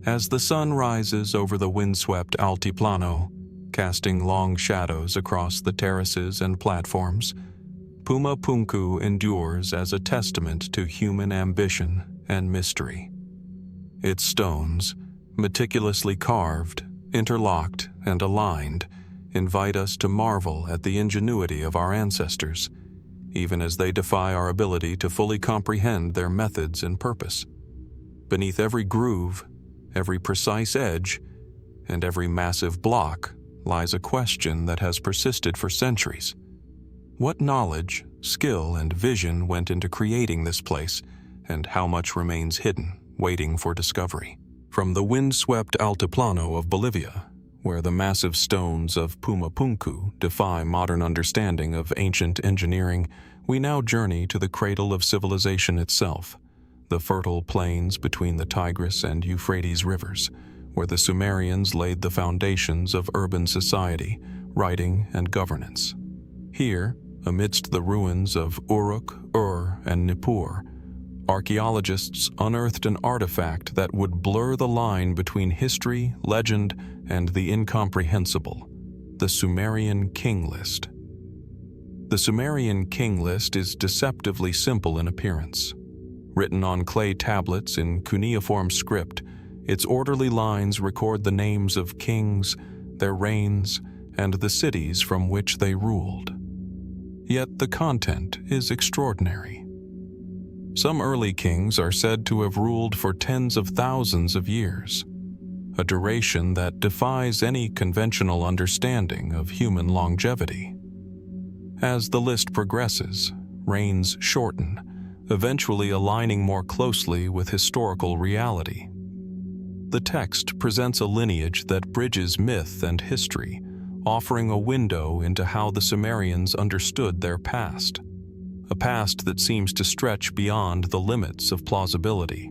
[SPEAKER 1] As the sun rises over the windswept Altiplano, casting long shadows across the terraces and platforms, Puma Punku endures as a testament to human ambition and mystery. Its stones, meticulously carved, interlocked, and aligned, invite us to marvel at the ingenuity of our ancestors, even as they defy our ability to fully comprehend their methods and purpose. Beneath every groove, every precise edge, and every massive block lies a question that has persisted for centuries. What knowledge, skill, and vision went into creating this place, and how much remains hidden, waiting for discovery? From the wind-swept Altiplano of Bolivia, where the massive stones of Puma Punku defy modern understanding of ancient engineering, we now journey to the cradle of civilization itself, the fertile plains between the Tigris and Euphrates rivers, where the Sumerians laid the foundations of urban society, writing, and governance. Here, amidst the ruins of Uruk, Ur, and Nippur, archaeologists unearthed an artifact that would blur the line between history, legend, and the incomprehensible: the Sumerian king list. The Sumerian king list is deceptively simple in appearance. Written on clay tablets in cuneiform script, its orderly lines record the names of kings, their reigns, and the cities from which they ruled. Yet the content is extraordinary. Some early kings are said to have ruled for tens of thousands of years, a duration that defies any conventional understanding of human longevity. As the list progresses, reigns shorten, eventually aligning more closely with historical reality. The text presents a lineage that bridges myth and history, offering a window into how the Sumerians understood their past, a past that seems to stretch beyond the limits of plausibility.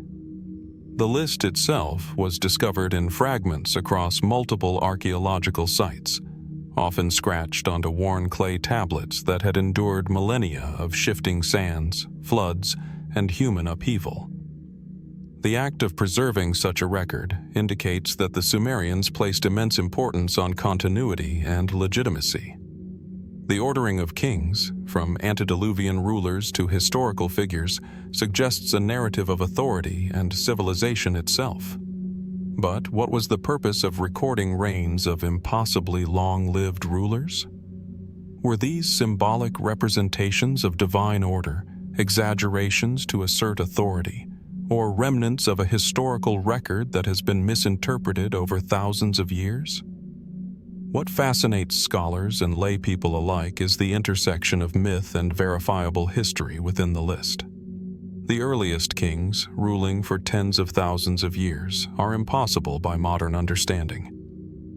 [SPEAKER 1] The list itself was discovered in fragments across multiple archaeological sites, often scratched onto worn clay tablets that had endured millennia of shifting sands, floods, and human upheaval. The act of preserving such a record indicates that the Sumerians placed immense importance on continuity and legitimacy. The ordering of kings, from antediluvian rulers to historical figures, suggests a narrative of authority and civilization itself. But what was the purpose of recording reigns of impossibly long-lived rulers? Were these symbolic representations of divine order, exaggerations to assert authority, or remnants of a historical record that has been misinterpreted over thousands of years? What fascinates scholars and lay people alike is the intersection of myth and verifiable history within the list. The earliest kings, ruling for tens of thousands of years, are impossible by modern understanding.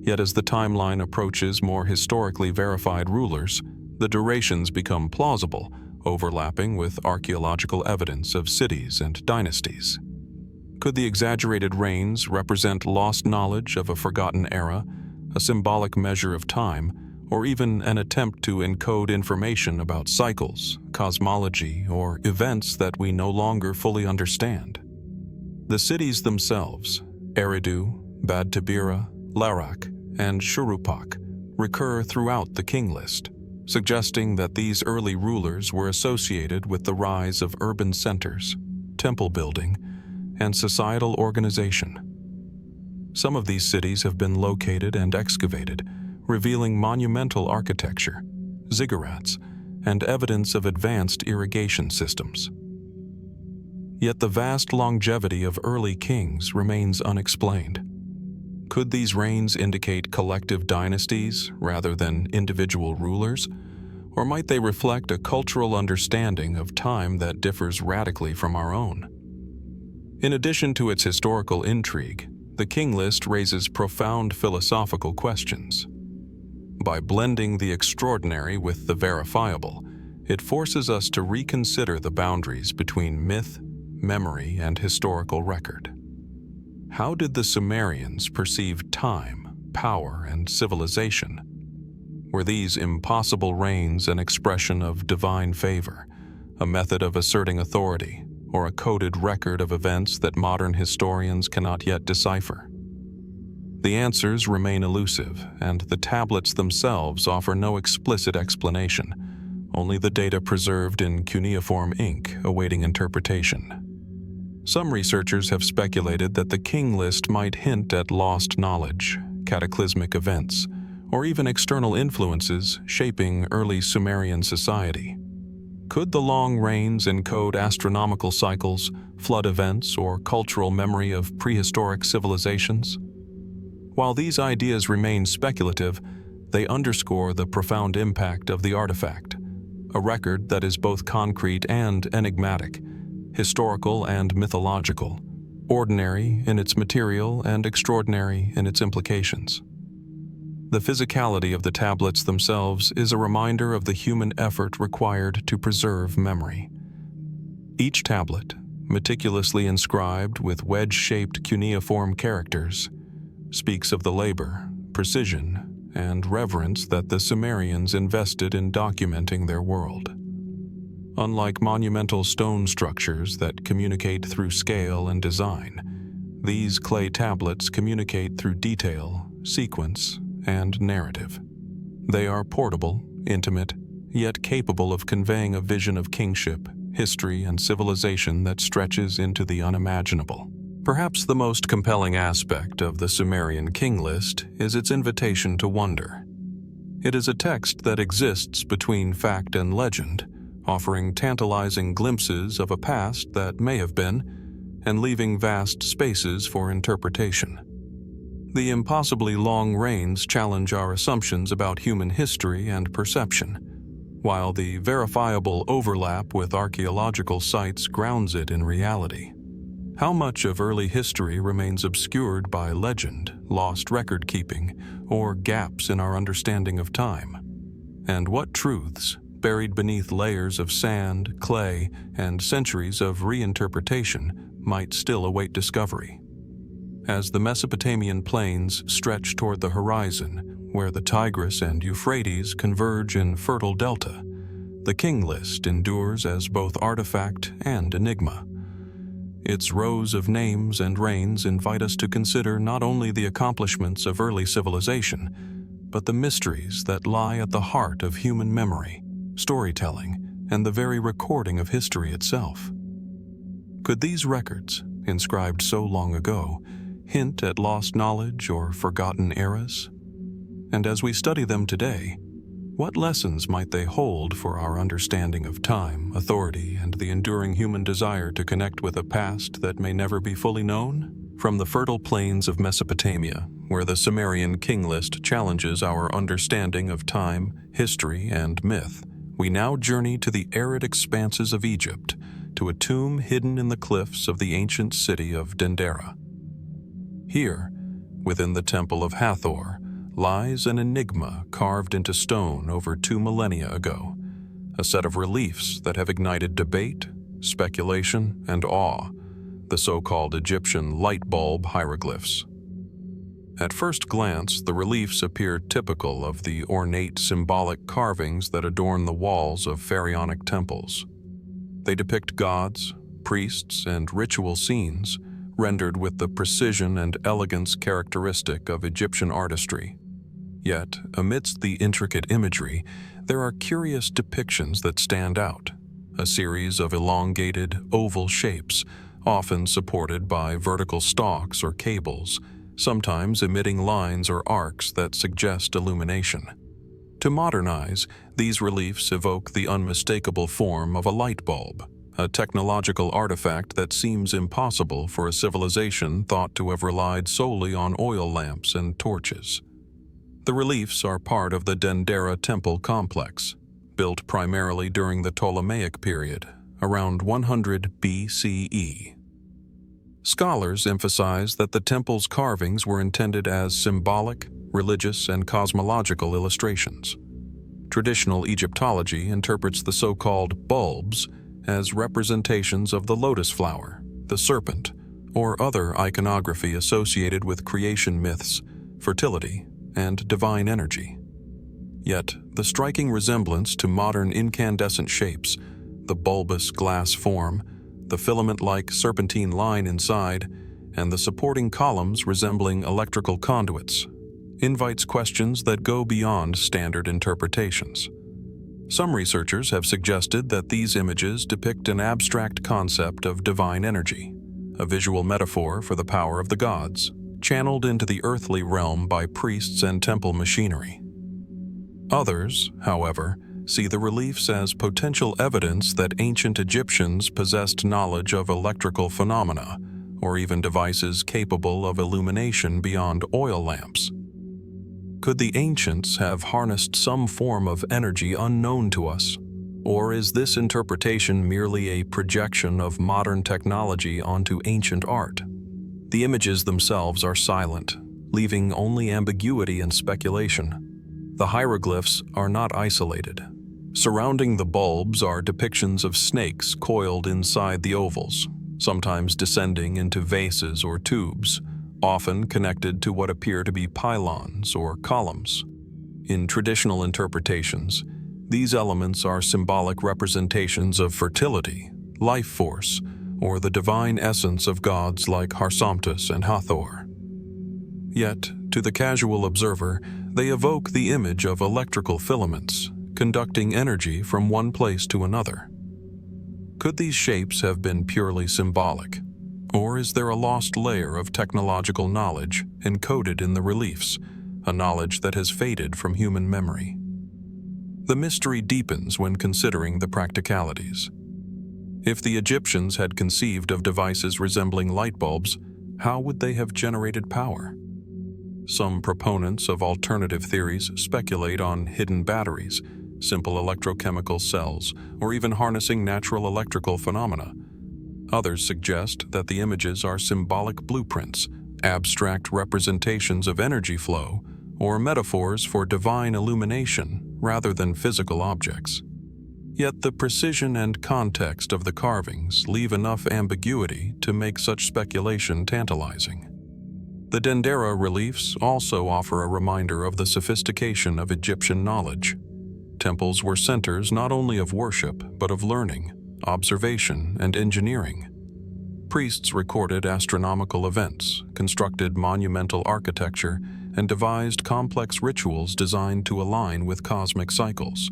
[SPEAKER 1] Yet as the timeline approaches more historically verified rulers, the durations become plausible, overlapping with archaeological evidence of cities and dynasties. Could the exaggerated reigns represent lost knowledge of a forgotten era, a symbolic measure of time, or even an attempt to encode information about cycles, cosmology, or events that we no longer fully understand? The cities themselves, Eridu, Bad Tabira, Larak, and Shuruppak, recur throughout the king list, suggesting that these early rulers were associated with the rise of urban centers, temple building, and societal organization. Some of these cities have been located and excavated, revealing monumental architecture, ziggurats, and evidence of advanced irrigation systems. Yet the vast longevity of early kings remains unexplained. Could these reigns indicate collective dynasties rather than individual rulers? Or might they reflect a cultural understanding of time that differs radically from our own? In addition to its historical intrigue, the king list raises profound philosophical questions. By blending the extraordinary with the verifiable, it forces us to reconsider the boundaries between myth, memory, and historical record. How did the Sumerians perceive time, power, and civilization? Were these impossible reigns an expression of divine favor, a method of asserting authority, or a coded record of events that modern historians cannot yet decipher? The answers remain elusive, and the tablets themselves offer no explicit explanation, only the data preserved in cuneiform ink awaiting interpretation. Some researchers have speculated that the king list might hint at lost knowledge, cataclysmic events, or even external influences shaping early Sumerian society. Could the long rains encode astronomical cycles, flood events, or cultural memory of prehistoric civilizations? While these ideas remain speculative, they underscore the profound impact of the artifact, a record that is both concrete and enigmatic, historical and mythological, ordinary in its material and extraordinary in its implications. The physicality of the tablets themselves is a reminder of the human effort required to preserve memory. Each tablet, meticulously inscribed with wedge-shaped cuneiform characters, speaks of the labor, precision, and reverence that the Sumerians invested in documenting their world. Unlike monumental stone structures that communicate through scale and design, these clay tablets communicate through detail, sequence, and narrative. They are portable, intimate, yet capable of conveying a vision of kingship, history, and civilization that stretches into the unimaginable. Perhaps the most compelling aspect of the Sumerian king list is its invitation to wonder. It is a text that exists between fact and legend, offering tantalizing glimpses of a past that may have been, and leaving vast spaces for interpretation. The impossibly long reigns challenge our assumptions about human history and perception, while the verifiable overlap with archaeological sites grounds it in reality. How much of early history remains obscured by legend, lost record-keeping, or gaps in our understanding of time? And what truths, buried beneath layers of sand, clay, and centuries of reinterpretation, might still await discovery? As the Mesopotamian plains stretch toward the horizon, where the Tigris and Euphrates converge in fertile delta, the king list endures as both artifact and enigma. Its rows of names and reigns invite us to consider not only the accomplishments of early civilization, but the mysteries that lie at the heart of human memory, storytelling, and the very recording of history itself. Could these records, inscribed so long ago, hint at lost knowledge or forgotten eras? And as we study them today, what lessons might they hold for our understanding of time, authority, and the enduring human desire to connect with a past that may never be fully known? From the fertile plains of Mesopotamia, where the Sumerian king list challenges our understanding of time, history, and myth, we now journey to the arid expanses of Egypt, to a tomb hidden in the cliffs of the ancient city of Dendera. Here, within the Temple of Hathor, lies an enigma carved into stone over 2 millennia ago, a set of reliefs that have ignited debate, speculation, and awe, the so-called Egyptian light bulb hieroglyphs. At first glance, the reliefs appear typical of the ornate symbolic carvings that adorn the walls of pharaonic temples. They depict gods, priests, and ritual scenes, rendered with the precision and elegance characteristic of Egyptian artistry. Yet, amidst the intricate imagery, there are curious depictions that stand out, a series of elongated, oval shapes, often supported by vertical stalks or cables, sometimes emitting lines or arcs that suggest illumination. To modernize, these reliefs evoke the unmistakable form of a light bulb, a technological artifact that seems impossible for a civilization thought to have relied solely on oil lamps and torches. The reliefs are part of the Dendera temple complex, built primarily during the Ptolemaic period, around 100 BCE. Scholars emphasize that the temple's carvings were intended as symbolic, religious, and cosmological illustrations. Traditional Egyptology interprets the so-called bulbs as representations of the lotus flower, the serpent, or other iconography associated with creation myths, fertility, and divine energy. Yet, the striking resemblance to modern incandescent shapes, the bulbous glass form, the filament-like serpentine line inside, and the supporting columns resembling electrical conduits, invites questions that go beyond standard interpretations. Some researchers have suggested that these images depict an abstract concept of divine energy, a visual metaphor for the power of the gods, channeled into the earthly realm by priests and temple machinery. Others, however, see the reliefs as potential evidence that ancient Egyptians possessed knowledge of electrical phenomena, or even devices capable of illumination beyond oil lamps. Could the ancients have harnessed some form of energy unknown to us? Or is this interpretation merely a projection of modern technology onto ancient art? The images themselves are silent, leaving only ambiguity and speculation. The hieroglyphs are not isolated. Surrounding the bulbs are depictions of snakes coiled inside the ovals, sometimes descending into vases or tubes, often connected to what appear to be pylons or columns. In traditional interpretations, these elements are symbolic representations of fertility, life force, or the divine essence of gods like Harsamtus and Hathor. Yet, to the casual observer, they evoke the image of electrical filaments, conducting energy from one place to another. Could these shapes have been purely symbolic? Or is there a lost layer of technological knowledge encoded in the reliefs, a knowledge that has faded from human memory? The mystery deepens when considering the practicalities. If the Egyptians had conceived of devices resembling light bulbs, how would they have generated power? Some proponents of alternative theories speculate on hidden batteries, simple electrochemical cells, or even harnessing natural electrical phenomena. Others suggest that the images are symbolic blueprints, abstract representations of energy flow, or metaphors for divine illumination rather than physical objects. Yet the precision and context of the carvings leave enough ambiguity to make such speculation tantalizing. The Dendera reliefs also offer a reminder of the sophistication of Egyptian knowledge. Temples were centers not only of worship, but of learning, observation, and engineering. Priests recorded astronomical events, constructed monumental architecture, and devised complex rituals designed to align with cosmic cycles.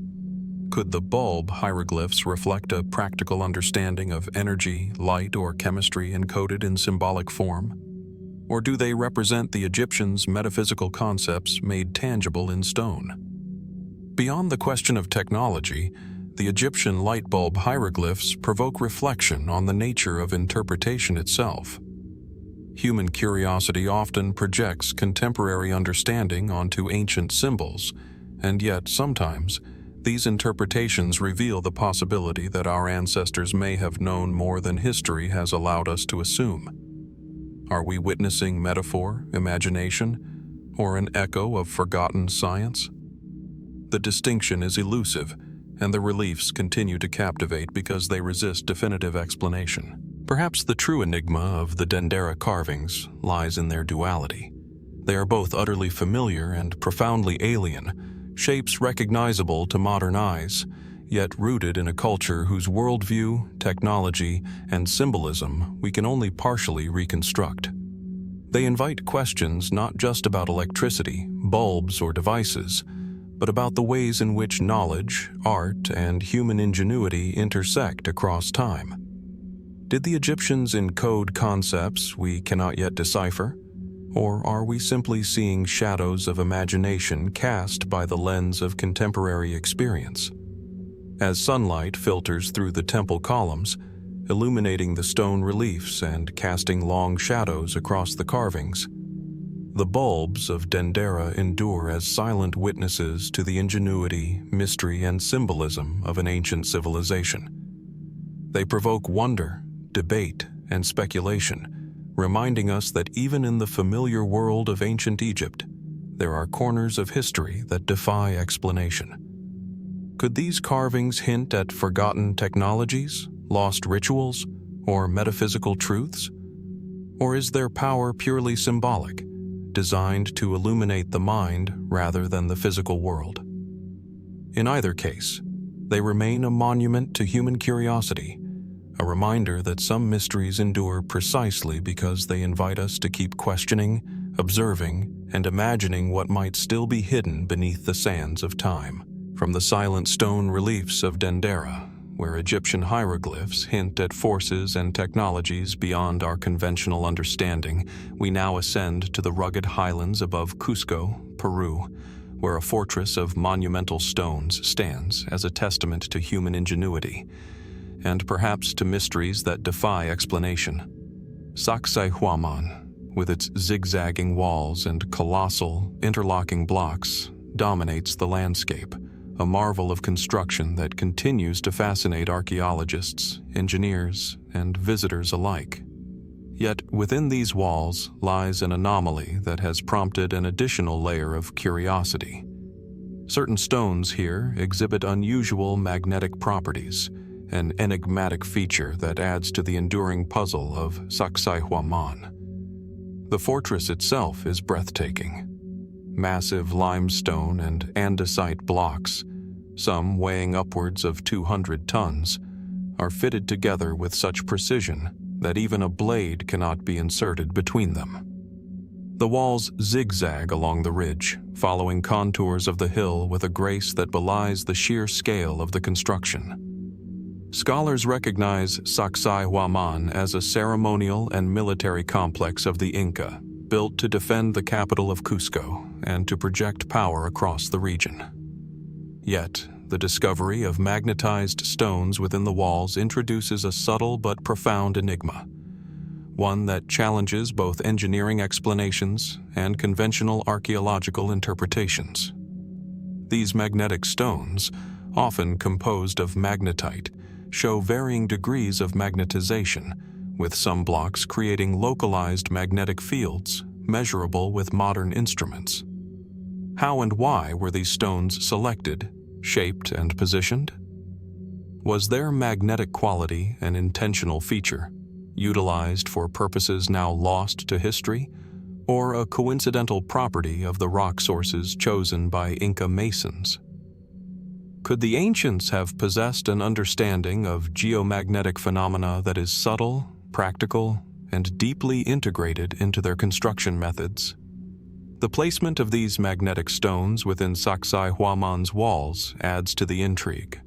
[SPEAKER 1] Could the bulb hieroglyphs reflect a practical understanding of energy, light, or chemistry encoded in symbolic form? Or do they represent the Egyptians' metaphysical concepts made tangible in stone? Beyond the question of technology, the Egyptian light bulb hieroglyphs provoke reflection on the nature of interpretation itself. Human curiosity often projects contemporary understanding onto ancient symbols, and yet sometimes these interpretations reveal the possibility that our ancestors may have known more than history has allowed us to assume. Are we witnessing metaphor, imagination, or an echo of forgotten science? The distinction is elusive, and the reliefs continue to captivate because they resist definitive explanation. Perhaps the true enigma of the Dendera carvings lies in their duality. They are both utterly familiar and profoundly alien, shapes recognizable to modern eyes, yet rooted in a culture whose worldview, technology, and symbolism we can only partially reconstruct. They invite questions not just about electricity, bulbs, or devices, but about the ways in which knowledge, art, and human ingenuity intersect across time. Did the Egyptians encode concepts we cannot yet decipher? Or are we simply seeing shadows of imagination cast by the lens of contemporary experience? As sunlight filters through the temple columns, illuminating the stone reliefs and casting long shadows across the carvings, the bulbs of Dendera endure as silent witnesses to the ingenuity, mystery, and symbolism of an ancient civilization. They provoke wonder, debate, and speculation, reminding us that even in the familiar world of ancient Egypt, there are corners of history that defy explanation. Could these carvings hint at forgotten technologies, lost rituals, or metaphysical truths? Or is their power purely symbolic, designed to illuminate the mind rather than the physical world? In either case, they remain a monument to human curiosity, a reminder that some mysteries endure precisely because they invite us to keep questioning, observing, and imagining what might still be hidden beneath the sands of time. From the silent stone reliefs of Dendera, where Egyptian hieroglyphs hint at forces and technologies beyond our conventional understanding, we now ascend to the rugged highlands above Cusco, Peru, where a fortress of monumental stones stands as a testament to human ingenuity, and perhaps to mysteries that defy explanation. Sacsayhuaman, with its zigzagging walls and colossal, interlocking blocks, dominates the landscape, a marvel of construction that continues to fascinate archaeologists, engineers, and visitors alike. Yet within these walls lies an anomaly that has prompted an additional layer of curiosity. Certain stones here exhibit unusual magnetic properties, an enigmatic feature that adds to the enduring puzzle of Sacsayhuaman. The fortress itself is breathtaking. Massive limestone and andesite blocks, some weighing upwards of 200 tons, are fitted together with such precision that even a blade cannot be inserted between them. The walls zigzag along the ridge, following contours of the hill with a grace that belies the sheer scale of the construction. Scholars recognize Sacsayhuaman as a ceremonial and military complex of the Inca, built to defend the capital of Cusco and to project power across the region. Yet, the discovery of magnetized stones within the walls introduces a subtle but profound enigma, one that challenges both engineering explanations and conventional archaeological interpretations. These magnetic stones, often composed of magnetite, show varying degrees of magnetization, with some blocks creating localized magnetic fields measurable with modern instruments. How and why were these stones selected, shaped, and positioned? Was their magnetic quality an intentional feature, utilized for purposes now lost to history, or a coincidental property of the rock sources chosen by Inca masons? Could the ancients have possessed an understanding of geomagnetic phenomena that is subtle, practical, and deeply integrated into their construction methods? The placement of these magnetic stones within Sacsayhuaman's walls adds to the intrigue.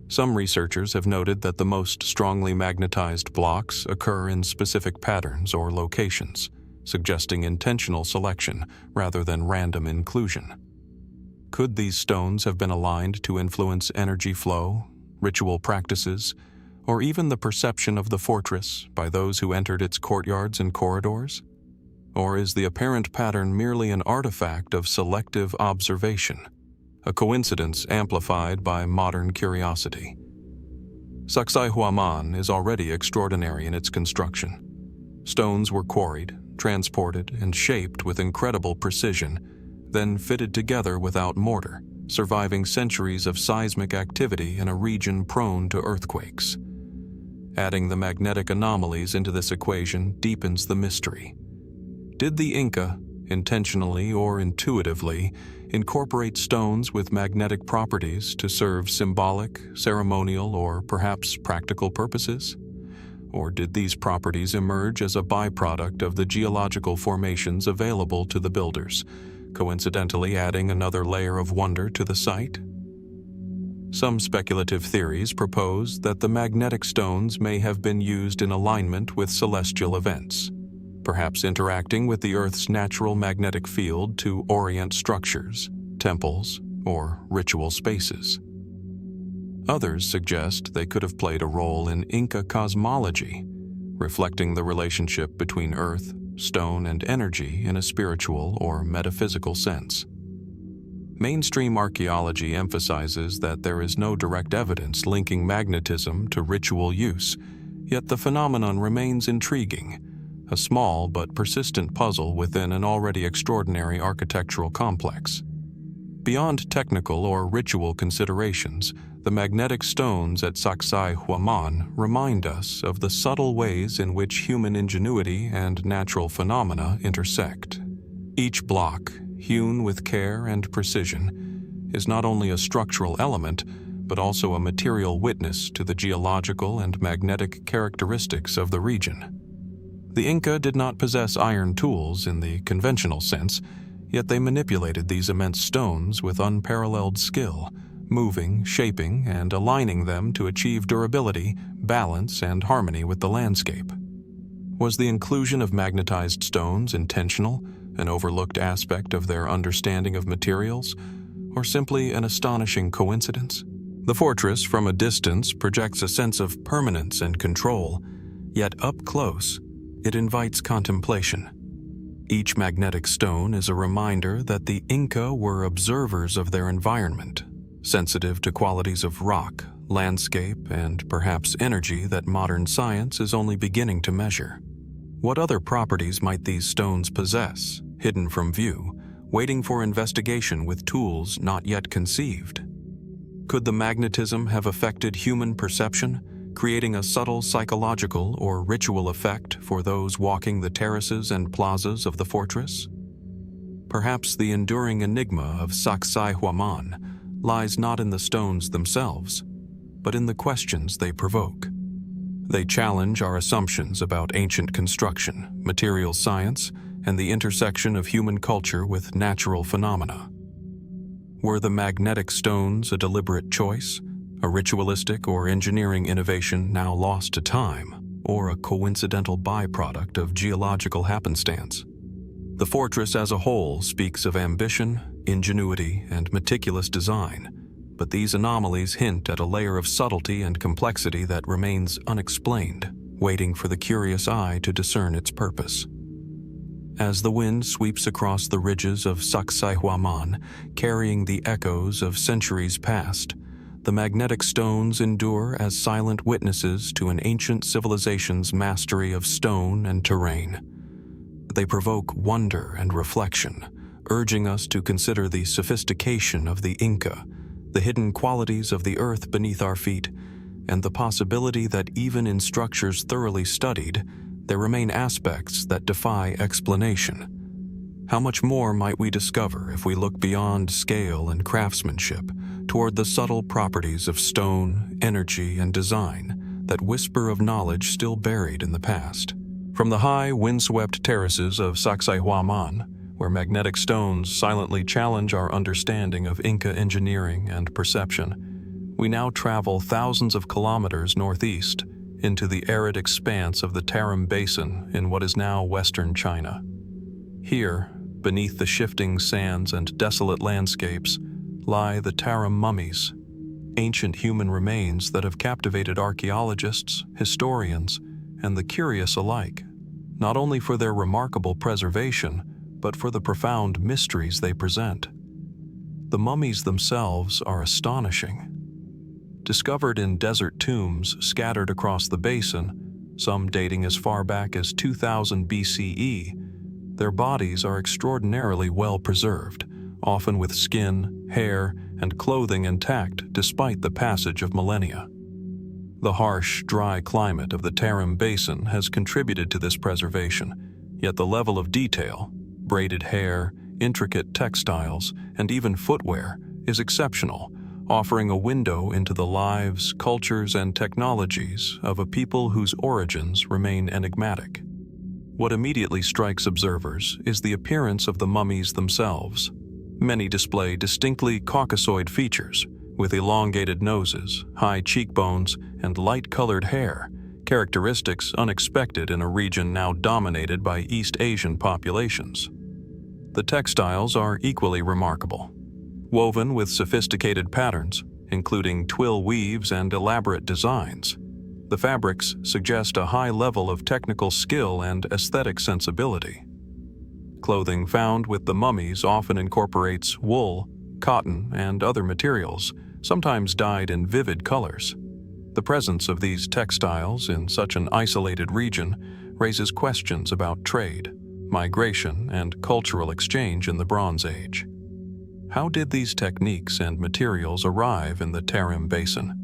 [SPEAKER 1] Some researchers have noted that the most strongly magnetized blocks occur in specific patterns or locations, suggesting intentional selection rather than random inclusion. Could these stones have been aligned to influence energy flow, ritual practices, or even the perception of the fortress by those who entered its courtyards and corridors? Or is the apparent pattern merely an artifact of selective observation, a coincidence amplified by modern curiosity? Sacsayhuaman is already extraordinary in its construction. Stones were quarried, transported, and shaped with incredible precision, then fitted together without mortar, surviving centuries of seismic activity in a region prone to earthquakes. Adding the magnetic anomalies into this equation deepens the mystery. Did the Inca, intentionally or intuitively, incorporate stones with magnetic properties to serve symbolic, ceremonial, or perhaps practical purposes? Or did these properties emerge as a byproduct of the geological formations available to the builders, coincidentally adding another layer of wonder to the site? Some speculative theories propose that the magnetic stones may have been used in alignment with celestial events, perhaps interacting with the Earth's natural magnetic field to orient structures, temples, or ritual spaces. Others suggest they could have played a role in Inca cosmology, reflecting the relationship between Earth, stone, and energy in a spiritual or metaphysical sense. Mainstream archaeology emphasizes that there is no direct evidence linking magnetism to ritual use, yet the phenomenon remains intriguing, a small but persistent puzzle within an already extraordinary architectural complex. Beyond technical or ritual considerations, the magnetic stones at Sacsayhuaman remind us of the subtle ways in which human ingenuity and natural phenomena intersect. Each block, hewn with care and precision, is not only a structural element, but also a material witness to the geological and magnetic characteristics of the region. The Inca did not possess iron tools in the conventional sense, yet they manipulated these immense stones with unparalleled skill, moving, shaping, and aligning them to achieve durability, balance, and harmony with the landscape. Was the inclusion of magnetized stones intentional, an overlooked aspect of their understanding of materials, or simply an astonishing coincidence? The fortress from a distance projects a sense of permanence and control, yet up close, it invites contemplation. Each magnetic stone is a reminder that the Inca were observers of their environment, sensitive to qualities of rock, landscape, and perhaps energy that modern science is only beginning to measure. What other properties might these stones possess, hidden from view, waiting for investigation with tools not yet conceived? Could the magnetism have affected human perception, creating a subtle psychological or ritual effect for those walking the terraces and plazas of the fortress? Perhaps the enduring enigma of Sacsayhuaman lies not in the stones themselves, but in the questions they provoke. They challenge our assumptions about ancient construction, material science, and the intersection of human culture with natural phenomena. Were the magnetic stones a deliberate choice, a ritualistic or engineering innovation now lost to time, or a coincidental byproduct of geological happenstance? The fortress as a whole speaks of ambition, ingenuity, and meticulous design, but these anomalies hint at a layer of subtlety and complexity that remains unexplained, waiting for the curious eye to discern its purpose. As the wind sweeps across the ridges of Sacsayhuaman, carrying the echoes of centuries past, the magnetic stones endure as silent witnesses to an ancient civilization's mastery of stone and terrain. They provoke wonder and reflection, urging us to consider the sophistication of the Inca, the hidden qualities of the earth beneath our feet, and the possibility that even in structures thoroughly studied, there remain aspects that defy explanation. How much more might we discover if we look beyond scale and craftsmanship toward the subtle properties of stone, energy, and design that whisper of knowledge still buried in the past? From the high, windswept terraces of Sacsayhuaman, where magnetic stones silently challenge our understanding of Inca engineering and perception, we now travel thousands of kilometers northeast into the arid expanse of the Tarim Basin in what is now western China. Here, beneath the shifting sands and desolate landscapes, lie the Tarim Mummies, ancient human remains that have captivated archaeologists, historians, and the curious alike, not only for their remarkable preservation, but for the profound mysteries they present. The mummies themselves are astonishing. Discovered in desert tombs scattered across the basin, some dating as far back as 2000 BCE, their bodies are extraordinarily well preserved, often with skin, hair, and clothing intact despite the passage of millennia. The harsh, dry climate of the Tarim Basin has contributed to this preservation, yet the level of detail, braided hair, intricate textiles, and even footwear, is exceptional, offering a window into the lives, cultures, and technologies of a people whose origins remain enigmatic. What immediately strikes observers is the appearance of the mummies themselves. Many display distinctly Caucasoid features, with elongated noses, high cheekbones, and light-colored hair, characteristics unexpected in a region now dominated by East Asian populations. The textiles are equally remarkable. Woven with sophisticated patterns, including twill weaves and elaborate designs, the fabrics suggest a high level of technical skill and aesthetic sensibility. Clothing found with the mummies often incorporates wool, cotton, and other materials, sometimes dyed in vivid colors. The presence of these textiles in such an isolated region raises questions about trade, migration, and cultural exchange in the Bronze Age. How did these techniques and materials arrive in the Tarim Basin?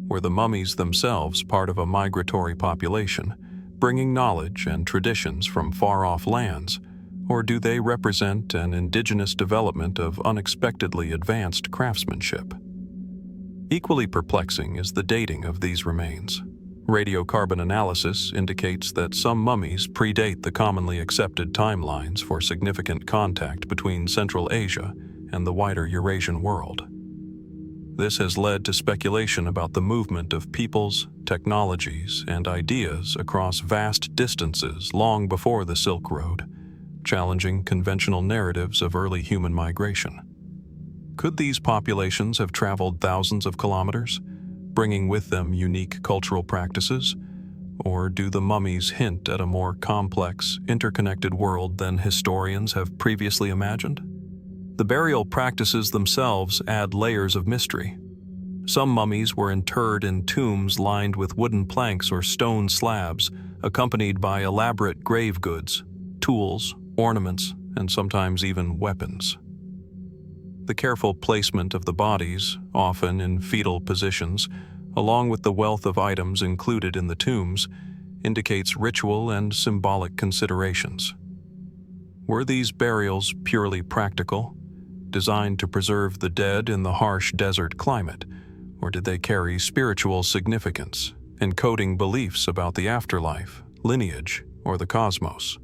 [SPEAKER 1] Were the mummies themselves part of a migratory population, bringing knowledge and traditions from far-off lands, or do they represent an indigenous development of unexpectedly advanced craftsmanship? Equally perplexing is the dating of these remains. Radiocarbon analysis indicates that some mummies predate the commonly accepted timelines for significant contact between Central Asia and the wider Eurasian world. This has led to speculation about the movement of peoples, technologies, and ideas across vast distances long before the Silk Road, challenging conventional narratives of early human migration. Could these populations have traveled thousands of kilometers, bringing with them unique cultural practices? Or do the mummies hint at a more complex, interconnected world than historians have previously imagined? The burial practices themselves add layers of mystery. Some mummies were interred in tombs lined with wooden planks or stone slabs, accompanied by elaborate grave goods, tools, ornaments, and sometimes even weapons. The careful placement of the bodies, often in fetal positions, along with the wealth of items included in the tombs, indicates ritual and symbolic considerations. Were these burials purely practical, designed to preserve the dead in the harsh desert climate, or did they carry spiritual significance, encoding beliefs about the afterlife, lineage, or the cosmos?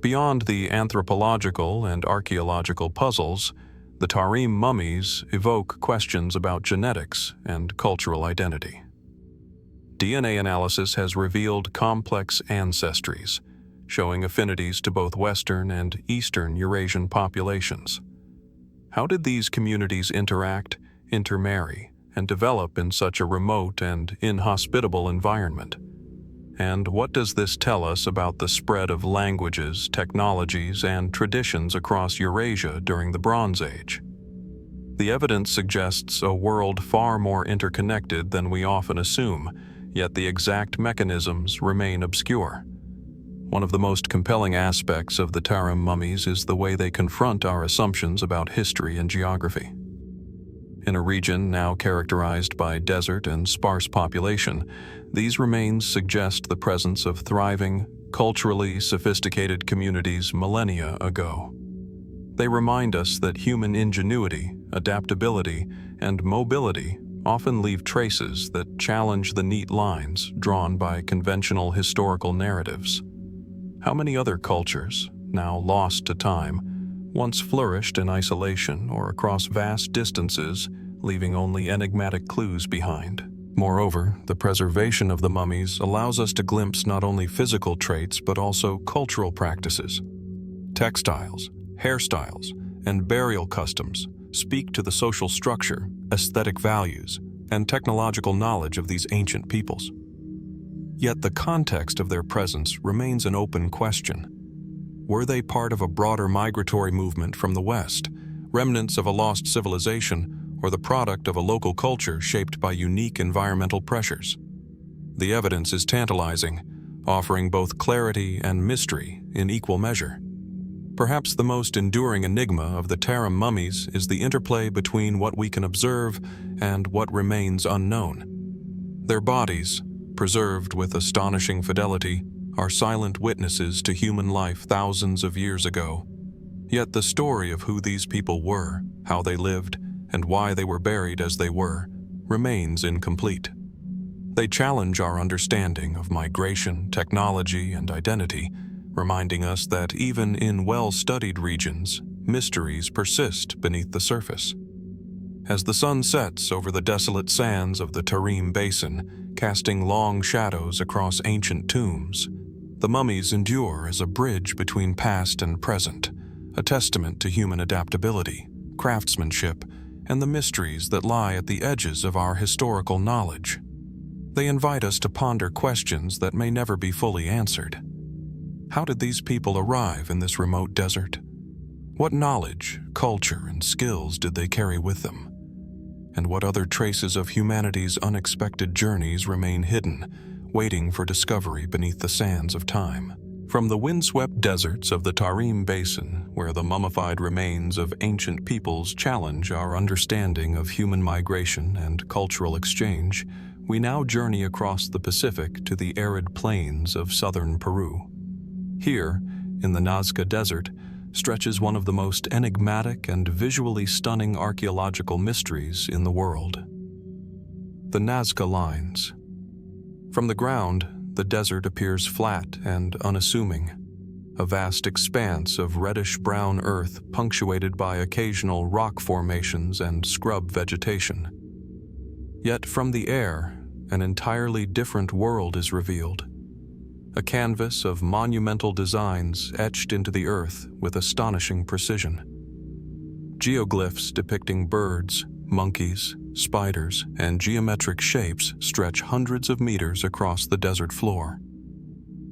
[SPEAKER 1] Beyond the anthropological and archaeological puzzles, the Tarim mummies evoke questions about genetics and cultural identity. DNA analysis has revealed complex ancestries, showing affinities to both Western and Eastern Eurasian populations. How did these communities interact, intermarry, and develop in such a remote and inhospitable environment? And what does this tell us about the spread of languages, technologies, and traditions across Eurasia during the Bronze Age? The evidence suggests a world far more interconnected than we often assume, yet the exact mechanisms remain obscure. One of the most compelling aspects of the Tarim mummies is the way they confront our assumptions about history and geography. In a region now characterized by desert and sparse population, these remains suggest the presence of thriving, culturally sophisticated communities millennia ago. They remind us that human ingenuity, adaptability, and mobility often leave traces that challenge the neat lines drawn by conventional historical narratives. How many other cultures, now lost to time, once flourished in isolation or across vast distances, leaving only enigmatic clues behind? Moreover, the preservation of the mummies allows us to glimpse not only physical traits but also cultural practices. Textiles, hairstyles, and burial customs speak to the social structure, aesthetic values, and technological knowledge of these ancient peoples. Yet the context of their presence remains an open question. Were they part of a broader migratory movement from the West, remnants of a lost civilization, or the product of a local culture shaped by unique environmental pressures? The evidence is tantalizing, offering both clarity and mystery in equal measure. Perhaps the most enduring enigma of the Tarim mummies is the interplay between what we can observe and what remains unknown. Their bodies, preserved with astonishing fidelity, are silent witnesses to human life thousands of years ago. Yet the story of who these people were, how they lived, and why they were buried as they were, remains incomplete. They challenge our understanding of migration, technology, and identity, reminding us that even in well-studied regions, mysteries persist beneath the surface. As the sun sets over the desolate sands of the Tarim Basin, casting long shadows across ancient tombs, the mummies endure as a bridge between past and present, a testament to human adaptability, craftsmanship, and the mysteries that lie at the edges of our historical knowledge. They invite us to ponder questions that may never be fully answered. How did these people arrive in this remote desert? What knowledge, culture, and skills did they carry with them? And what other traces of humanity's unexpected journeys remain hidden, waiting for discovery beneath the sands of time? From the windswept deserts of the Tarim Basin, where the mummified remains of ancient peoples challenge our understanding of human migration and cultural exchange, we now journey across the Pacific to the arid plains of southern Peru. Here, in the Nazca Desert, stretches one of the most enigmatic and visually stunning archaeological mysteries in the world. The Nazca Lines. From the ground, the desert appears flat and unassuming, a vast expanse of reddish-brown earth punctuated by occasional rock formations and scrub vegetation. Yet from the air, an entirely different world is revealed. a canvas of monumental designs etched into the earth with astonishing precision. Geoglyphs depicting birds, monkeys, spiders, and geometric shapes stretch hundreds of meters across the desert floor.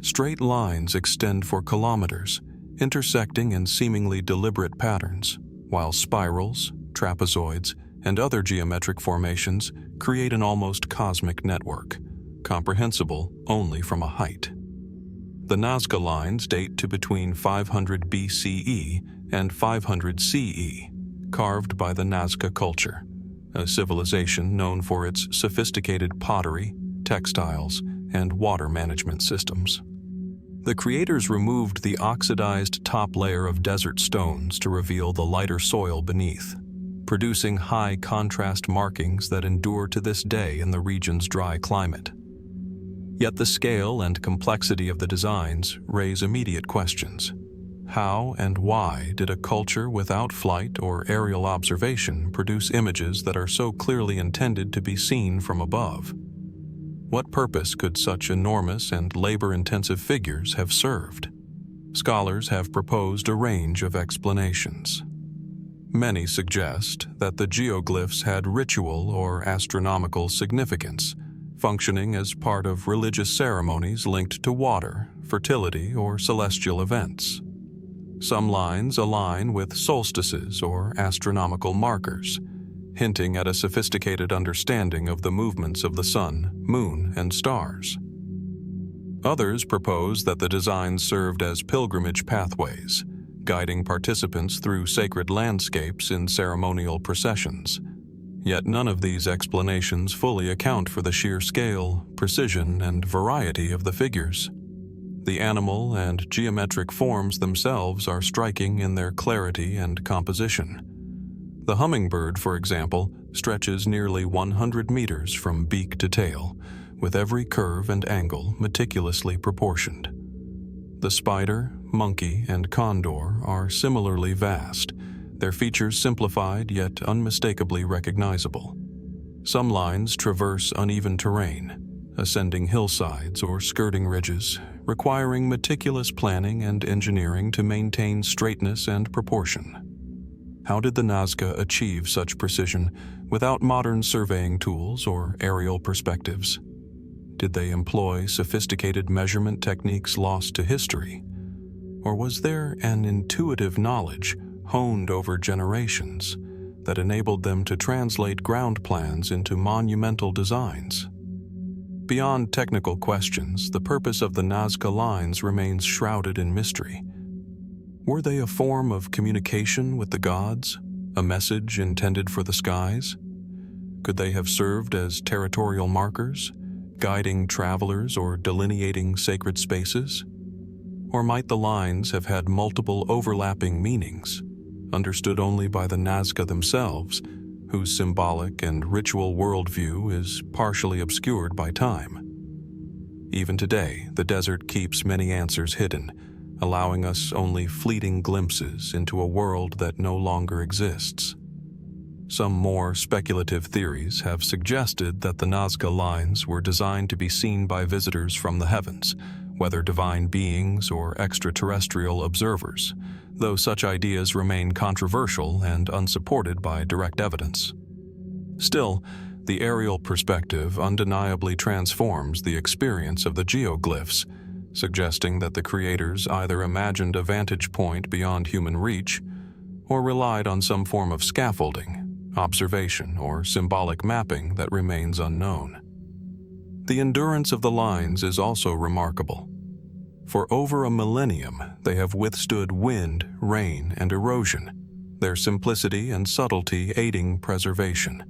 [SPEAKER 1] Straight lines extend for kilometers, intersecting in seemingly deliberate patterns, while spirals, trapezoids, and other geometric formations create an almost cosmic network, comprehensible only from a height. The Nazca lines date to between 500 BCE and 500 CE, carved by the Nazca culture, a civilization known for its sophisticated pottery, textiles, and water management systems. The creators removed the oxidized top layer of desert stones to reveal the lighter soil beneath, producing high-contrast markings that endure to this day in the region's dry climate. Yet the scale and complexity of the designs raise immediate questions. How and why did a culture without flight or aerial observation produce images that are so clearly intended to be seen from above? What purpose could such enormous and labor-intensive figures have served? Scholars have proposed a range of explanations. Many suggest that the geoglyphs had ritual or astronomical significance, functioning as part of religious ceremonies linked to water, fertility, or celestial events. Some lines align with solstices or astronomical markers, hinting at a sophisticated understanding of the movements of the sun, moon, and stars. Others propose that the designs served as pilgrimage pathways, guiding participants through sacred landscapes in ceremonial processions. Yet none of these explanations fully account for the sheer scale, precision, and variety of the figures. The animal and geometric forms themselves are striking in their clarity and composition. The hummingbird, for example, stretches nearly 100 meters from beak to tail, with every curve and angle meticulously proportioned. The spider, monkey, and condor are similarly vast, their features simplified yet unmistakably recognizable. Some lines traverse uneven terrain, ascending hillsides or skirting ridges, requiring meticulous planning and engineering to maintain straightness and proportion. How did the Nazca achieve such precision without modern surveying tools or aerial perspectives? Did they employ sophisticated measurement techniques lost to history? Or was there an intuitive knowledge honed over generations that enabled them to translate ground plans into monumental designs? Beyond technical questions, the purpose of the Nazca lines remains shrouded in mystery. Were they a form of communication with the gods, a message intended for the skies? Could they have served as territorial markers, guiding travelers or delineating sacred spaces? Or might the lines have had multiple overlapping meanings, understood only by the Nazca themselves, whose symbolic and ritual worldview is partially obscured by time? Even today, the desert keeps many answers hidden, allowing us only fleeting glimpses into a world that no longer exists. Some more speculative theories have suggested that the Nazca lines were designed to be seen by visitors from the heavens, whether divine beings or extraterrestrial observers, though such ideas remain controversial and unsupported by direct evidence. Still, the aerial perspective undeniably transforms the experience of the geoglyphs, suggesting that the creators either imagined a vantage point beyond human reach or relied on some form of scaffolding, observation, or symbolic mapping that remains unknown. The endurance of the lines is also remarkable. For over a millennium, they have withstood wind, rain, and erosion, their simplicity and subtlety aiding preservation.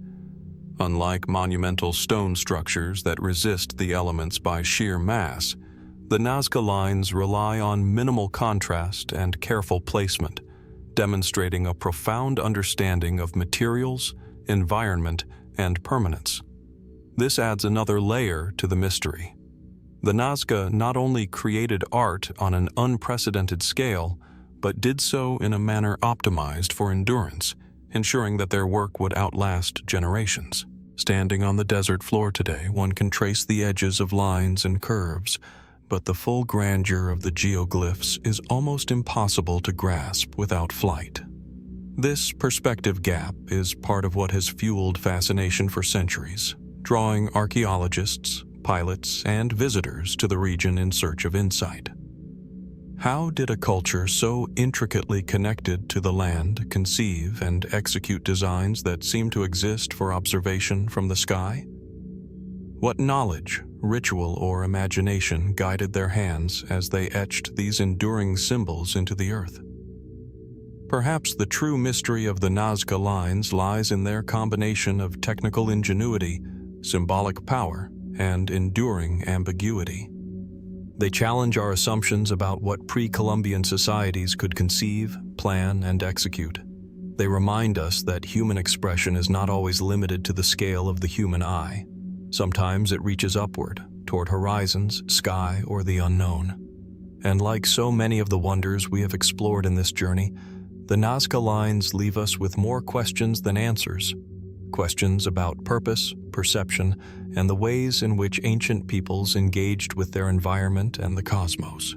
[SPEAKER 1] Unlike monumental stone structures that resist the elements by sheer mass, the Nazca lines rely on minimal contrast and careful placement, demonstrating a profound understanding of materials, environment, and permanence. This adds another layer to the mystery. The Nazca not only created art on an unprecedented scale, but did so in a manner optimized for endurance, ensuring that their work would outlast generations. Standing on the desert floor today, one can trace the edges of lines and curves, but the full grandeur of the geoglyphs is almost impossible to grasp without flight. This perspective gap is part of what has fueled fascination for centuries, drawing archaeologists, pilots, and visitors to the region in search of insight. How did a culture so intricately connected to the land conceive and execute designs that seem to exist for observation from the sky? What knowledge, ritual, or imagination guided their hands as they etched these enduring symbols into the earth? Perhaps the true mystery of the Nazca lines lies in their combination of technical ingenuity, symbolic power, and enduring ambiguity. They challenge our assumptions about what pre-Columbian societies could conceive, plan, and execute. They remind us that human expression is not always limited to the scale of the human eye. Sometimes it reaches upward, toward horizons, sky, or the unknown. And like so many of the wonders we have explored in this journey, the Nazca lines leave us with more questions than answers. Questions about purpose, perception, and the ways in which ancient peoples engaged with their environment and the cosmos.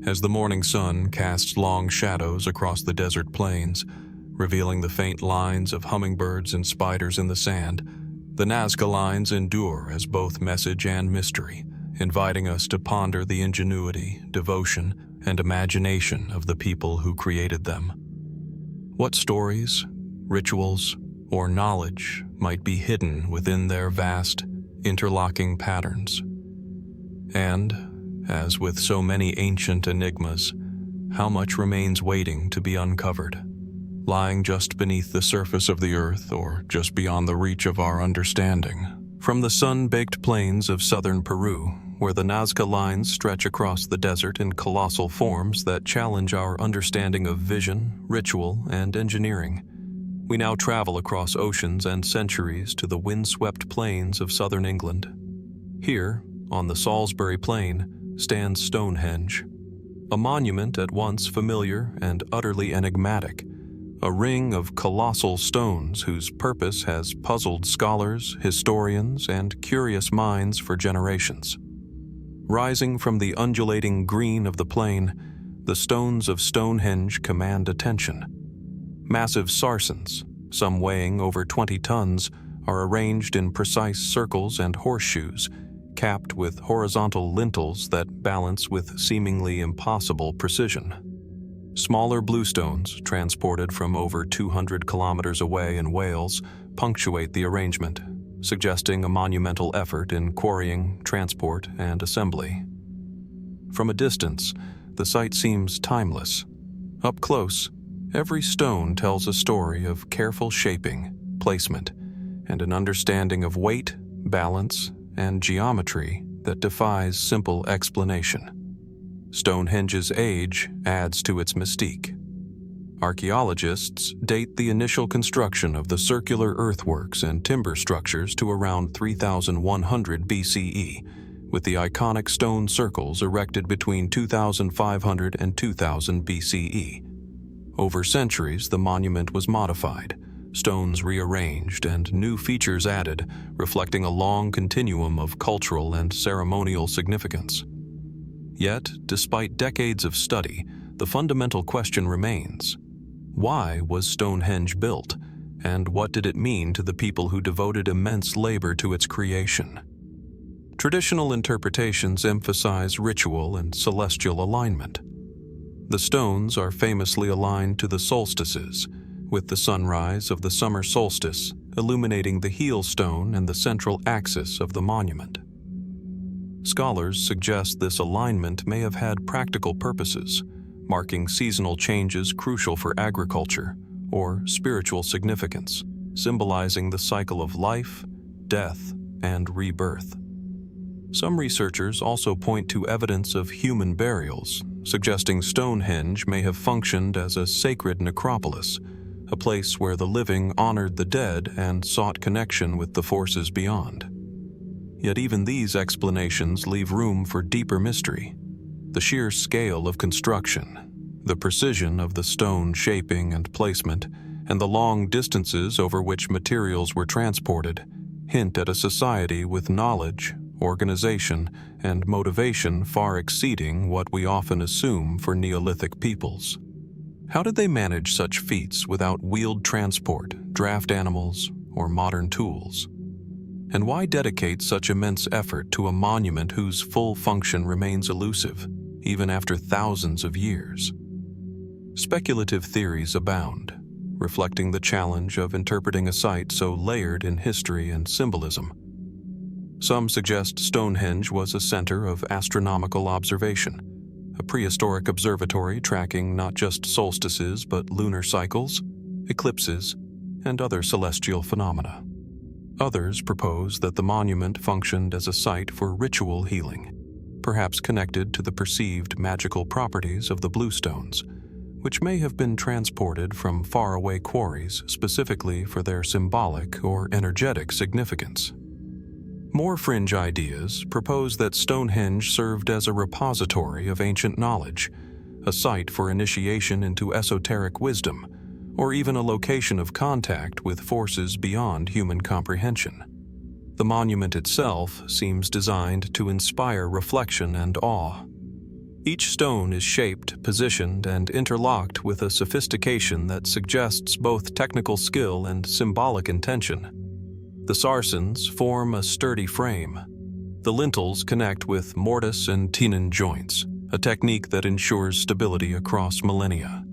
[SPEAKER 1] As the morning sun casts long shadows across the desert plains, revealing the faint lines of hummingbirds and spiders in the sand, the Nazca lines endure as both message and mystery, inviting us to ponder the ingenuity, devotion, and imagination of the people who created them. What stories, rituals, or knowledge might be hidden within their vast, interlocking patterns? And, as with so many ancient enigmas, how much remains waiting to be uncovered, lying just beneath the surface of the earth or just beyond the reach of our understanding? From the sun-baked plains of southern Peru, where the Nazca lines stretch across the desert in colossal forms that challenge our understanding of vision, ritual, and engineering, we now travel across oceans and centuries to the windswept plains of southern England. Here, on the Salisbury Plain, stands Stonehenge, a monument at once familiar and utterly enigmatic, a ring of colossal stones whose purpose has puzzled scholars, historians, and curious minds for generations. Rising from the undulating green of the plain, the stones of Stonehenge command attention. Massive sarsens, some weighing over 20 tons, are arranged in precise circles and horseshoes, capped with horizontal lintels that balance with seemingly impossible precision. Smaller bluestones, transported from over 200 kilometers away in Wales, punctuate the arrangement, suggesting a monumental effort in quarrying, transport, and assembly. From a distance, the site seems timeless. Up close, every stone tells a story of careful shaping, placement, and an understanding of weight, balance, and geometry that defies simple explanation. Stonehenge's age adds to its mystique. Archaeologists date the initial construction of the circular earthworks and timber structures to around 3100 BCE, with the iconic stone circles erected between 2500 and 2000 BCE. Over centuries, the monument was modified, stones rearranged, and new features added, reflecting a long continuum of cultural and ceremonial significance. Yet, despite decades of study, the fundamental question remains: why was Stonehenge built, and what did it mean to the people who devoted immense labor to its creation? Traditional interpretations emphasize ritual and celestial alignment. The stones are famously aligned to the solstices, with the sunrise of the summer solstice illuminating the heel stone and the central axis of the monument. Scholars suggest this alignment may have had practical purposes, marking seasonal changes crucial for agriculture, or spiritual significance, symbolizing the cycle of life, death, and rebirth. Some researchers also point to evidence of human burials, suggesting Stonehenge may have functioned as a sacred necropolis, a place where the living honored the dead and sought connection with the forces beyond. Yet even these explanations leave room for deeper mystery. The sheer scale of construction, the precision of the stone shaping and placement, and the long distances over which materials were transported hint at a society with knowledge, organization, and motivation far exceeding what we often assume for Neolithic peoples. How did they manage such feats without wheeled transport, draft animals, or modern tools? And why dedicate such immense effort to a monument whose full function remains elusive, even after thousands of years? Speculative theories abound, reflecting the challenge of interpreting a site so layered in history and symbolism. Some suggest Stonehenge was a center of astronomical observation, a prehistoric observatory tracking not just solstices but lunar cycles, eclipses, and other celestial phenomena. Others propose that the monument functioned as a site for ritual healing, perhaps connected to the perceived magical properties of the bluestones, which may have been transported from faraway quarries specifically for their symbolic or energetic significance. More fringe ideas propose that Stonehenge served as a repository of ancient knowledge, a site for initiation into esoteric wisdom, or even a location of contact with forces beyond human comprehension. The monument itself seems designed to inspire reflection and awe. Each stone is shaped, positioned, and interlocked with a sophistication that suggests both technical skill and symbolic intention. The sarsens form a sturdy frame. The lintels connect with mortise and tenon joints, a technique that ensures stability across millennia.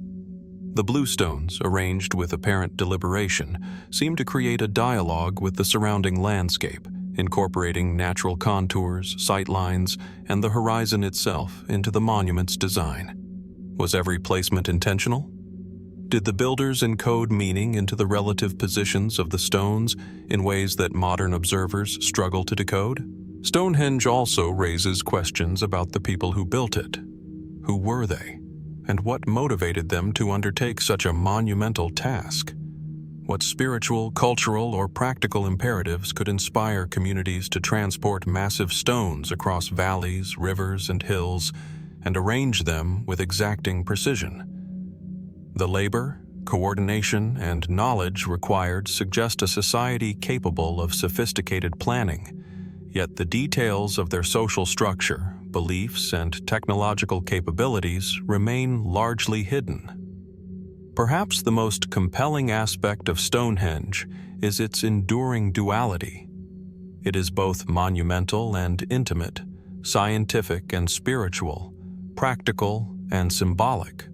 [SPEAKER 1] The bluestones, arranged with apparent deliberation, seem to create a dialogue with the surrounding landscape, incorporating natural contours, sightlines, and the horizon itself into the monument's design. Was every placement intentional? Did the builders encode meaning into the relative positions of the stones in ways that modern observers struggle to decode? Stonehenge also raises questions about the people who built it. Who were they? And what motivated them to undertake such a monumental task? What spiritual, cultural, or practical imperatives could inspire communities to transport massive stones across valleys, rivers, and hills, and arrange them with exacting precision? The labor, coordination, and knowledge required suggest a society capable of sophisticated planning, yet the details of their social structure, beliefs, and technological capabilities remain largely hidden. Perhaps the most compelling aspect of Stonehenge is its enduring duality. It is both monumental and intimate, scientific and spiritual, practical and symbolic.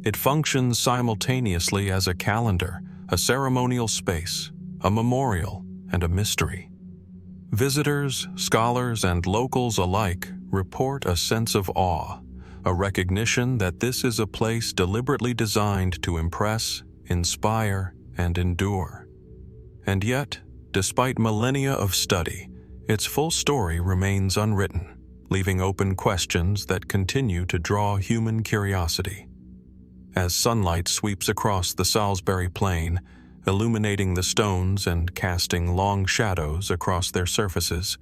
[SPEAKER 1] It functions simultaneously as a calendar, a ceremonial space, a memorial, and a mystery. Visitors, scholars, and locals alike report a sense of awe, a recognition that this is a place deliberately designed to impress, inspire, and endure. And yet, despite millennia of study, its full story remains unwritten, leaving open questions that continue to draw human curiosity. As sunlight sweeps across the Salisbury Plain, illuminating the stones and casting long shadows across their surfaces,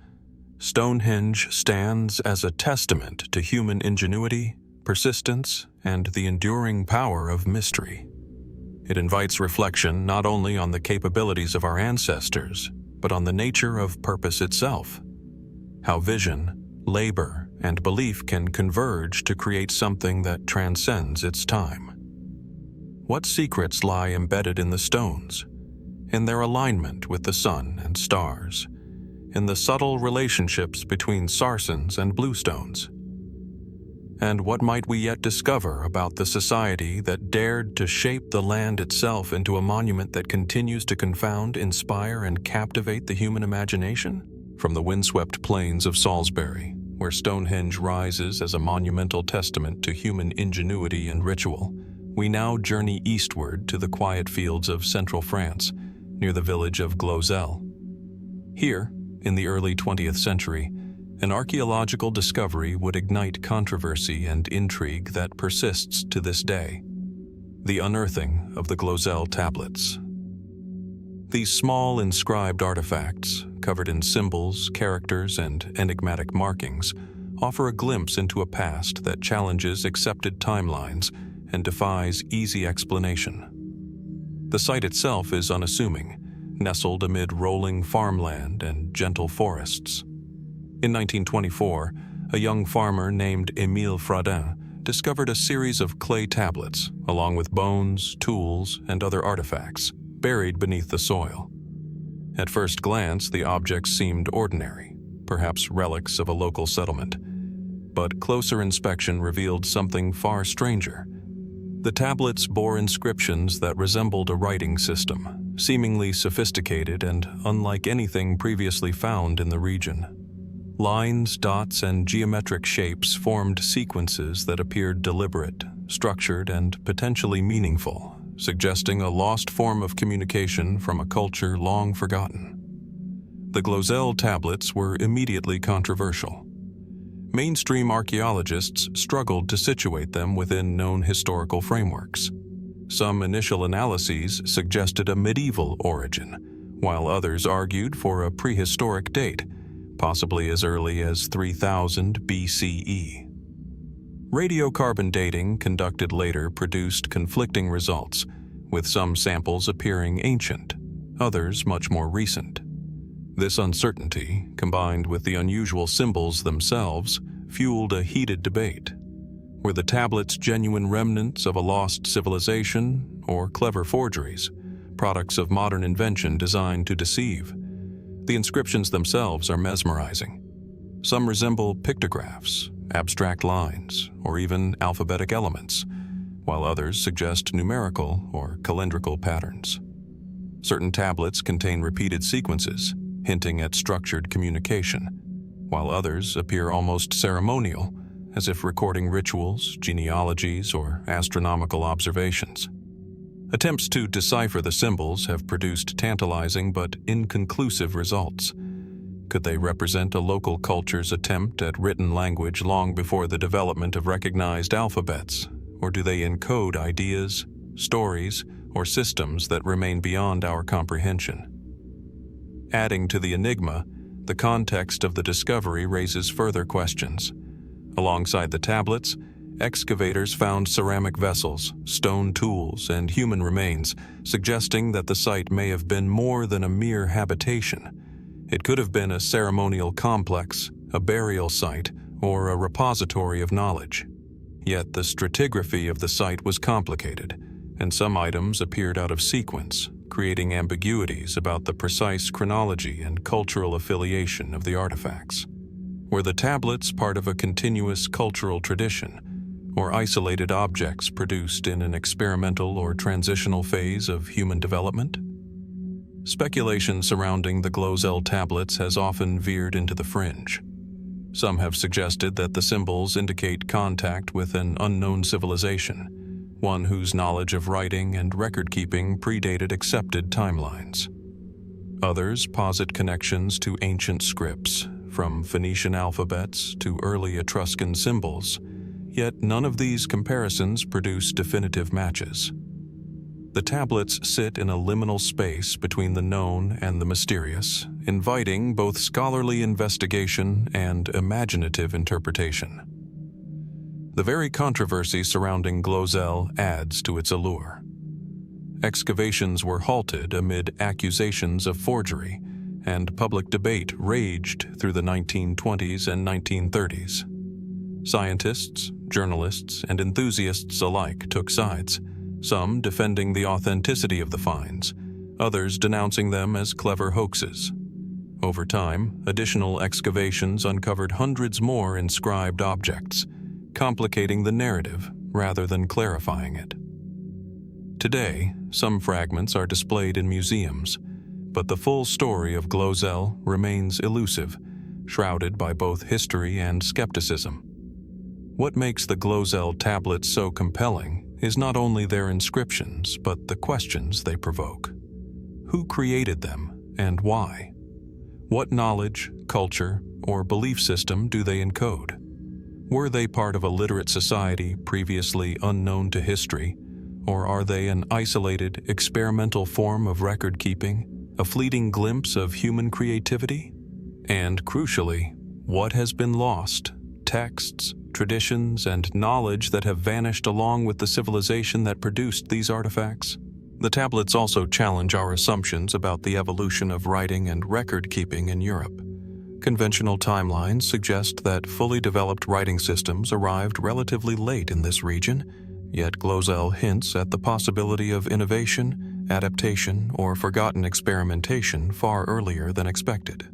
[SPEAKER 1] Stonehenge stands as a testament to human ingenuity, persistence, and the enduring power of mystery. It invites reflection not only on the capabilities of our ancestors, but on the nature of purpose itself. How vision, labor, and belief can converge to create something that transcends its time. What secrets lie embedded in the stones, in their alignment with the sun and stars, in the subtle relationships between sarsens and bluestones? And what might we yet discover about the society that dared to shape the land itself into a monument that continues to confound, inspire, and captivate the human imagination? From the windswept plains of Salisbury, where Stonehenge rises as a monumental testament to human ingenuity and ritual, we now journey eastward to the quiet fields of central France, near the village of Glozel. Here, in the early 20th century, an archaeological discovery would ignite controversy and intrigue that persists to this day: the unearthing of the Glozel Tablets. These small inscribed artifacts, covered in symbols, characters, and enigmatic markings, offer a glimpse into a past that challenges accepted timelines and defies easy explanation. The site itself is unassuming, nestled amid rolling farmland and gentle forests. In 1924, a young farmer named Émile Fradin discovered a series of clay tablets, along with bones, tools, and other artifacts, buried beneath the soil. At first glance, the objects seemed ordinary, perhaps relics of a local settlement. But closer inspection revealed something far stranger. The tablets bore inscriptions that resembled a writing system, seemingly sophisticated and unlike anything previously found in the region. Lines, dots, and geometric shapes formed sequences that appeared deliberate, structured, and potentially meaningful, suggesting a lost form of communication from a culture long forgotten. The Glozel Tablets were immediately controversial. Mainstream archaeologists struggled to situate them within known historical frameworks. Some initial analyses suggested a medieval origin, while others argued for a prehistoric date, possibly as early as 3000 BCE. Radiocarbon dating conducted later produced conflicting results, with some samples appearing ancient, others much more recent. This uncertainty, combined with the unusual symbols themselves, fueled a heated debate. Were the tablets genuine remnants of a lost civilization, or clever forgeries, products of modern invention designed to deceive? The inscriptions themselves are mesmerizing. Some resemble pictographs, abstract lines, or even alphabetic elements, while others suggest numerical or calendrical patterns. Certain tablets contain repeated sequences, hinting at structured communication, while others appear almost ceremonial, as if recording rituals, genealogies, or astronomical observations. Attempts to decipher the symbols have produced tantalizing but inconclusive results. Could they represent a local culture's attempt at written language long before the development of recognized alphabets, or do they encode ideas, stories, or systems that remain beyond our comprehension? Adding to the enigma, the context of the discovery raises further questions. Alongside the tablets, excavators found ceramic vessels, stone tools, and human remains, suggesting that the site may have been more than a mere habitation. It could have been a ceremonial complex, a burial site, or a repository of knowledge. Yet the stratigraphy of the site was complicated, and some items appeared out of sequence, creating ambiguities about the precise chronology and cultural affiliation of the artifacts. Were the tablets part of a continuous cultural tradition, or isolated objects produced in an experimental or transitional phase of human development? Speculation surrounding the Glozel Tablets has often veered into the fringe. Some have suggested that the symbols indicate contact with an unknown civilization, one whose knowledge of writing and record-keeping predated accepted timelines. Others posit connections to ancient scripts, from Phoenician alphabets to early Etruscan symbols, yet none of these comparisons produce definitive matches. The tablets sit in a liminal space between the known and the mysterious, inviting both scholarly investigation and imaginative interpretation. The very controversy surrounding Glozel adds to its allure. Excavations were halted amid accusations of forgery, and public debate raged through the 1920s and 1930s. Scientists, journalists, and enthusiasts alike took sides, some defending the authenticity of the finds, others denouncing them as clever hoaxes. Over time, additional excavations uncovered hundreds more inscribed objects, complicating the narrative rather than clarifying it. Today, some fragments are displayed in museums, but the full story of Glozel remains elusive, shrouded by both history and skepticism. What makes the Glozel Tablets so compelling is not only their inscriptions, but the questions they provoke. Who created them, and why? What knowledge, culture, or belief system do they encode? Were they part of a literate society previously unknown to history, or are they an isolated, experimental form of record-keeping, a fleeting glimpse of human creativity? And crucially, what has been lost? Texts, traditions, and knowledge that have vanished along with the civilization that produced these artifacts? The tablets also challenge our assumptions about the evolution of writing and record-keeping in Europe. Conventional timelines suggest that fully developed writing systems arrived relatively late in this region, yet Glozel hints at the possibility of innovation, adaptation, or forgotten experimentation far earlier than expected.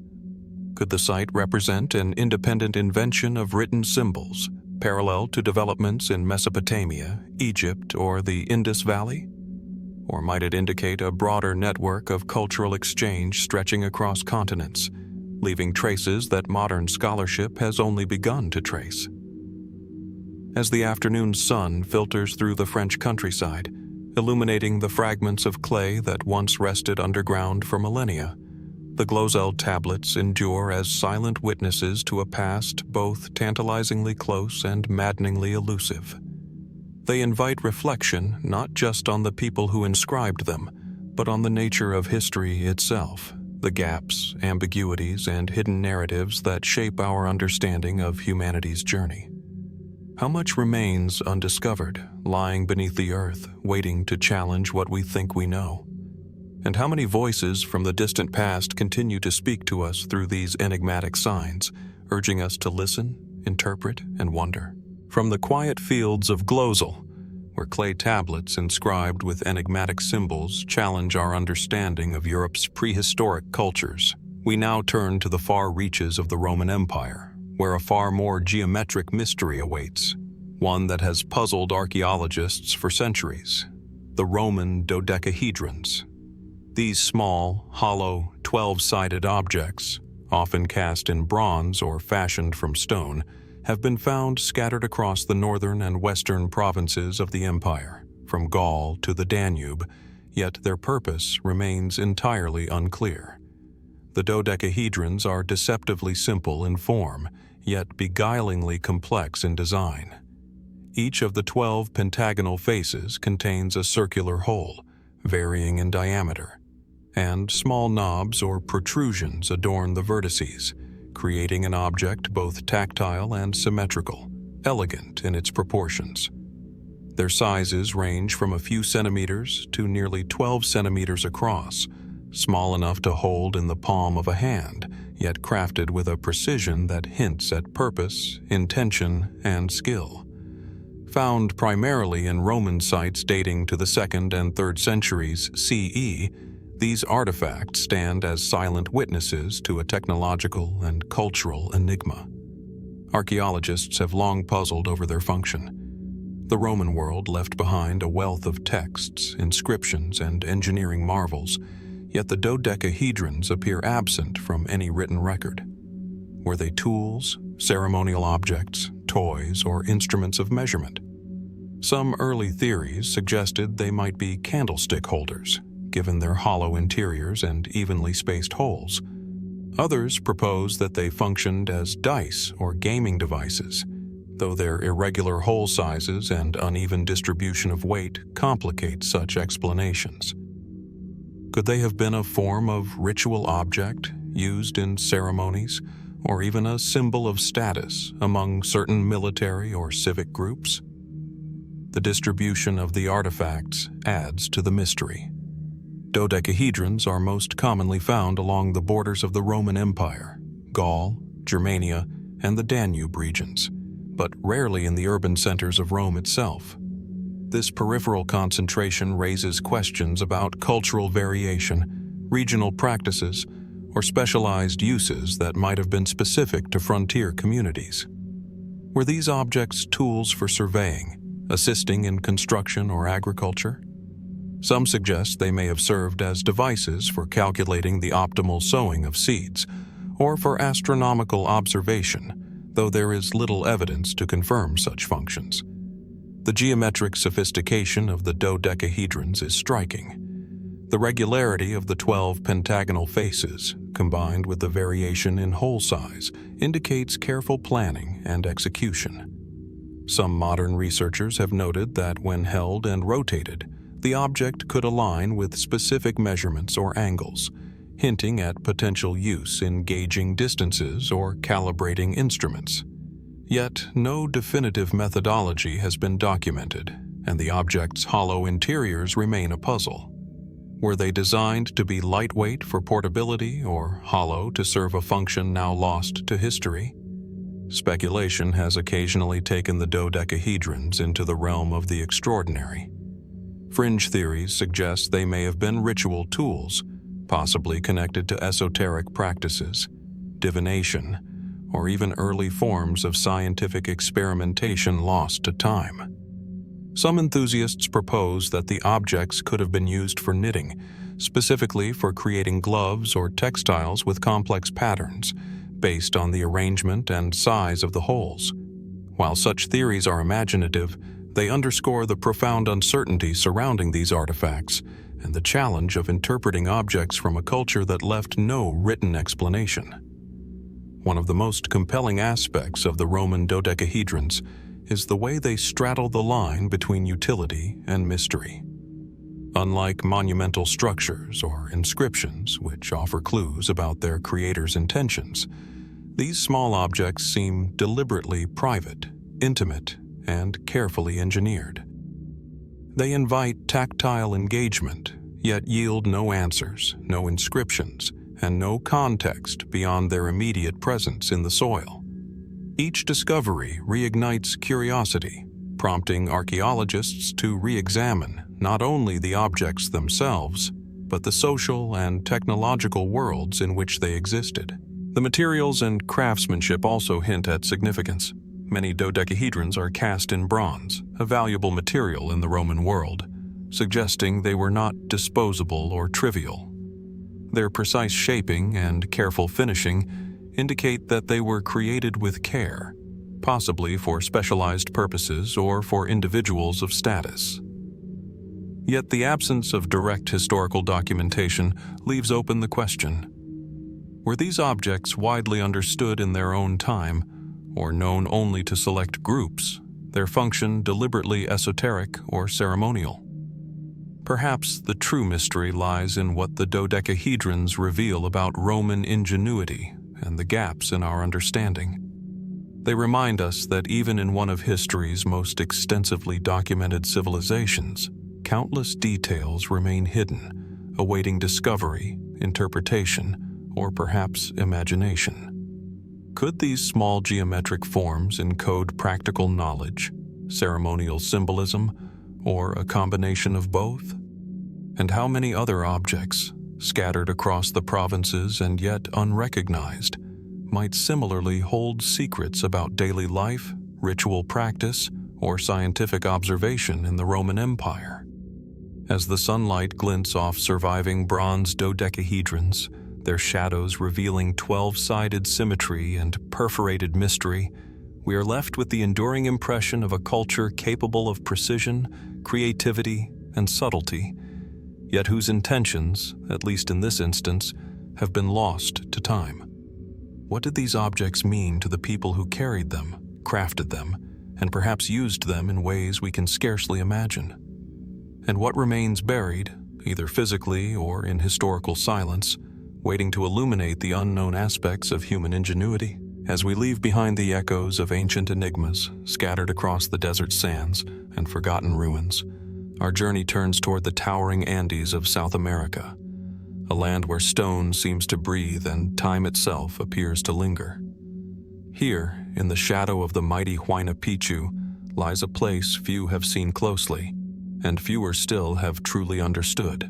[SPEAKER 1] Could the site represent an independent invention of written symbols, parallel to developments in Mesopotamia, Egypt, or the Indus Valley? Or might it indicate a broader network of cultural exchange stretching across continents, leaving traces that modern scholarship has only begun to trace? As the afternoon sun filters through the French countryside, illuminating the fragments of clay that once rested underground for millennia, the Glozel Tablets endure as silent witnesses to a past both tantalizingly close and maddeningly elusive. They invite reflection not just on the people who inscribed them, but on the nature of history itself, the gaps, ambiguities, and hidden narratives that shape our understanding of humanity's journey. How much remains undiscovered, lying beneath the earth, waiting to challenge what we think we know? And how many voices from the distant past continue to speak to us through these enigmatic signs, urging us to listen, interpret, and wonder? From the quiet fields of Glozel, where clay tablets inscribed with enigmatic symbols challenge our understanding of Europe's prehistoric cultures, we now turn to the far reaches of the Roman Empire, where a far more geometric mystery awaits, one that has puzzled archaeologists for centuries: the Roman Dodecahedrons. These small, hollow, 12-sided objects, often cast in bronze or fashioned from stone, have been found scattered across the northern and western provinces of the empire, from Gaul to the Danube, yet their purpose remains entirely unclear. The dodecahedrons are deceptively simple in form, yet beguilingly complex in design. Each of the 12 pentagonal faces contains a circular hole, varying in diameter, and small knobs or protrusions adorn the vertices, creating an object both tactile and symmetrical, elegant in its proportions. Their sizes range from a few centimeters to nearly 12 centimeters across, small enough to hold in the palm of a hand, yet crafted with a precision that hints at purpose, intention, and skill. Found primarily in Roman sites dating to the 2nd and 3rd centuries CE, these artifacts stand as silent witnesses to a technological and cultural enigma. Archaeologists have long puzzled over their function. The Roman world left behind a wealth of texts, inscriptions, and engineering marvels, yet the dodecahedrons appear absent from any written record. Were they tools, ceremonial objects, toys, or instruments of measurement? Some early theories suggested they might be candlestick holders, given their hollow interiors and evenly spaced holes. Others propose that they functioned as dice or gaming devices, though their irregular hole sizes and uneven distribution of weight complicate such explanations. Could they have been a form of ritual object used in ceremonies, or even a symbol of status among certain military or civic groups? The distribution of the artifacts adds to the mystery. Dodecahedrons are most commonly found along the borders of the Roman Empire, Gaul, Germania, and the Danube regions, but rarely in the urban centers of Rome itself. This peripheral concentration raises questions about cultural variation, regional practices, or specialized uses that might have been specific to frontier communities. Were these objects tools for surveying, assisting in construction or agriculture? Some suggest they may have served as devices for calculating the optimal sowing of seeds, or for astronomical observation, though there is little evidence to confirm such functions. The geometric sophistication of the dodecahedrons is striking. The regularity of the 12 pentagonal faces, combined with the variation in hole size, indicates careful planning and execution. Some modern researchers have noted that when held and rotated, the object could align with specific measurements or angles, hinting at potential use in gauging distances or calibrating instruments. Yet, no definitive methodology has been documented, and the object's hollow interiors remain a puzzle. Were they designed to be lightweight for portability or hollow to serve a function now lost to history? Speculation has occasionally taken the dodecahedrons into the realm of the extraordinary. Fringe theories suggest they may have been ritual tools, possibly connected to esoteric practices, divination, or even early forms of scientific experimentation lost to time. Some enthusiasts propose that the objects could have been used for knitting, specifically for creating gloves or textiles with complex patterns, based on the arrangement and size of the holes. While such theories are imaginative, they underscore the profound uncertainty surrounding these artifacts and the challenge of interpreting objects from a culture that left no written explanation. One of the most compelling aspects of the Roman dodecahedrons is the way they straddle the line between utility and mystery. Unlike monumental structures or inscriptions, which offer clues about their creator's intentions, these small objects seem deliberately private, intimate, and carefully engineered. They invite tactile engagement, yet yield no answers, no inscriptions, and no context beyond their immediate presence in the soil. Each discovery reignites curiosity, prompting archaeologists to re-examine not only the objects themselves, but the social and technological worlds in which they existed. The materials and craftsmanship also hint at significance. Many dodecahedrons are cast in bronze, a valuable material in the Roman world, suggesting they were not disposable or trivial. Their precise shaping and careful finishing indicate that they were created with care, possibly for specialized purposes or for individuals of status. Yet the absence of direct historical documentation leaves open the question: were these objects widely understood in their own time, or known only to select groups, their function deliberately esoteric or ceremonial? Perhaps the true mystery lies in what the dodecahedrons reveal about Roman ingenuity and the gaps in our understanding. They remind us that even in one of history's most extensively documented civilizations, countless details remain hidden, awaiting discovery, interpretation, or perhaps imagination. Could these small geometric forms encode practical knowledge, ceremonial symbolism, or a combination of both? And how many other objects, scattered across the provinces and yet unrecognized, might similarly hold secrets about daily life, ritual practice, or scientific observation in the Roman Empire? As the sunlight glints off surviving bronze dodecahedrons, their shadows revealing 12-sided symmetry and perforated mystery, we are left with the enduring impression of a culture capable of precision, creativity, and subtlety, yet whose intentions, at least in this instance, have been lost to time. What did these objects mean to the people who carried them, crafted them, and perhaps used them in ways we can scarcely imagine? And what remains buried, either physically or in historical silence, waiting to illuminate the unknown aspects of human ingenuity? As we leave behind the echoes of ancient enigmas scattered across the desert sands and forgotten ruins, our journey turns toward the towering Andes of South America, a land where stone seems to breathe and time itself appears to linger. Here, in the shadow of the mighty Huayna Picchu, lies a place few have seen closely, and fewer still have truly understood: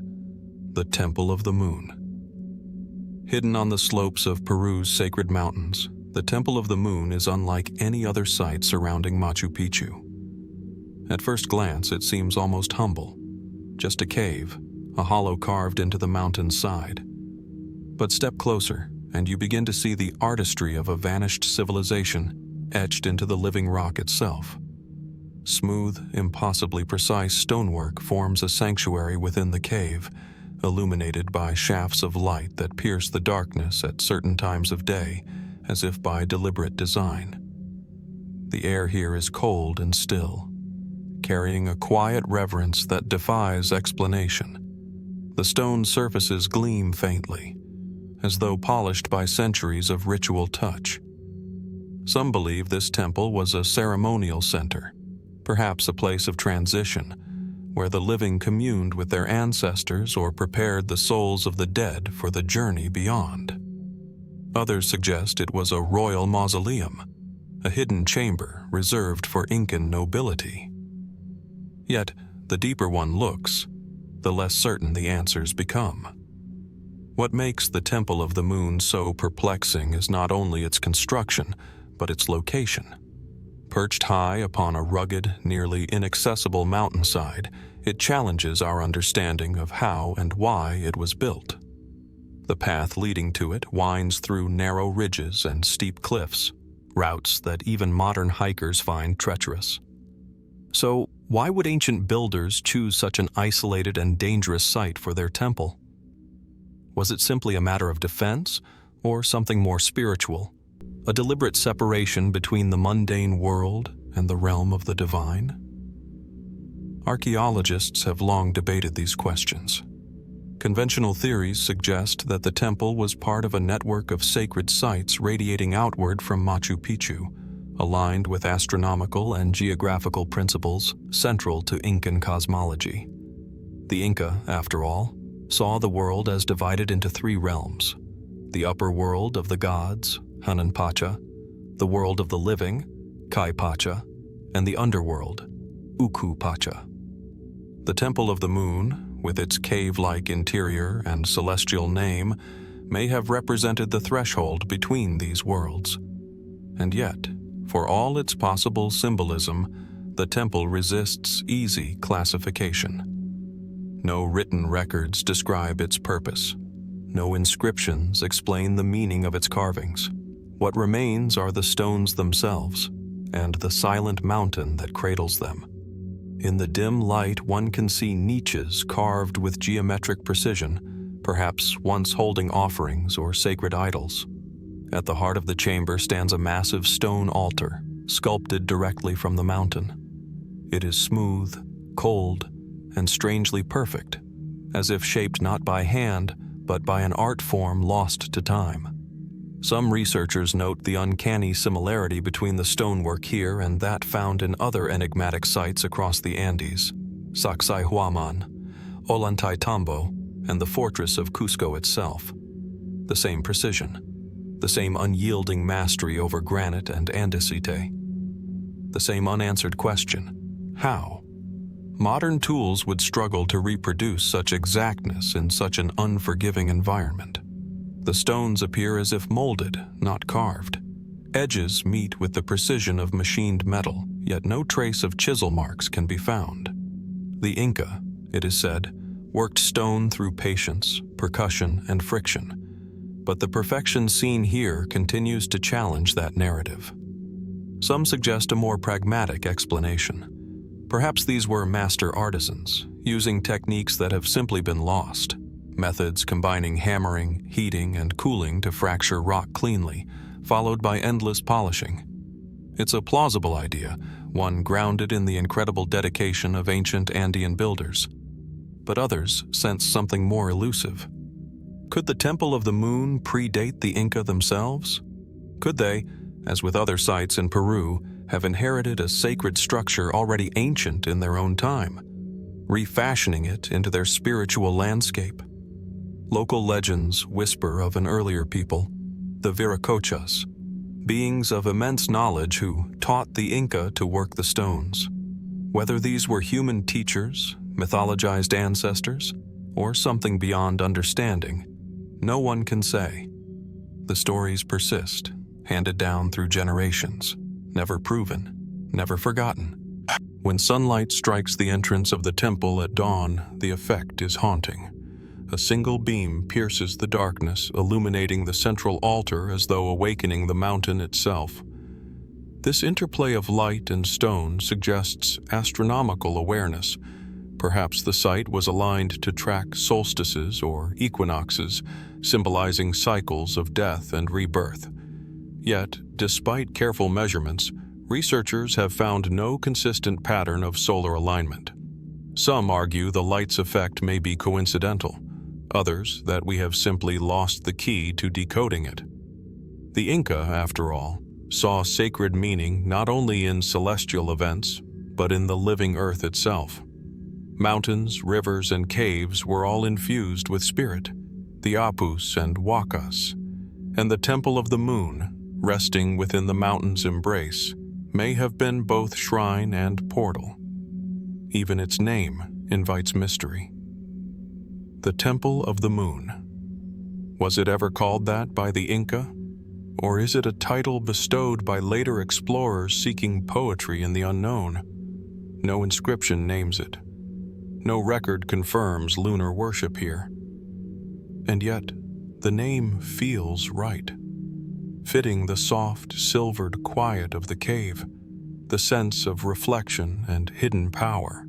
[SPEAKER 1] the Temple of the Moon. Hidden on the slopes of Peru's sacred mountains, the Temple of the Moon is unlike any other site surrounding Machu Picchu. At first glance, it seems almost humble, just a cave, a hollow carved into the mountain's side. But step closer, and you begin to see the artistry of a vanished civilization etched into the living rock itself. Smooth, impossibly precise stonework forms a sanctuary within the cave, illuminated by shafts of light that pierce the darkness at certain times of day, as if by deliberate design. The air here is cold and still, carrying a quiet reverence that defies explanation. The stone surfaces gleam faintly, as though polished by centuries of ritual touch. Some believe this temple was a ceremonial center, perhaps a place of transition, where the living communed with their ancestors or prepared the souls of the dead for the journey beyond. Others suggest it was a royal mausoleum, a hidden chamber reserved for Incan nobility. Yet, the deeper one looks, the less certain the answers become. What makes the Temple of the Moon so perplexing is not only its construction, but its location. Perched high upon a rugged, nearly inaccessible mountainside, it challenges our understanding of how and why it was built. The path leading to it winds through narrow ridges and steep cliffs, routes that even modern hikers find treacherous. So, why would ancient builders choose such an isolated and dangerous site for their temple? Was it simply a matter of defense, or something more spiritual? A deliberate separation between the mundane world and the realm of the divine? Archaeologists have long debated these questions. Conventional theories suggest that the temple was part of a network of sacred sites radiating outward from Machu Picchu, aligned with astronomical and geographical principles central to Incan cosmology. The Inca, after all, saw the world as divided into three realms: the upper world of the gods, Hananpacha, the world of the living, Kaipacha, and the underworld, Ukupacha. The Temple of the Moon, with its cave-like interior and celestial name, may have represented the threshold between these worlds. And yet, for all its possible symbolism, the temple resists easy classification. No written records describe its purpose. No inscriptions explain the meaning of its carvings. What remains are the stones themselves, and the silent mountain that cradles them. In the dim light, one can see niches carved with geometric precision, perhaps once holding offerings or sacred idols. At the heart of the chamber stands a massive stone altar, sculpted directly from the mountain. It is smooth, cold, and strangely perfect, as if shaped not by hand, but by an art form lost to time. Some researchers note the uncanny similarity between the stonework here and that found in other enigmatic sites across the Andes, Sacsayhuaman, Ollantaytambo, and the fortress of Cusco itself. The same precision, the same unyielding mastery over granite and andesite. The same unanswered question: how? Modern tools would struggle to reproduce such exactness in such an unforgiving environment. The stones appear as if molded, not carved. Edges meet with the precision of machined metal, yet no trace of chisel marks can be found. The Inca, it is said, worked stone through patience, percussion, and friction. But the perfection seen here continues to challenge that narrative. Some suggest a more pragmatic explanation. Perhaps these were master artisans, using techniques that have simply been lost. Methods combining hammering, heating, and cooling to fracture rock cleanly, followed by endless polishing. It's a plausible idea, one grounded in the incredible dedication of ancient Andean builders. But others sense something more elusive. Could the Temple of the Moon predate the Inca themselves? Could they, as with other sites in Peru, have inherited a sacred structure already ancient in their own time, refashioning it into their spiritual landscape? Local legends whisper of an earlier people, the Viracochas, beings of immense knowledge who taught the Inca to work the stones. Whether these were human teachers, mythologized ancestors, or something beyond understanding, no one can say. The stories persist, handed down through generations, never proven, never forgotten. When sunlight strikes the entrance of the temple at dawn, the effect is haunting. A single beam pierces the darkness, illuminating the central altar as though awakening the mountain itself. This interplay of light and stone suggests astronomical awareness. Perhaps the site was aligned to track solstices or equinoxes, symbolizing cycles of death and rebirth. Yet, despite careful measurements, researchers have found no consistent pattern of solar alignment. Some argue the light's effect may be coincidental, others that we have simply lost the key to decoding it. The Inca, after all, saw sacred meaning not only in celestial events, but in the living earth itself. Mountains, rivers, and caves were all infused with spirit, the Apus and Wakas, and the Temple of the Moon, resting within the mountain's embrace, may have been both shrine and portal. Even its name invites mystery. The Temple of the Moon. Was it ever called that by the Inca? Or is it a title bestowed by later explorers seeking poetry in the unknown? No inscription names it. No record confirms lunar worship here. And yet, the name feels right, fitting the soft, silvered quiet of the cave, the sense of reflection and hidden power.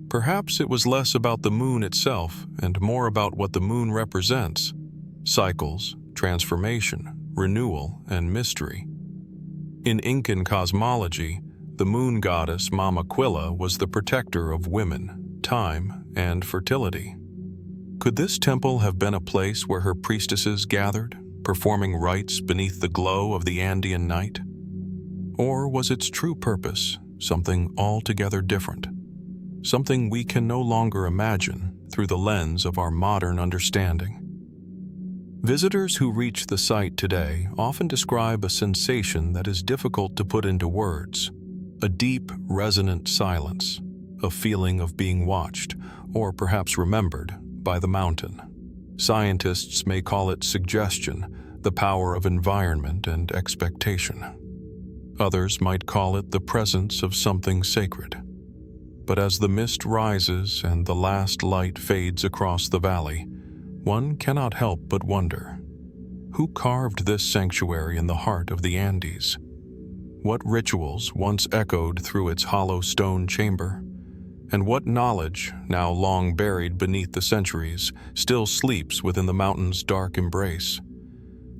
[SPEAKER 1] Perhaps it was less about the moon itself and more about what the moon represents: cycles, transformation, renewal, and mystery. In Incan cosmology, the moon goddess Mama Quilla was the protector of women, time, and fertility. Could this temple have been a place where her priestesses gathered, performing rites beneath the glow of the Andean night? Or was its true purpose something altogether different? Something we can no longer imagine through the lens of our modern understanding. Visitors who reach the site today often describe a sensation that is difficult to put into words: a deep, resonant silence, a feeling of being watched, or perhaps remembered, by the mountain. Scientists may call it suggestion, the power of environment and expectation. Others might call it the presence of something sacred. But as the mist rises and the last light fades across the valley, one cannot help but wonder: who carved this sanctuary in the heart of the Andes? What rituals once echoed through its hollow stone chamber? And what knowledge, now long buried beneath the centuries, still sleeps within the mountain's dark embrace?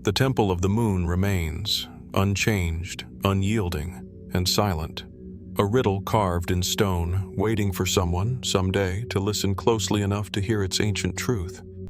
[SPEAKER 1] The Temple of the Moon remains, unchanged, unyielding, and silent. A riddle carved in stone, waiting for someone, someday, to listen closely enough to hear its ancient truth.